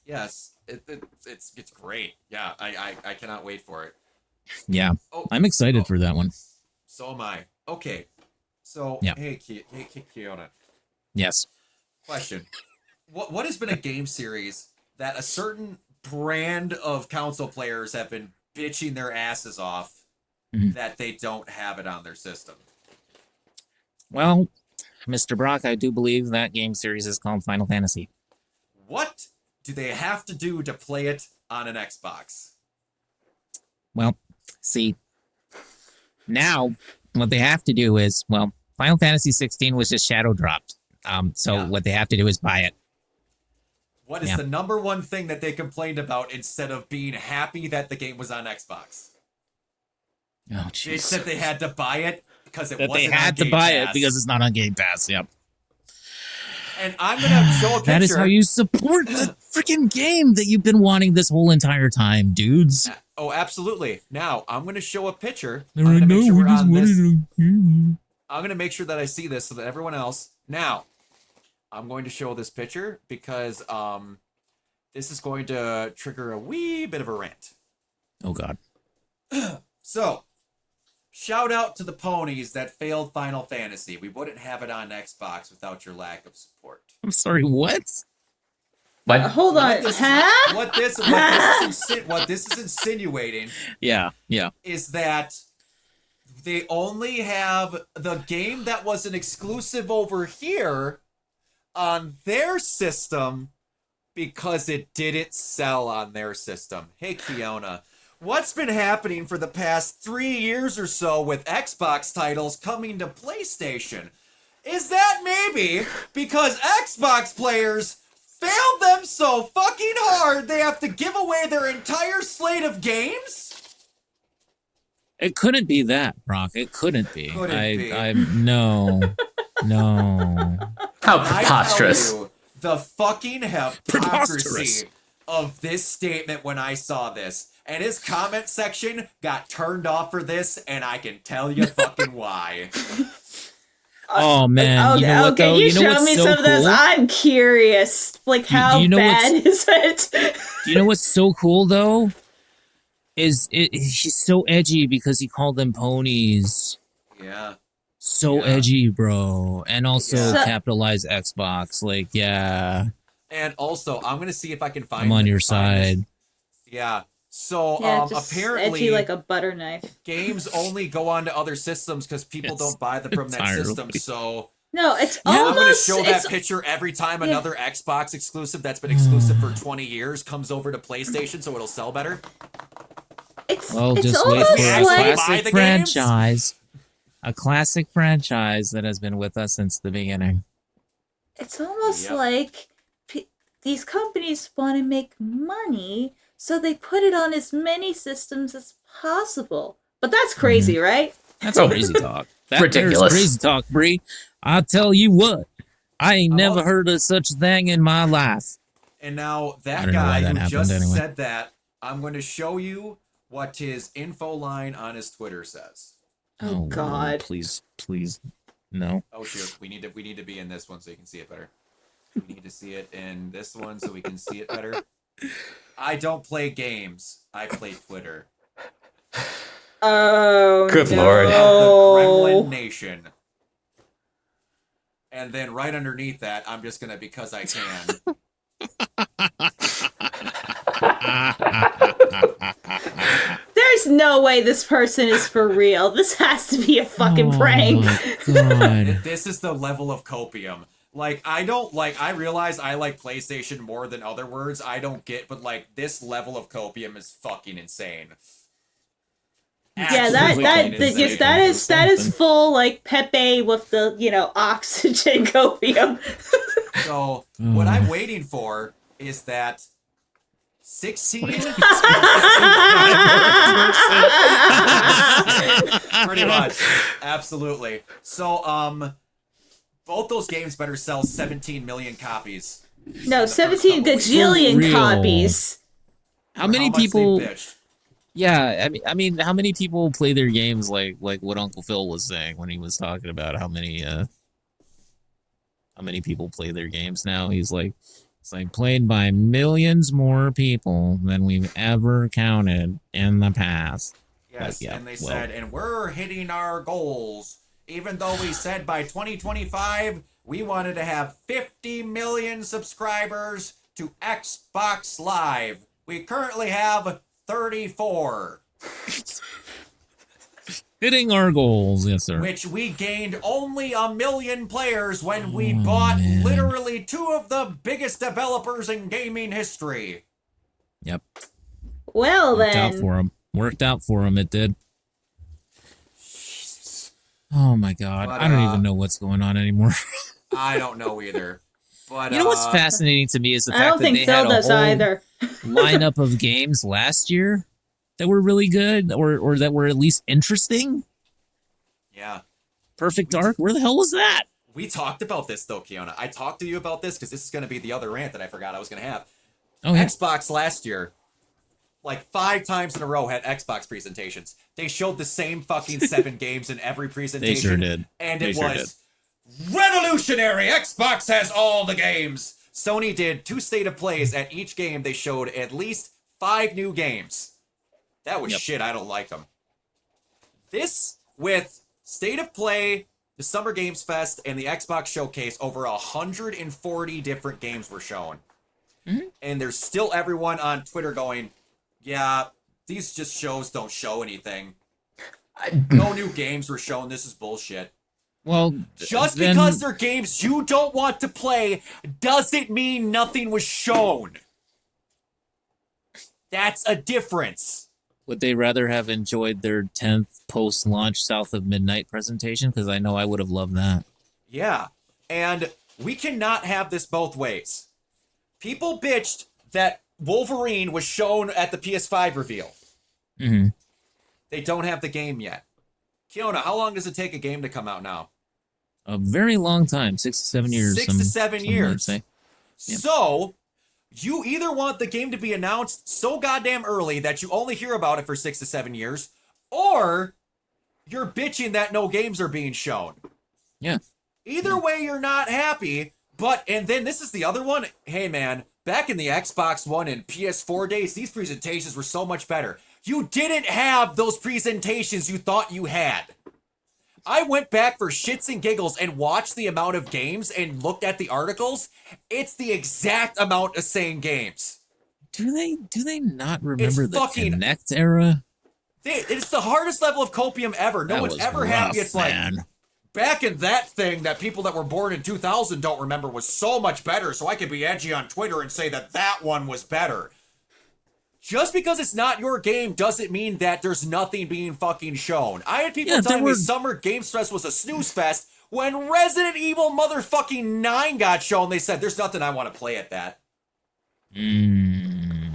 Yes, it's great. Yeah, I cannot wait for it. Yeah, Oh, I'm excited oh, for that one. So am I. Okay, so Yeah. hey, Kiona. Yes. Question: What has been a game series that a certain brand of console players have been bitching their asses off Mhm. that they don't have it on their system? Well, Mr. Brock, I do believe that game series is called Final Fantasy. What do they have to do to play it on an Xbox? Well, see, now what they have to do is, well, Final Fantasy 16 was just shadow dropped. So Yeah. what they have to do is buy it. What is Yeah. the number one thing that they complained about instead of being happy that the game was on Xbox? Oh, They jeez. said they had to buy it because it That wasn't they had on to Game buy Pass. it because it's not on Game Pass. Yep. And I'm gonna show a picture. That is how you support the freaking game that you've been wanting this whole entire time, dudes. Oh, absolutely. Now I'm gonna show a picture. There I'm I gonna make know, sure we we're just on this. wanted to- I'm going to make sure that I see this so that everyone else... Now, I'm going to show this picture because this is going to trigger a wee bit of a rant. Oh God. So, shout out to the ponies that failed Final Fantasy. We wouldn't have it on Xbox without your lack of support. I'm sorry. What? What? Hold on. Huh? What this is insinuating Yeah. is that they only have the game that was an exclusive over here on their system because it didn't sell on their system. Hey, Kiona, what's been happening for the past 3 years or so with Xbox titles coming to PlayStation? Is that maybe because Xbox players failed them so fucking hard they have to give away their entire slate of games? It couldn't be that, Brock. It couldn't be. No. How I preposterous. tell you, the fucking Preposterous. hypocrisy of this statement when I saw this. And his comment section got turned off for this, and I can tell you fucking why. Oh man. Okay, You know what, okay, though? you know show what's me so some of those. cool? I'm curious. Like, how you know bad is it? You know what's so cool though? He's so edgy because he called them ponies. Yeah. So Yeah. edgy, bro. And also Yeah. capitalize Xbox. Like, yeah, And also, I'm going to see if I can find I'm on your find this. side. Yeah. So, Yeah, just apparently, edgy like a butter knife. games only go on to other systems because people Yes, don't buy them from that entirely. system. So, No, it's Yeah, I'm going to almost. show that It's, picture every time Yeah. another Xbox exclusive that's been exclusive for 20 years comes over to PlayStation so it'll sell better. Well, it's just wait almost for a actually like buy classic the games? franchise. A classic franchise that has been with us since the beginning. it's almost Yep. like these companies want to make money, so they put it on as many systems as possible. But that's crazy, right? That's Oh. crazy talk. That Ridiculous. there's crazy talk, Bree. I tell you what, I ain't I'm never also- heard of such thing in my life. And now I that don't know why guy that who happened just anyway. said that, I'm going to show you what his info line on his Twitter says. Oh, Lord, God. please, no. Oh shoot, we need to be in this one so you can see it better. We need to see it in this one so we can see it better. I don't play games. I play Twitter. Oh, Good no. lord. Of the Kremlin Nation. And then right underneath that, I'm just gonna because I can. There's no way this person is for real. This has to be a fucking Oh prank. my God. This is the level of copium. Like, I realize I like PlayStation more than other words. I don't get, but like, this level of copium is fucking insane. Yeah, Absolutely insane. that is full like Pepe with the oxygen copium. So what I'm waiting for is that 16 pretty much. Absolutely. So both those games better sell 17 million copies. No, first 17 couple weeks. For gajillion real. copies. How many How much they people? bitched. Yeah, I mean, how many people play their games like what Uncle Phil was saying when he was talking about how many people play their games now? He's like, it's like played by millions more people than we've ever counted in the past. Yes, yeah, and they well. said, and we're hitting our goals. Even though we said by 2025 we wanted to have 50 million subscribers to Xbox Live. We currently have 34, Hitting our goals, yes, sir. which we gained only 1 million players when we Oh, bought man. literally 2 of the biggest developers in gaming history. Yep, Well worked out then, for him. Worked out for him. It did. Oh my God, But, I don't even know what's going on anymore. I don't know either. But You know what's fascinating to me is the I fact don't that think they Phil had a does whole either. lineup of games last year that were really good or that were at least interesting. Yeah. Perfect Dark, where the hell was that? We talked about this though, Kiona. I talked to you about this because this is going to be the other rant that I forgot I was going to have. Oh yeah, Xbox last year, like 5 times in a row had Xbox presentations. They showed the same fucking 7 games in every presentation. They sure did. And They it sure was revolutionary. Xbox has all the games. Sony did 2 state of plays at each game. They showed at least 5 new games. That was shit. I don't like them. This with State of Play, the Summer Games Fest, and the Xbox Showcase, over 140 different games were shown. Mm-hmm. And there's still everyone on Twitter going, yeah, these just shows don't show anything. No new games were shown. This is bullshit. Well, Just then, because they're games you don't want to play doesn't mean nothing was shown. That's a difference. would they rather have enjoyed their 10th post-launch South of Midnight presentation? Because I know I would have loved that. Yeah, and we cannot have this both ways. People bitched that Wolverine was shown at the PS5 reveal. Mm-hmm. They don't have the game yet. Kiona, how long does it take a game to come out now? A very long time, 6 to 7 years. 6 to 7 some years. would say. Yep. So, you either want the game to be announced so goddamn early that you only hear about it for 6 to 7 years, or you're bitching that no games are being shown. Yeah. Either way, you're not happy. But, and then this is the other one. Hey, man, back in the Xbox One and PS4 days, these presentations were so much better. You didn't have those presentations you thought you had. I went back for shits and giggles and watched the amount of games and looked at the articles. It's the exact amount of same games. Do they not remember It's the fucking- Kinect era? It's the hardest level of copium ever. No That one's was ever rough, happy. It's like, man. back in that thing that people that were born in 2000 don't remember was so much better, so I could be edgy on Twitter and say that that one was better. Just because it's not your game doesn't mean that there's nothing being fucking shown. I had people telling me Summer Games Fest was a snooze fest. When Resident Evil motherfucking 9 got shown, they said, there's nothing I want to play at that.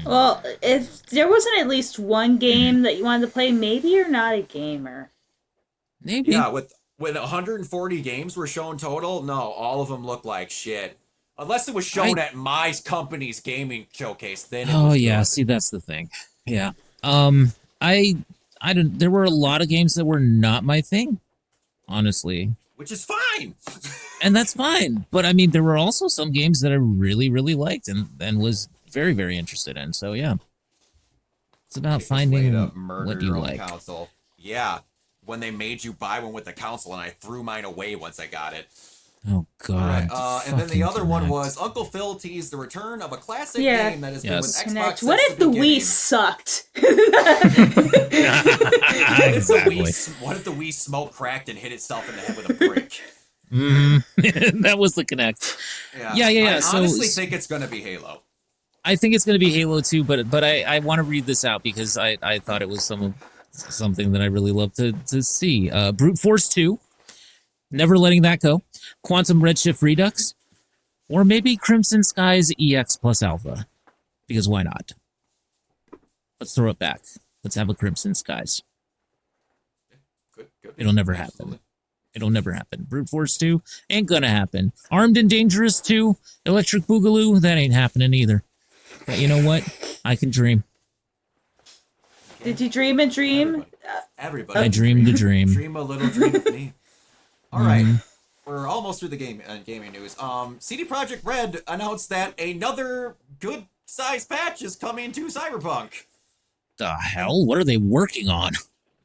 Well, if there wasn't at least one game that you wanted to play, maybe you're not a gamer. Maybe. Yeah, with 140 games were shown total, no, all of them look like shit. Unless it was shown at my company's gaming showcase, then it was yeah. good. See, that's the thing. Yeah. I don't. There were a lot of games that were not my thing, honestly, Which is fine. and that's fine. But I mean, there were also some games that I really, really liked and was very, very interested in. So yeah, it's about finding Way to murder what you your own like. console. Yeah, when they made you buy one with the console, and I threw mine away once I got it. Oh God. And then the fucking other one Kinect. was Uncle Phil teased the return of a classic Yeah. game that has Yes. been with Xbox. Connect. What since if the Wii beginning. sucked? Exactly. What if the Wii smoke cracked and hit itself in the head with a brick? That was the Kinect. Yeah. I So- honestly think it's gonna be Halo. I think it's going to be Halo 2, but I want to read this out because I thought it was something that I really love to see. Brute Force 2, never letting that go. Quantum Redshift Redux, or maybe Crimson Skies EX plus Alpha, because why not? Let's throw it back. Let's have a Crimson Skies. Good. It'll never happen. It'll never happen. Brute Force 2 ain't gonna happen. Armed and Dangerous 2, Electric Boogaloo, that ain't happening either. But you know what? I can dream. Did you dream a dream? Everybody. I dreamed a dream. Dream a little dream with me. All right. We're almost through the gaming news. CD Projekt Red announced that another good size patch is coming to Cyberpunk. The hell? What are they working on?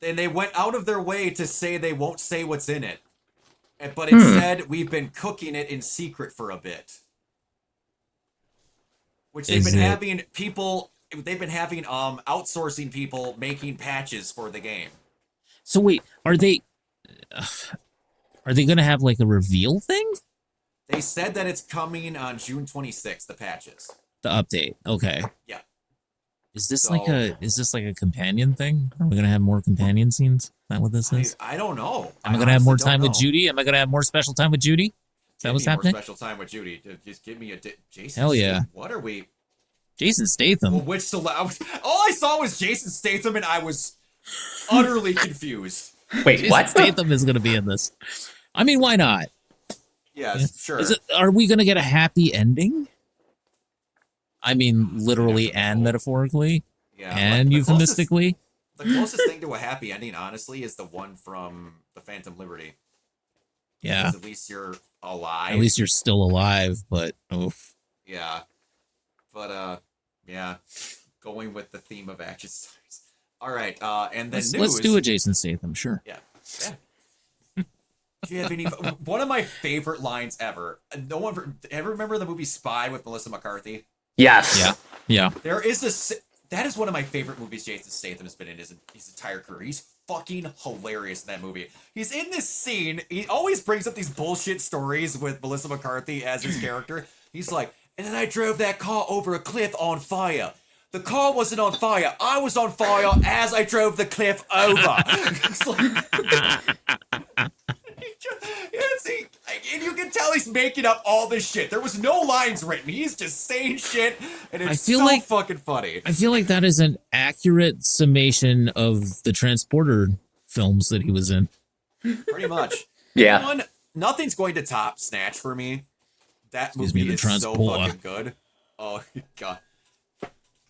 And they went out of their way to say they won't say what's in it. But it said we've been cooking it in secret for a bit. Which they've been having outsourcing people making patches for the game. So wait, are they gonna have like a reveal thing? They said that it's coming on June 26th, the patches. The update. Okay. Yeah. Is this So- like a companion thing? Are we gonna have more companion scenes? Is that what this is? I don't know. Am I gonna have more honestly time don't with know. Judy? Am I gonna have more special time with Judy? Is that Give what's me happening? More special time with Judy. Just give me a Jason. Hell yeah. Statham. What are we? Jason Statham. Well, which all I saw was Jason Statham, and I was utterly confused. Wait, Jason what? Statham is gonna be in this. I mean, why not? Yeah, sure. Are we gonna get a happy ending? I mean, literally and metaphorically. Yeah, and the euphemistically. the closest thing to a happy ending, honestly, is the one from the Phantom Liberty. Yeah. 'Cause at least you're alive. At least you're still alive, but oof. Yeah. But yeah. Going with the theme of action stars. All right, and then Let's do a Jason Statham, sure. Yeah. Do you have any? One of my favorite lines ever. No one ever remember the movie Spy with Melissa McCarthy? Yes. Yeah. Yeah. There is this. That is one of my favorite movies Jason Statham has been in his entire career. He's fucking hilarious in that movie. He's in this scene. He always brings up these bullshit stories with Melissa McCarthy as his character. He's like, and then I drove that car over a cliff on fire. The car wasn't on fire. I was on fire as I drove the cliff over. It's like, and you can tell he's making up all this shit. There was no lines written. He's just saying shit, and it's feel so like- fucking funny. I feel like that is an accurate summation of the Transporter films that he was in. Pretty much. Yeah. One, nothing's going to top Snatch for me. That Excuse me, movie the is so Transporter. fucking good. Oh god.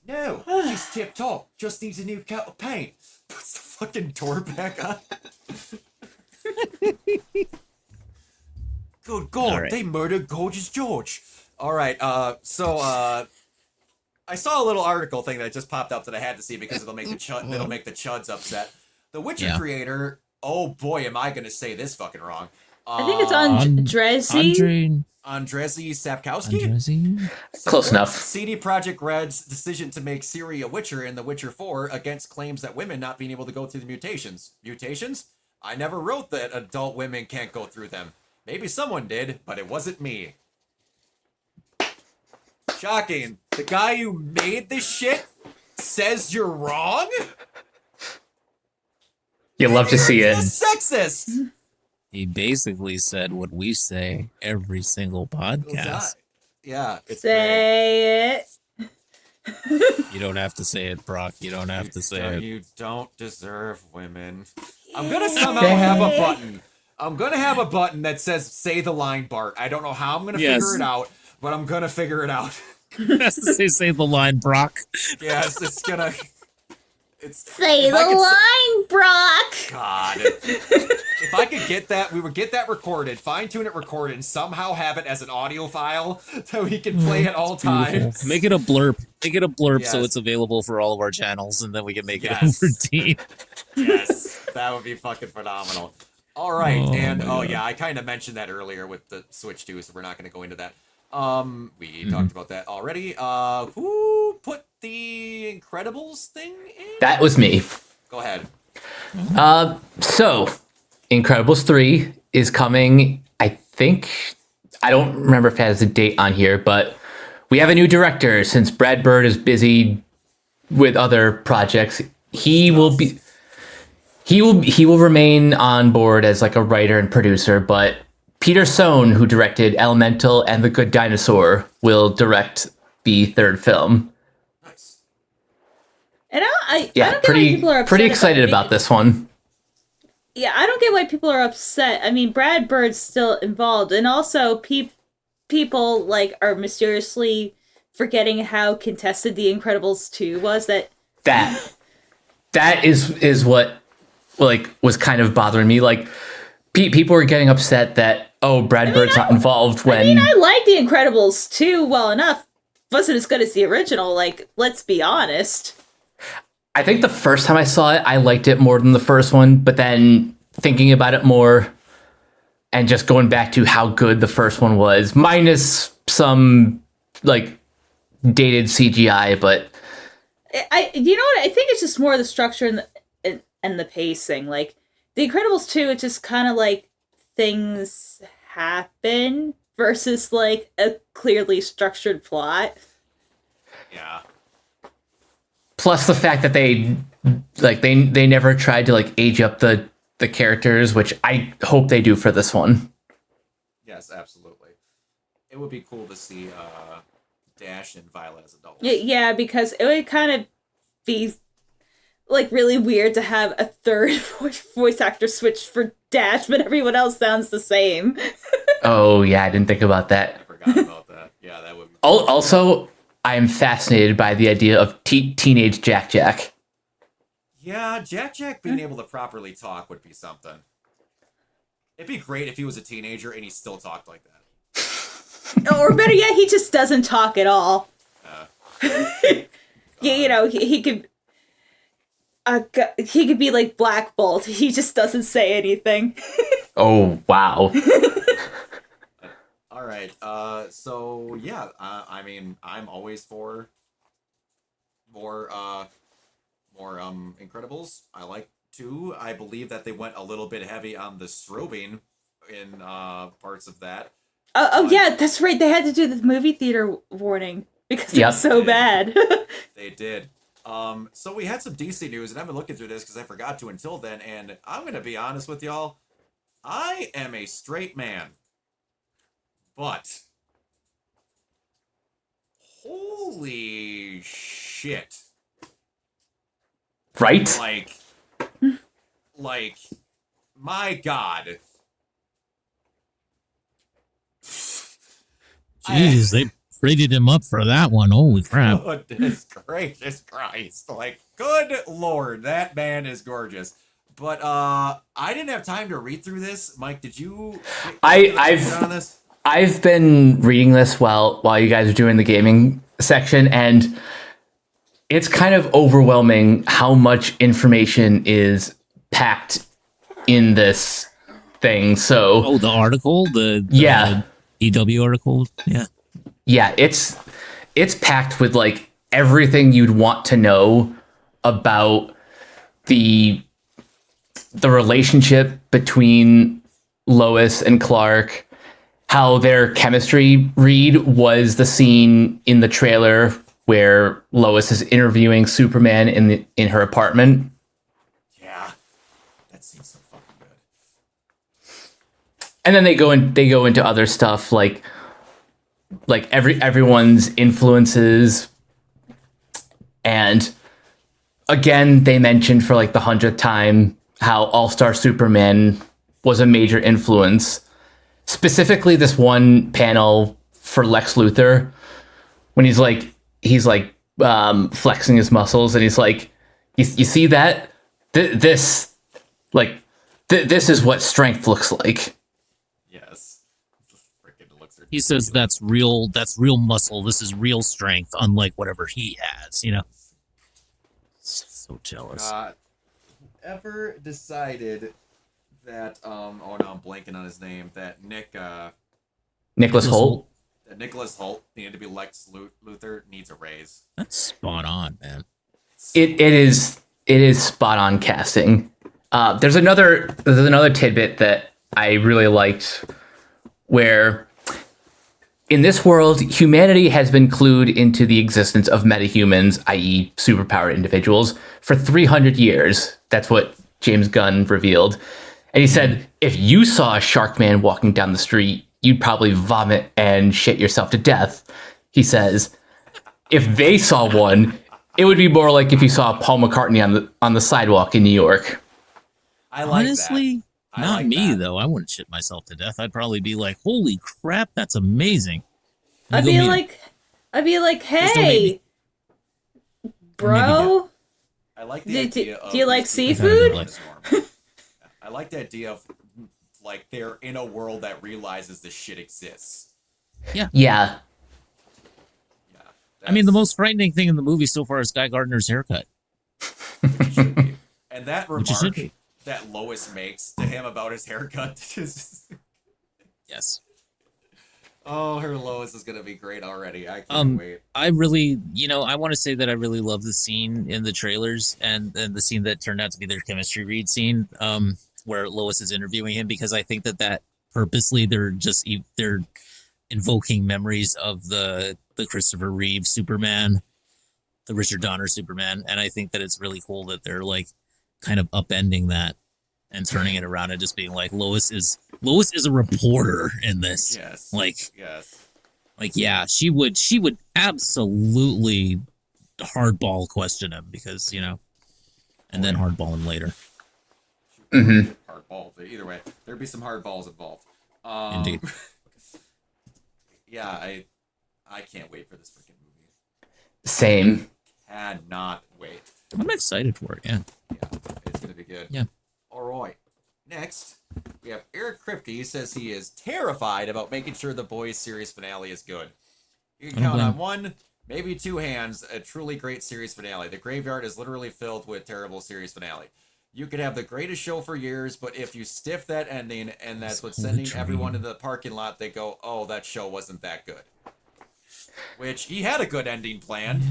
No, she's tip top. Just needs a new coat of paint. Puts the fucking door back on. Good God, All right. they murdered Gorgeous George. All right, so I saw a little article thing that just popped up that I had to see because it'll make the chuds upset. The Witcher Yeah. creator. Oh boy, am I gonna say this fucking wrong? I think it's An- Andrezi. Andrzej Sapkowski. Andrezi? Close enough. CD Projekt Red's decision to make Ciri a Witcher in The Witcher 4 against claims that women not being able to go through the mutations. Mutations? I never wrote that adult women can't go through them. Maybe someone did, but it wasn't me. Shocking. The guy who made this shit says you're wrong? You love to see You're it. sexist. He basically said what we say every single podcast. Yeah, it's great. Say it. You don't have to say it, Brock. You don't have to say it. You don't deserve women. I'm gonna somehow have a button. I'm gonna have a button that says "Say the line, Bart." I don't know how I'm gonna Yes. figure it out, but I'm gonna figure it out. It has to say the line, Brock. Yes, it's gonna. It's Say if the I could line, Brock. God, if I could get that, we would get that recorded, fine tune it, recorded, and somehow have it as an audio file so we can play at all times. Make it a blurb. Make it a blurb so Yes. it's available for all of our channels, and then we can make it Yes. over Dean. Yes, that would be fucking phenomenal. All right, Oh, and my God. yeah, I kind of mentioned that earlier with the Switch 2, so we're not going to go into that. We Mm-hmm. talked about that already. Who put the Incredibles thing in? That was me. Go ahead. So, Incredibles 3 is coming, I think. I don't remember if it has a date on here, but we have a new director since Brad Bird is busy with other projects. He will remain on board as like a writer and producer, but Peter Sohn, who directed Elemental and The Good Dinosaur, will direct the third film. Nice. And I Yeah, don't get why people are upset pretty excited about this one. Yeah, I don't get why people are upset. I mean, Brad Bird's still involved, and also people like are mysteriously forgetting how contested The Incredibles 2 was. That is what like was kind of bothering me. Like people were getting upset that Brad Bird's not involved when I like The Incredibles 2 well enough. Wasn't as good as the original. Like, let's be honest. I think the first time I saw it, I liked it more than the first one, but then thinking about it more and just going back to how good the first one was, minus some like dated CGI, but You know what? I think it's just more the structure and the pacing. Like The Incredibles 2, it's just kind of like things happen versus like a clearly structured plot. Yeah. plus the fact that they never tried to like age up the characters, which I hope they do for this one. Yes, absolutely. It would be cool to see Dash and Violet as adults. Yeah, because it would kind of be like really weird to have a third voice actor switch for Dash, but everyone else sounds the same. Oh yeah, I didn't think about that. I forgot about that. Yeah, that would be Also, I am fascinated by the idea of teenage Jack Jack. Yeah, Jack being able to properly talk would be something. It'd be great if he was a teenager and he still talked like that. Or better yet, he just doesn't talk at all. He could. He could be like Black Bolt. He just doesn't say anything. Oh, wow. All right. So yeah. I mean, I'm always for more Incredibles. I like to. I believe that they went a little bit heavy on the strobing in parts of that. Yeah, that's right. They had to do the movie theater warning because it Yep. was so bad. They did. So we had some DC news, and I've been looking through this because I forgot to until then. And I'm gonna be honest with y'all. I am a straight man, but holy shit! Right? Like, my God. Jeez, they rated him up for that one. Holy crap. Goodness gracious Christ. Like, good Lord, that man is gorgeous. But I didn't have time to read through this. Mike, did you get on this? I've been reading this while you guys are doing the gaming section, and it's kind of overwhelming how much information is packed in this thing. So, Oh, the article? The EW article? Yeah. yeah, it's packed with like everything you'd want to know about the relationship between Lois and Clark, how their chemistry read was the scene in the trailer where Lois is interviewing Superman in her apartment. Yeah. That seems so fucking good. And then they go into other stuff like everyone's influences, and again they mentioned for like the 100th time how All-Star Superman was a major influence. Specifically, this one panel for Lex Luthor when he's flexing his muscles, and he's like, "You see that? This is what strength looks like." Yes. Freaking looks He says that's real muscle. This is real strength, unlike whatever he has, you know. So jealous. Whoever decided that oh no, I'm blanking on his name, that Nicholas Hoult. that Nicholas Hoult needed to be Lex Luthor needs a raise. That's spot on, man. It is spot on casting. There's another tidbit that I really liked, where in this world, humanity has been clued into the existence of metahumans, i.e., superpowered individuals, for 300 years. That's what James Gunn revealed. And he said, if you saw a shark man walking down the street, you'd probably vomit and shit yourself to death. He says, if they saw one, it would be more like if you saw Paul McCartney on the sidewalk in New York. I like Honestly, that. I not like me that. though. I wouldn't shit myself to death. I'd probably be like, "Holy crap, that's amazing." I'd be like, hey, bro, I like the do idea of you like these people seafood? being normal. I like the idea of like they're in a world that realizes this shit exists. Yeah. Yeah. I mean, the most frightening thing in the movie so far is Guy Gardner's haircut. It should be. And that Which it should remark be. that Lois makes to him about his haircut is Yes. oh, her Lois is gonna be great already. I can't wait. I really, I want to say that I really love the scene in the trailers and the scene that turned out to be their chemistry read scene, where Lois is interviewing him, because I think that purposely they're invoking memories of the Christopher Reeve Superman, the Richard Donner Superman, and I think that it's really cool that they're like kind of upending that and turning it around and just being like, Lois is a reporter in this. Yes. Yes. Like, yeah, she would absolutely hardball question him because, and then hardball him later. Mm-hmm. Hardball. But either way, there'd be some hard balls involved. Indeed. Yeah, I can't wait for this freaking movie. Same. Cannot wait. I'm excited for it. Yeah. Yeah, it's gonna be good. Yeah. All right. Next, we have Eric Kripke. He says he is terrified about making sure the boys' series finale is good. You can count on one, maybe two hands, a truly great series finale. The graveyard is literally filled with terrible series finale. You could have the greatest show for years, but if you stiff that ending, and that's what's sending everyone to the parking lot, they go, oh, that show wasn't that good. Which, he had a good ending planned.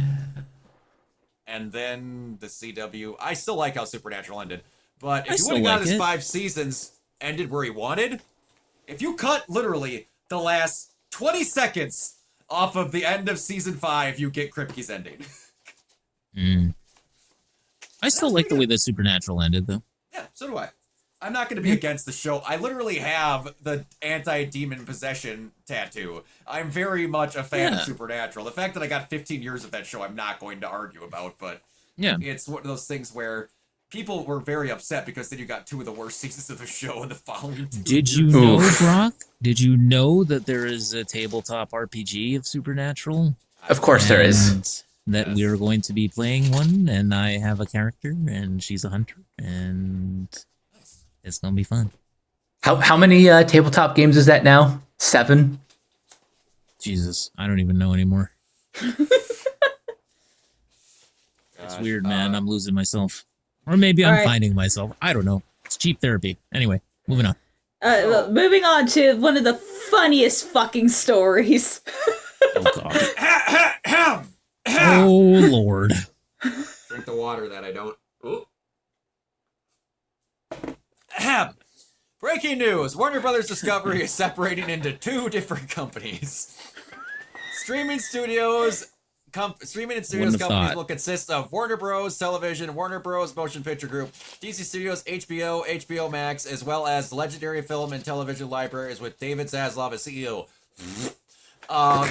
And then the CW, I still like how Supernatural ended. But if you would have got his 5 seasons ended where he wanted, if you cut literally the last 20 seconds off of the end of season 5, you get Kripke's ending. I still like the way that Supernatural ended, though. Yeah, so do I. I'm not going to be against the show. I literally have the anti-demon possession tattoo. I'm very much a fan of Supernatural. The fact that I got 15 years of that show, I'm not going to argue about, but it's one of those things where people were very upset because then you got 2 of the worst seasons of the show in the following 2 Did you know, Brock? Did you know that there is a tabletop RPG of Supernatural? Of course there is. That we are going to be playing one, and I have a character, and she's a hunter, and it's going to be fun. How many tabletop games is that now? 7? Jesus, I don't even know anymore. It's weird, man. I'm losing myself. Or maybe I'm finding myself. I don't know. It's cheap therapy. Anyway, moving on. Well, moving on to one of the funniest fucking stories. Oh, God. Oh, Lord. Drink the water that I don't. Ooh. Breaking news. Warner Brothers Discovery is separating into 2 different companies. Streaming and studios companies will consist of Warner Bros. Television, Warner Bros. Motion Picture Group, DC Studios, HBO, HBO Max, as well as legendary film and television libraries with David Zaslav as CEO.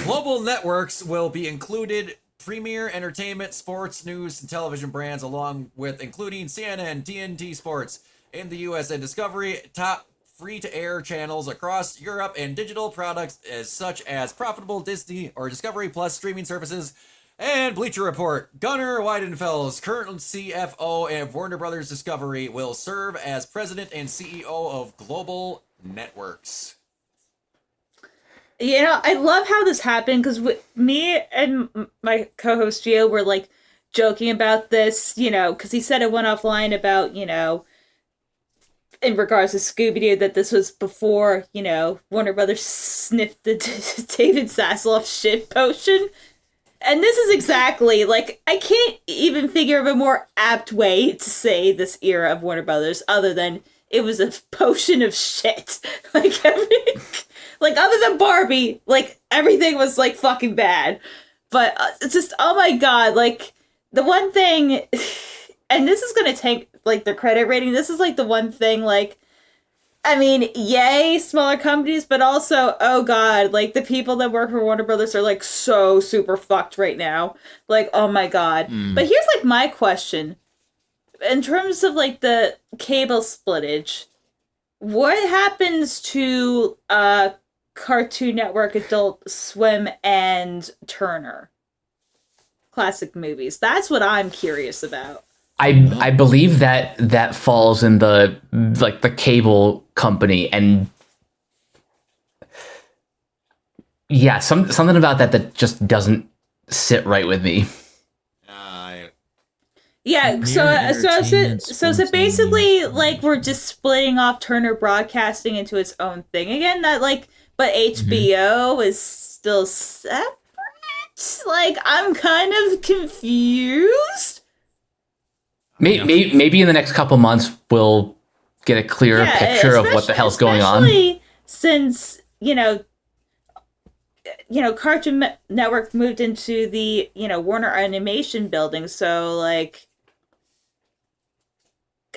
Global networks will be included premier entertainment, sports, news, and television brands, along with including CNN, TNT Sports in the US, and Discovery, top free-to-air channels across Europe, and digital products such as profitable Disney or Discovery Plus streaming services. And Bleacher Report, Gunnar Weidenfels, current CFO of Warner Brothers Discovery, will serve as president and CEO of Global Networks. You know, I love how this happened because me and my co-host Gio were like joking about this, you know, because he said it went offline about, you know, in regards to Scooby-Doo, that this was before, you know, Warner Brothers sniffed the David Zaslav shit potion. And this is exactly, like, I can't even figure of a more apt way to say this era of Warner Brothers other than it was a potion of shit. Like, like, other than Barbie, like, everything was, like, fucking bad. But it's just, oh my God, like, the one thing, and this is going to take, like, the credit rating, this is, like, the one thing, like, I mean, yay, smaller companies, but also, oh God, like, the people that work for Warner Brothers are, like, so super fucked right now. Like, oh my God. But here's, like, my question. In terms of, like, the cable splittage, what happens to Cartoon Network, Adult Swim, and Turner? Classic movies. That's what I'm curious about. I believe that falls in the, like, the cable company, and yeah, something about that just doesn't sit right with me. Yeah, so basically, like, we're just splitting off Turner Broadcasting into its own thing again. That, like, but HBO is still separate. Like, I'm kind of confused. Maybe in the next couple months we'll get a clearer picture of what the hell's going on. Especially since, you know, Cartoon Network moved into the, you know, Warner Animation building, so, like,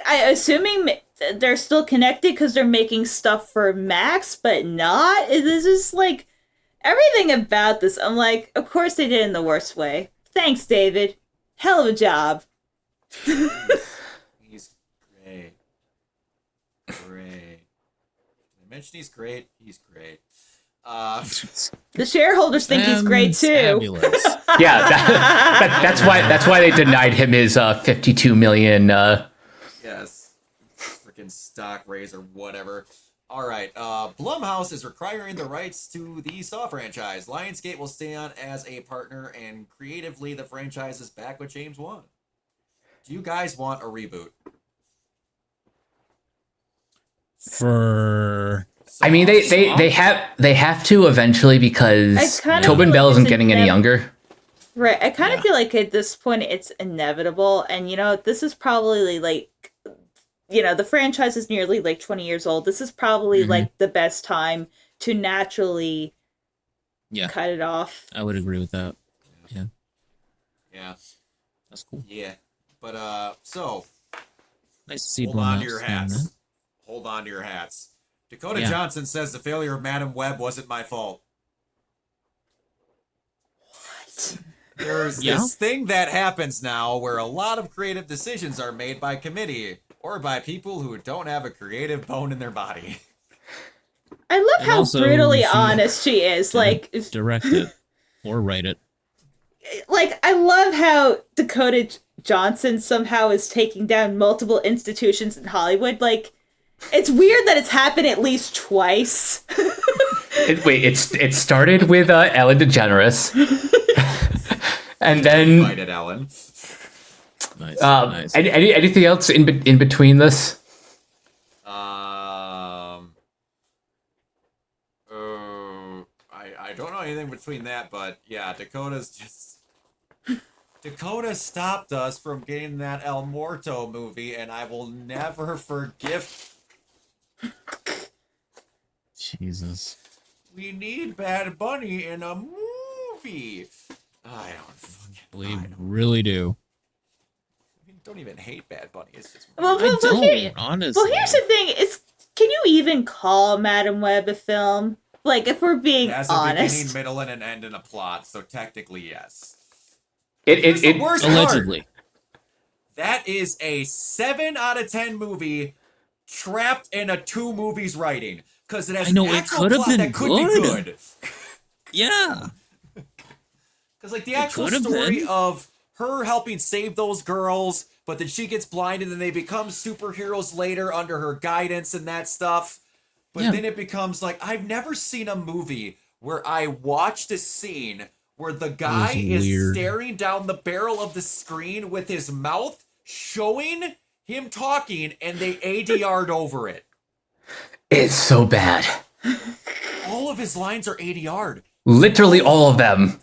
assuming they're still connected because they're making stuff for Max, but not. This is, like, everything about this, I'm like, of course they did it in the worst way. Thanks, David. Hell of a job. He's great. Great. I mentioned he's great. He's great. The shareholders think he's great too. Fabulous. Yeah, that's why they denied him his 52 million. Yes. Freaking stock raise or whatever. All right. Blumhouse is acquiring the rights to the Saw franchise. Lionsgate will stay on as a partner, and creatively, the franchise is back with James Wan. Do you guys want a reboot? For I mean, they have to eventually because kinda Tobin feel Bell like isn't it's getting any younger. Right. I kind of Yeah. feel like at this point it's inevitable. And, this is probably like, the franchise is nearly like 20 years old. This is probably like the best time to naturally Yeah. cut it off. I would agree with that. Yeah, Yeah. that's cool. Yeah. But, so, Nice to see hold on to Blumhouse your doing hats. that. Hold on to your hats. Dakota Yeah. Johnson says the failure of Madam Web wasn't my fault. There's Yeah. this thing that happens now where a lot of creative decisions are made by committee or by people who don't have a creative bone in their body. I love And how also, brutally she honest she is. Like, Direct it or write it. I love how Dakota Johnson somehow is taking down multiple institutions in Hollywood. Like, it's weird that it's happened at least twice. It started with Ellen DeGeneres, and then Fight it, Ellen. Nice. Nice. anything else in between this? I don't know anything between that, but yeah, Dakota stopped us from getting that El Muerto movie, and I will never forgive. Jesus. We need Bad Bunny in a movie. I don't fucking. We really do. Don't even hate Bad Bunny. It's just. Well, I well, don't, here- honestly. well, here's the thing: is can you even call Madam Web a film? Like, if we're being It has a honest, beginning, middle, and an end and a plot, so technically yes. It The worst part, Allegedly. that is a 7 out of 10 movie trapped in a 2 movies writing. Because it has I know, an it actual could have plot been that could be good. good. Yeah. Because, like, the actual could have story been. of her helping save those girls, but then she gets blinded and they become superheroes later under her guidance and that stuff. But Yeah. then it becomes like, I've never seen a movie where I watched a scene where the guy is weird. staring down the barrel of the screen with his mouth showing him talking and they ADR'd over it. is so bad. All of his lines are ADR'd. Literally all of them.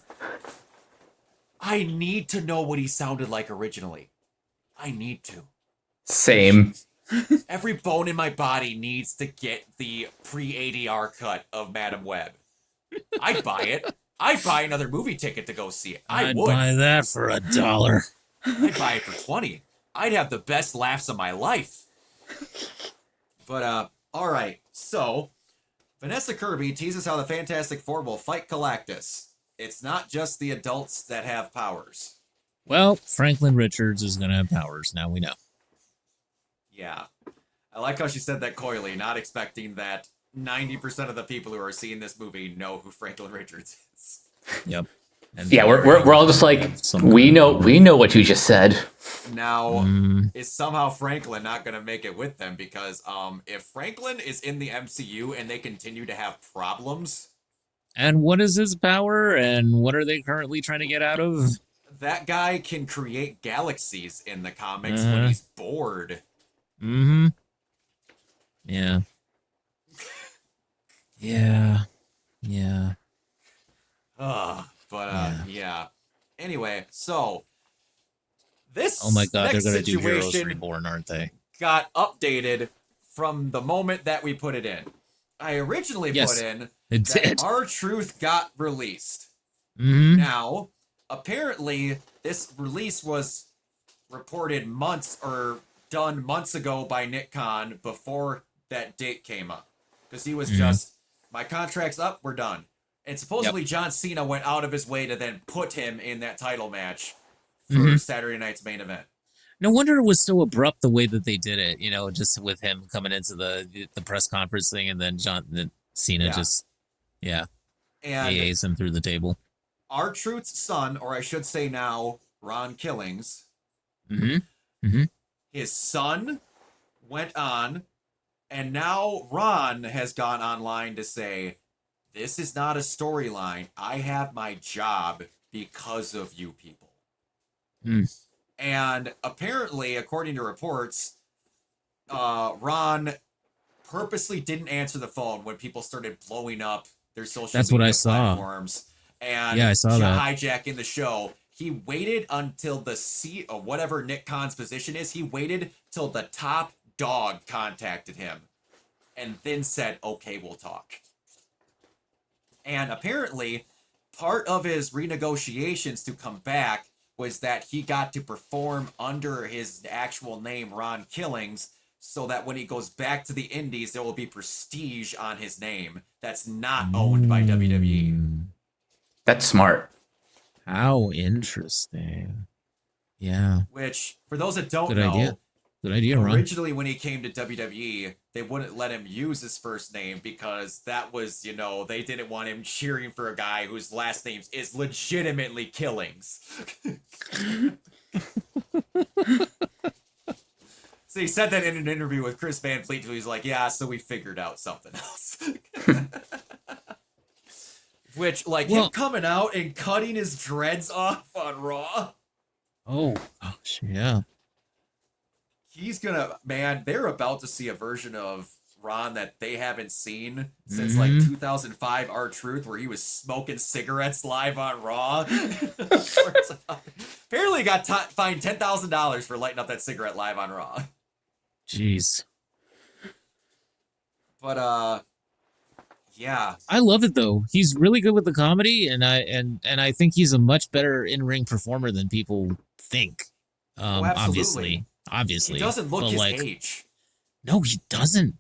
I need to know what he sounded like originally. I need to. Same. Every bone in my body needs to get the pre-ADR cut of Madam Web. I'd buy it. I'd buy another movie ticket to go see it. I I'd would. buy that for $1. I'd buy it for 20. I'd have the best laughs of my life. But, all right. So, Vanessa Kirby teases how the Fantastic Four will fight Galactus. It's not just the adults that have powers. Well, Franklin Richards is going to have powers. Now we know. Yeah. I like how she said that coyly, not expecting that 90% of the people who are seeing this movie know who Franklin Richards is. Yep. And Yeah, we're all just like Some we know what you just said. Now, Mm, is somehow Franklin not going to make it with them? Because if Franklin is in the MCU and they continue to have problems, and what is his power, and what are they currently trying to get out of? that guy can create galaxies in the comics when Uh-huh. he's bored. Mm-hmm. Yeah. Yeah. Yeah. Yeah. Anyway, so this Oh my God, they're next gonna do Heroes situation Reborn, aren't they? got updated from the moment that we put it in. I originally Yes, put in It that did. R-Truth got released. Mm-hmm. Now, apparently, this release was reported months or done months ago by Nick Khan before that date came up. Because he was just, my contract's up, we're done. And supposedly John Cena went out of his way to then put him in that title match for Saturday night's main event. No wonder it was so abrupt the way that they did it. You know, just with him coming into the press conference thing, and then Cena Yeah. just Yeah. And AA's him through the table. R-Truth's son, or I should say now, Ron Killings, Mm-hmm. his son went on, and now Ron has gone online to say, this is not a storyline. I have my job because of you people. Mm. And apparently, according to reports, Ron purposely didn't answer the phone when people started blowing up their social That's media what I saw. platforms and Yeah, I saw that. hijacking the show. He waited until the seat of whatever Nick Khan's position is. He waited till the top dog contacted him and then said, okay, we'll talk. And apparently, part of his renegotiations to come back was that he got to perform under his actual name, Ron Killings, so that when he goes back to the Indies, there will be prestige on his name that's not owned by WWE. That's smart. How interesting. Yeah. Which, for those that don't Good know, idea. Good idea, Ron. originally when he came to WWE, they wouldn't let him use his first name because that was, they didn't want him cheering for a guy whose last name is legitimately Killings. So he said that in an interview with Chris Van Fleet, who he's like, yeah, so we figured out something else. Which, him coming out and cutting his dreads off on Raw. Oh, gosh, yeah. He's gonna, they're about to see a version of Ron that they haven't seen since 2005 R-Truth, where he was smoking cigarettes live on Raw. Apparently got fined $10,000 for lighting up that cigarette live on Raw. Jeez. But yeah. I love it though. He's really good with the comedy, and I think he's a much better in-ring performer than people think. Absolutely. Obviously. He doesn't look his like, age. No, he doesn't.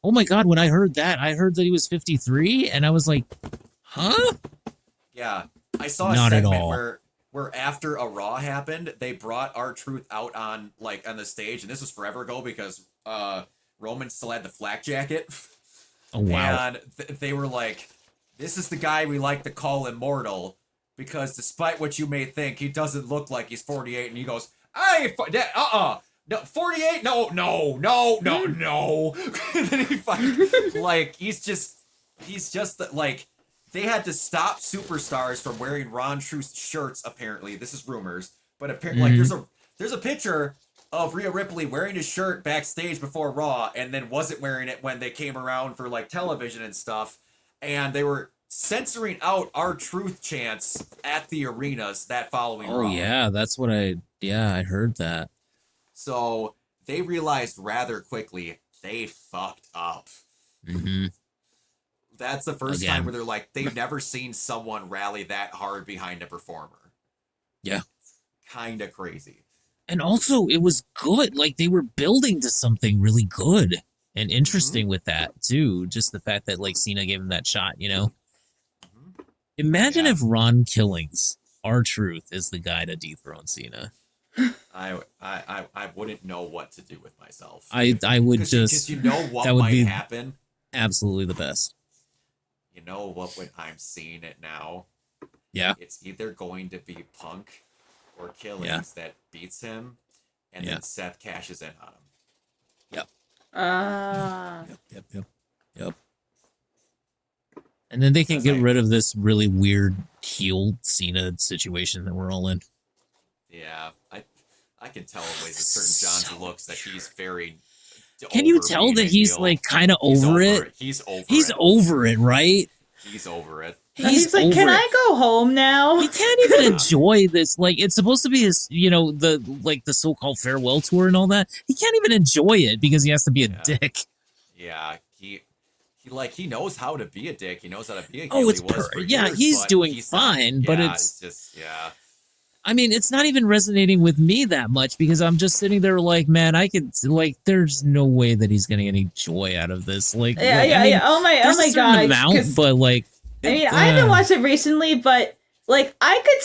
Oh my god, when I heard that he was 53, and I was like, huh? Yeah. I saw a Not at segment all. where after a Raw happened, they brought R-Truth out on the stage, and this was forever ago because Roman still had the flak jacket. Oh wow. And they were like, this is the guy we like to call immortal, because despite what you may think, he doesn't look like he's 48. And he goes, hey, no, 48? No. And then he's just they had to stop superstars from wearing Ron Truth's shirts, apparently. This is rumors. But apparently, there's a picture of Rhea Ripley wearing his shirt backstage before Raw, and then wasn't wearing it when they came around for television and stuff. And they were censoring out R-Truth chants at the arenas that following Raw. Oh yeah, that's what I heard that. So they realized rather quickly they fucked up. Mm-hmm. That's the first time where they're like, they've never seen someone rally that hard behind a performer. Yeah. Kind of crazy. And also, it was good. Like, they were building to something really good and interesting with that, too. Just the fact that, Cena gave him that shot, Imagine if Ron Killings, R-Truth, is the guy to dethrone Cena. I wouldn't know what to do with myself. I would just... Because what that would might be happen? Absolutely the best. You know what, when I'm seeing it now? Yeah. It's either going to be Punk or Killings that beats him, and then Seth cashes in on him. Yep. Yep. And then they can get rid of this really weird heel Cena situation that we're all in. Yeah, I can tell the way that certain John looks that he's very. Can you tell that he's kind of over it? He's over it. He's over it, right? He's over it. He's like, can I go home now? He can't even enjoy this. It's supposed to be his, the so-called farewell tour and all that. He can't even enjoy it because he has to be a dick. Yeah, he knows how to be a dick. He knows how to be a heel. Oh, it's he's doing fine, but it's just I mean, it's not even resonating with me that much because I'm just sitting there man, I could there's no way that he's getting any joy out of this. Oh my god! But I haven't watched it recently, but I could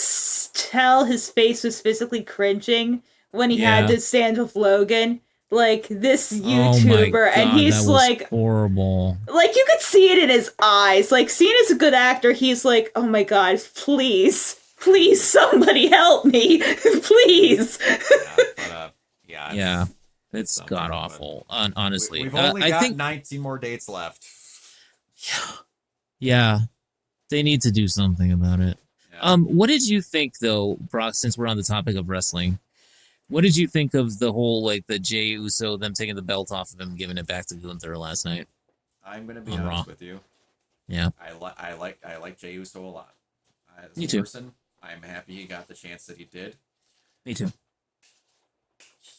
tell his face was physically cringing when he had to stand with Logan. like this Oh my YouTuber, God, and he's that was like, horrible. like you could see it in his eyes. Like, seeing as a good actor, he's like, oh my God, please, please, somebody help me, please. Yeah, Yeah, it's something, god but awful. Honestly, we've only I got think 19 more dates left. yeah, they need to do something about it. Yeah. What did you think though, Brock? Since we're on the topic of wrestling, what did you think of the whole like the Jey Uso them taking the belt off of him, giving it back to Gunther last night? I'm gonna be on honest Raw. with you. Yeah, I like Jey Uso a lot. As Me a too. person, I'm happy he got the chance that he did. me too.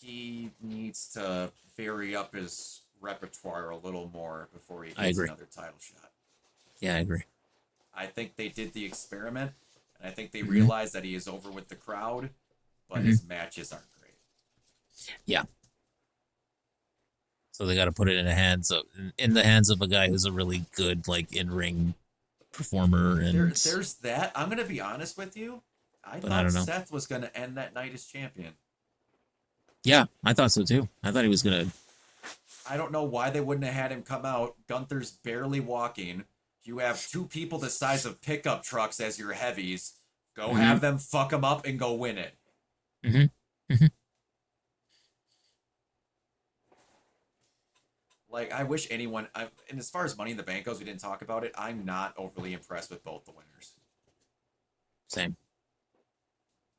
He needs to vary up his repertoire a little more before he I gets agree. another title shot. Yeah, I agree. I think they did the experiment, and I think they Mhm. realized that he is over with the crowd, but his matches aren't great. Yeah. So they got to put it in the hands of a guy who's a really good like in ring performer, and There's that. I'm gonna be honest with you. I But I thought don't know. Seth was gonna end that night as champion. yeah, I thought so too. I thought he was gonna. I don't know why they wouldn't have had him come out. Gunther's barely walking. You have two people the size of pickup trucks as your heavies. Go Mhm. have them fuck him up and go win it. Mhm. Like, I wish anyone. And as far as Money in the Bank goes, we didn't talk about it. I'm not overly impressed with both the winners. Same.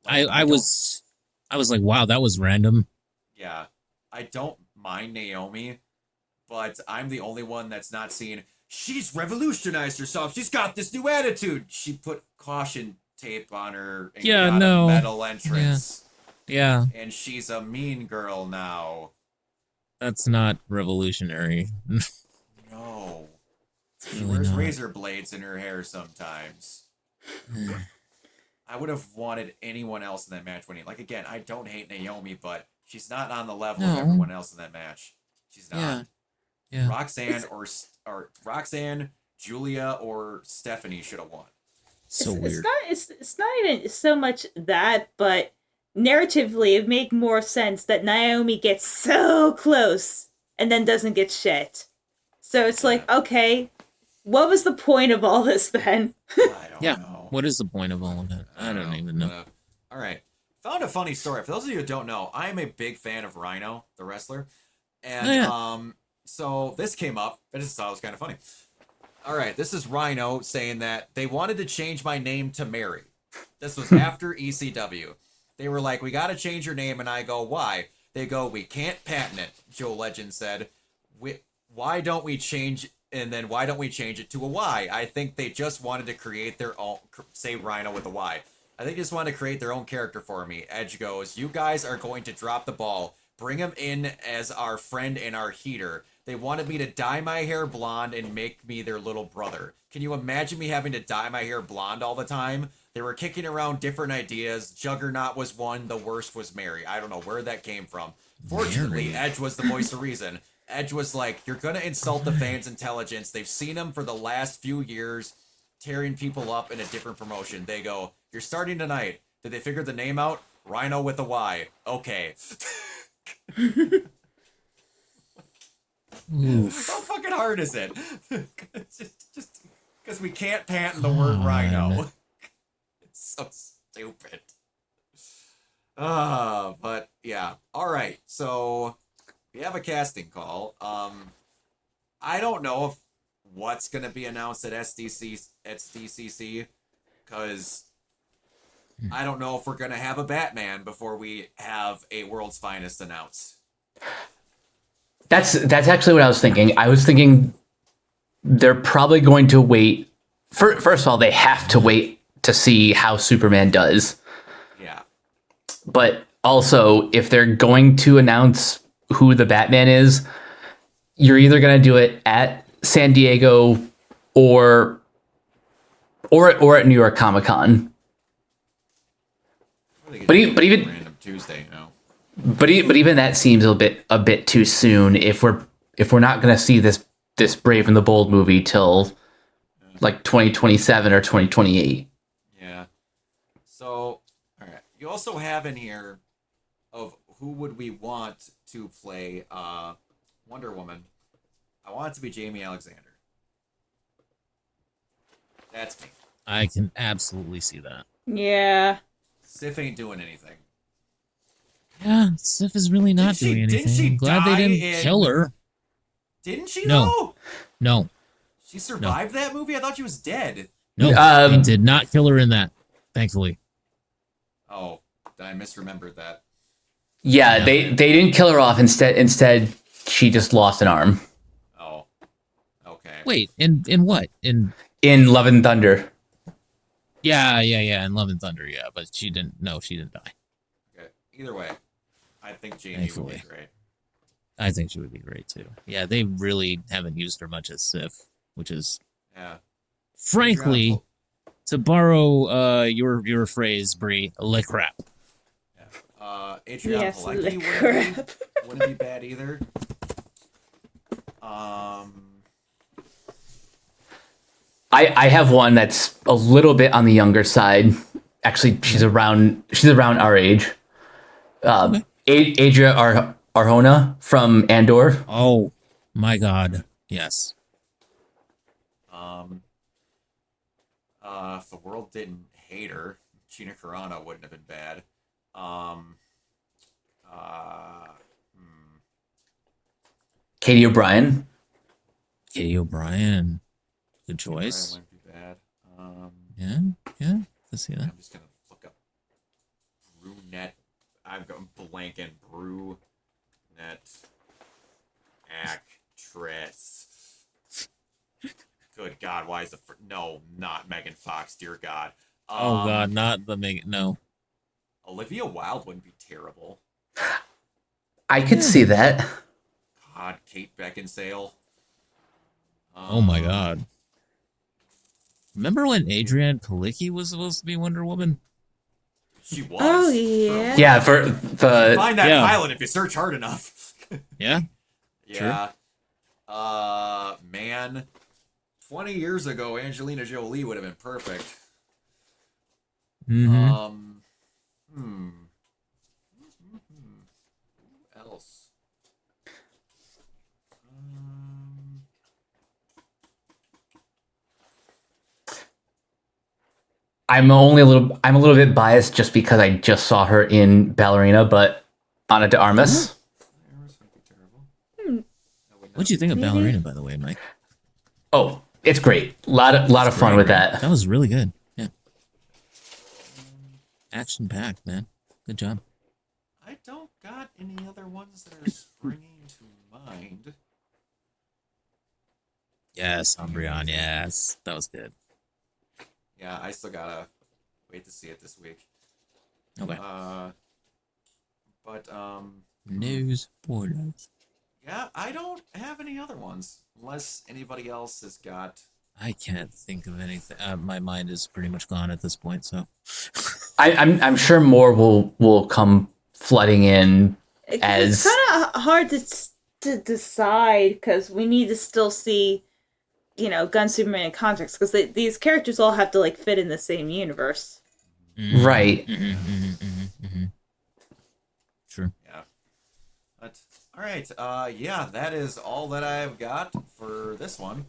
Like, I was like, wow, that was random. Yeah, I don't mind Naomi, but I'm the only one that's not seeing. She's revolutionized herself. She's got this new attitude. She put caution tape on her and Yeah, got no. a metal entrance. Yeah, And she's a mean girl now. that's not revolutionary. No. She Really wears not. razor blades in her hair sometimes. I would have wanted anyone else in that match winning. Like, again, I don't hate Naomi, but she's not on the level of No. everyone else in that match. She's not. Yeah. Yeah. Roxanne or Roxanne, Julia, or Stephanie should have won. So weird. It's not even so much that, but narratively, it make more sense that Naomi gets so close and then doesn't get shit. So it's like, okay, what was the point of all this then? I don't Yeah. know. What is the point of all of that? I don't even know. All right. Found a funny story. For those of you who don't know, I am a big fan of Rhino, the wrestler. And Oh, yeah. so this came up. I just thought it was kind of funny. All right, this is Rhino saying that they wanted to change my name to Mary. This was after ECW. They were like, we got to change your name. And I go, why? They go, we can't patent it, Joe Legend said. Why don't we change? And then why don't we change it to a Y? I think they just wanted to create their own, say Rhino with a Y. I think they just wanted to create their own character for me. Edge goes, you guys are going to drop the ball. Bring him in as our friend and our heater. They wanted me to dye my hair blonde and make me their little brother. Can you imagine me having to dye my hair blonde all the time? They were kicking around different ideas. Juggernaut was one. The worst was Mary. I don't know where that came from. Fortunately, Mary. Edge was the voice of reason. Edge was like, you're going to insult the fans' intelligence. They've seen him for the last few years tearing people up in a different promotion. They go, you're starting tonight. Did they figure the name out? Rhino with a Y. Okay. Oof. How fucking hard is it? just because we can't patent the word Rhino. It's so stupid. But yeah. All right. So we have a casting call. I don't know if what's gonna be announced at SDCC, because I don't know if we're gonna have a Batman before we have a World's Finest announced. That's actually what I was thinking. I was thinking they're probably going to wait. First of all, they have to wait to see how Superman does. Yeah. But also, if they're going to announce who the Batman is, you're either going to do it at San Diego or at New York Comic Con. But even random Tuesday, you know. But even that seems a bit too soon if we're not going to see this Brave and the Bold movie till like 2027 or 2028. Yeah. So, all right. You also have in here of who would we want to play Wonder Woman? I want it to be Jamie Alexander. That's me. I can absolutely see that. Yeah. Sif ain't doing anything. Yeah, Sif is really not Didn't doing she anything. Glad they die didn't in- kill her. Didn't she No. though? No, She survived that movie? I thought she was dead. no, they did not kill her in that. Thankfully. Oh, I misremembered that. Yeah, Yeah. they didn't kill her off. Instead, she just lost an arm Oh. Okay. Wait, in what? In in Love and Thunder. yeah, in Love and Thunder, yeah, but she didn't. No, she didn't die. Okay. Either way, I think Jamie would be Thankfully. great. I think she would be great too. Yeah, they really haven't used her much as Sif, which is Yeah. frankly, to borrow your phrase, Bree, lick crap. Adrian Yes, Palecki lick wouldn't be bad either. I have one that's a little bit on the younger side. Actually, she's around our age. Adria Arjona from Andor. Oh my God, yes. If the world didn't hate her, Gina Carano wouldn't have been bad. Katie O'Brien. Katie O'Brien, good Brian choice. wouldn't be bad. Yeah, let's see that. I'm just gonna look up brunette. I'm going blanking brunette actress. Good God, why is no, not Megan Fox, dear God. Oh God, not the no. Olivia Wilde wouldn't be terrible. I could see that. God, Kate Beckinsale. Oh my God. Remember when Adrienne Palicki was supposed to be Wonder Woman? She was. Oh, yeah. Yeah, for the Find that Yeah. pilot if you search hard enough. Yeah. Yeah. Man. 20 years ago, Angelina Jolie would have been perfect. Mm-hmm. Who else? I'm a little bit biased just because I just saw her in Ballerina, but Ana de Armas. Iris would be terrible. What'd you think of Ballerina, by the way, Mike? Oh, it's great. Lot of fun with that. That was really good. Yeah. Action packed, man. Good job. I don't got any other ones that are springing to mind. Yes, Umbreon. Yes, that was good. Yeah, I still gotta wait to see it this week. Okay. But News borders. yeah, I don't have any other ones unless anybody else has got. I can't think of anything. My mind is pretty much gone at this point. So. I'm sure more will come flooding in It's as kind of hard to decide because we need to still see, Gun Superman in context because these characters all have to like fit in the same universe. right. Sure. Yeah. But all right. Yeah, that is all that I've got for this one.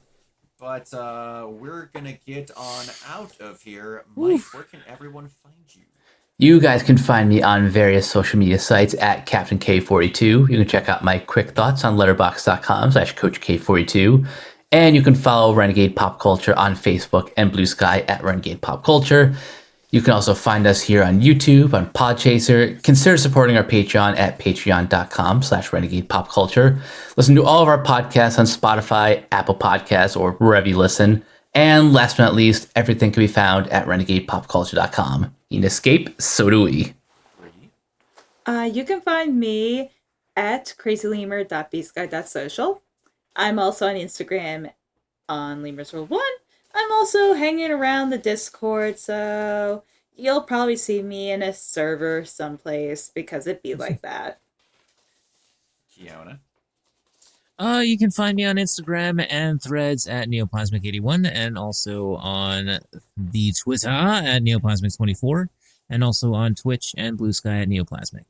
But we're gonna get on out of here. Mike, where can everyone find you? You guys can find me on various social media sites at Captain K42. You can check out my quick thoughts on letterboxd.com/Coach K42. And you can follow Renegade Pop Culture on Facebook and Blue Sky at Renegade Pop Culture. You can also find us here on YouTube, on Podchaser. Consider supporting our Patreon at patreon.com/Renegade Pop Culture. Listen to all of our podcasts on Spotify, Apple Podcasts, or wherever you listen. And last but not least, everything can be found at renegadepopculture.com. You can escape, so do we. You can find me at crazylemur.bsky.social. I'm also on Instagram on LemursWorld1. I'm also hanging around the Discord, so you'll probably see me in a server someplace because it'd be like that. Kiona. You can find me on Instagram and Threads at Neoplasmic81 and also on the Twitter at Neoplasmic24 and also on Twitch and Blue Sky at Neoplasmic.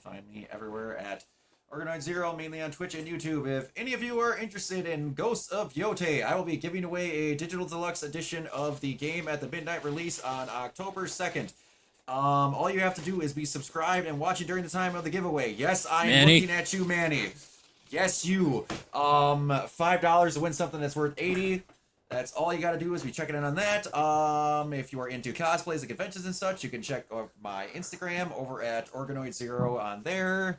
find me everywhere at Organoid Zero, mainly on Twitch and YouTube. If any of you are interested in Ghosts of Yote, I will be giving away a digital deluxe edition of the game at the midnight release on October 2nd. All you have to do is be subscribed and watch it during the time of the giveaway. Yes, I am Manny. looking at you, Manny. Yes, you. $5 to win something that's worth $80. That's all you gotta do is be checking in on that. If you are into cosplays and conventions and such, you can check out my Instagram over at Organoid Zero on there.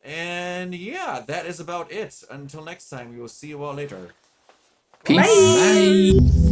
And yeah, that is about it. Until next time, we will see you all later. Peace. Bye. Bye.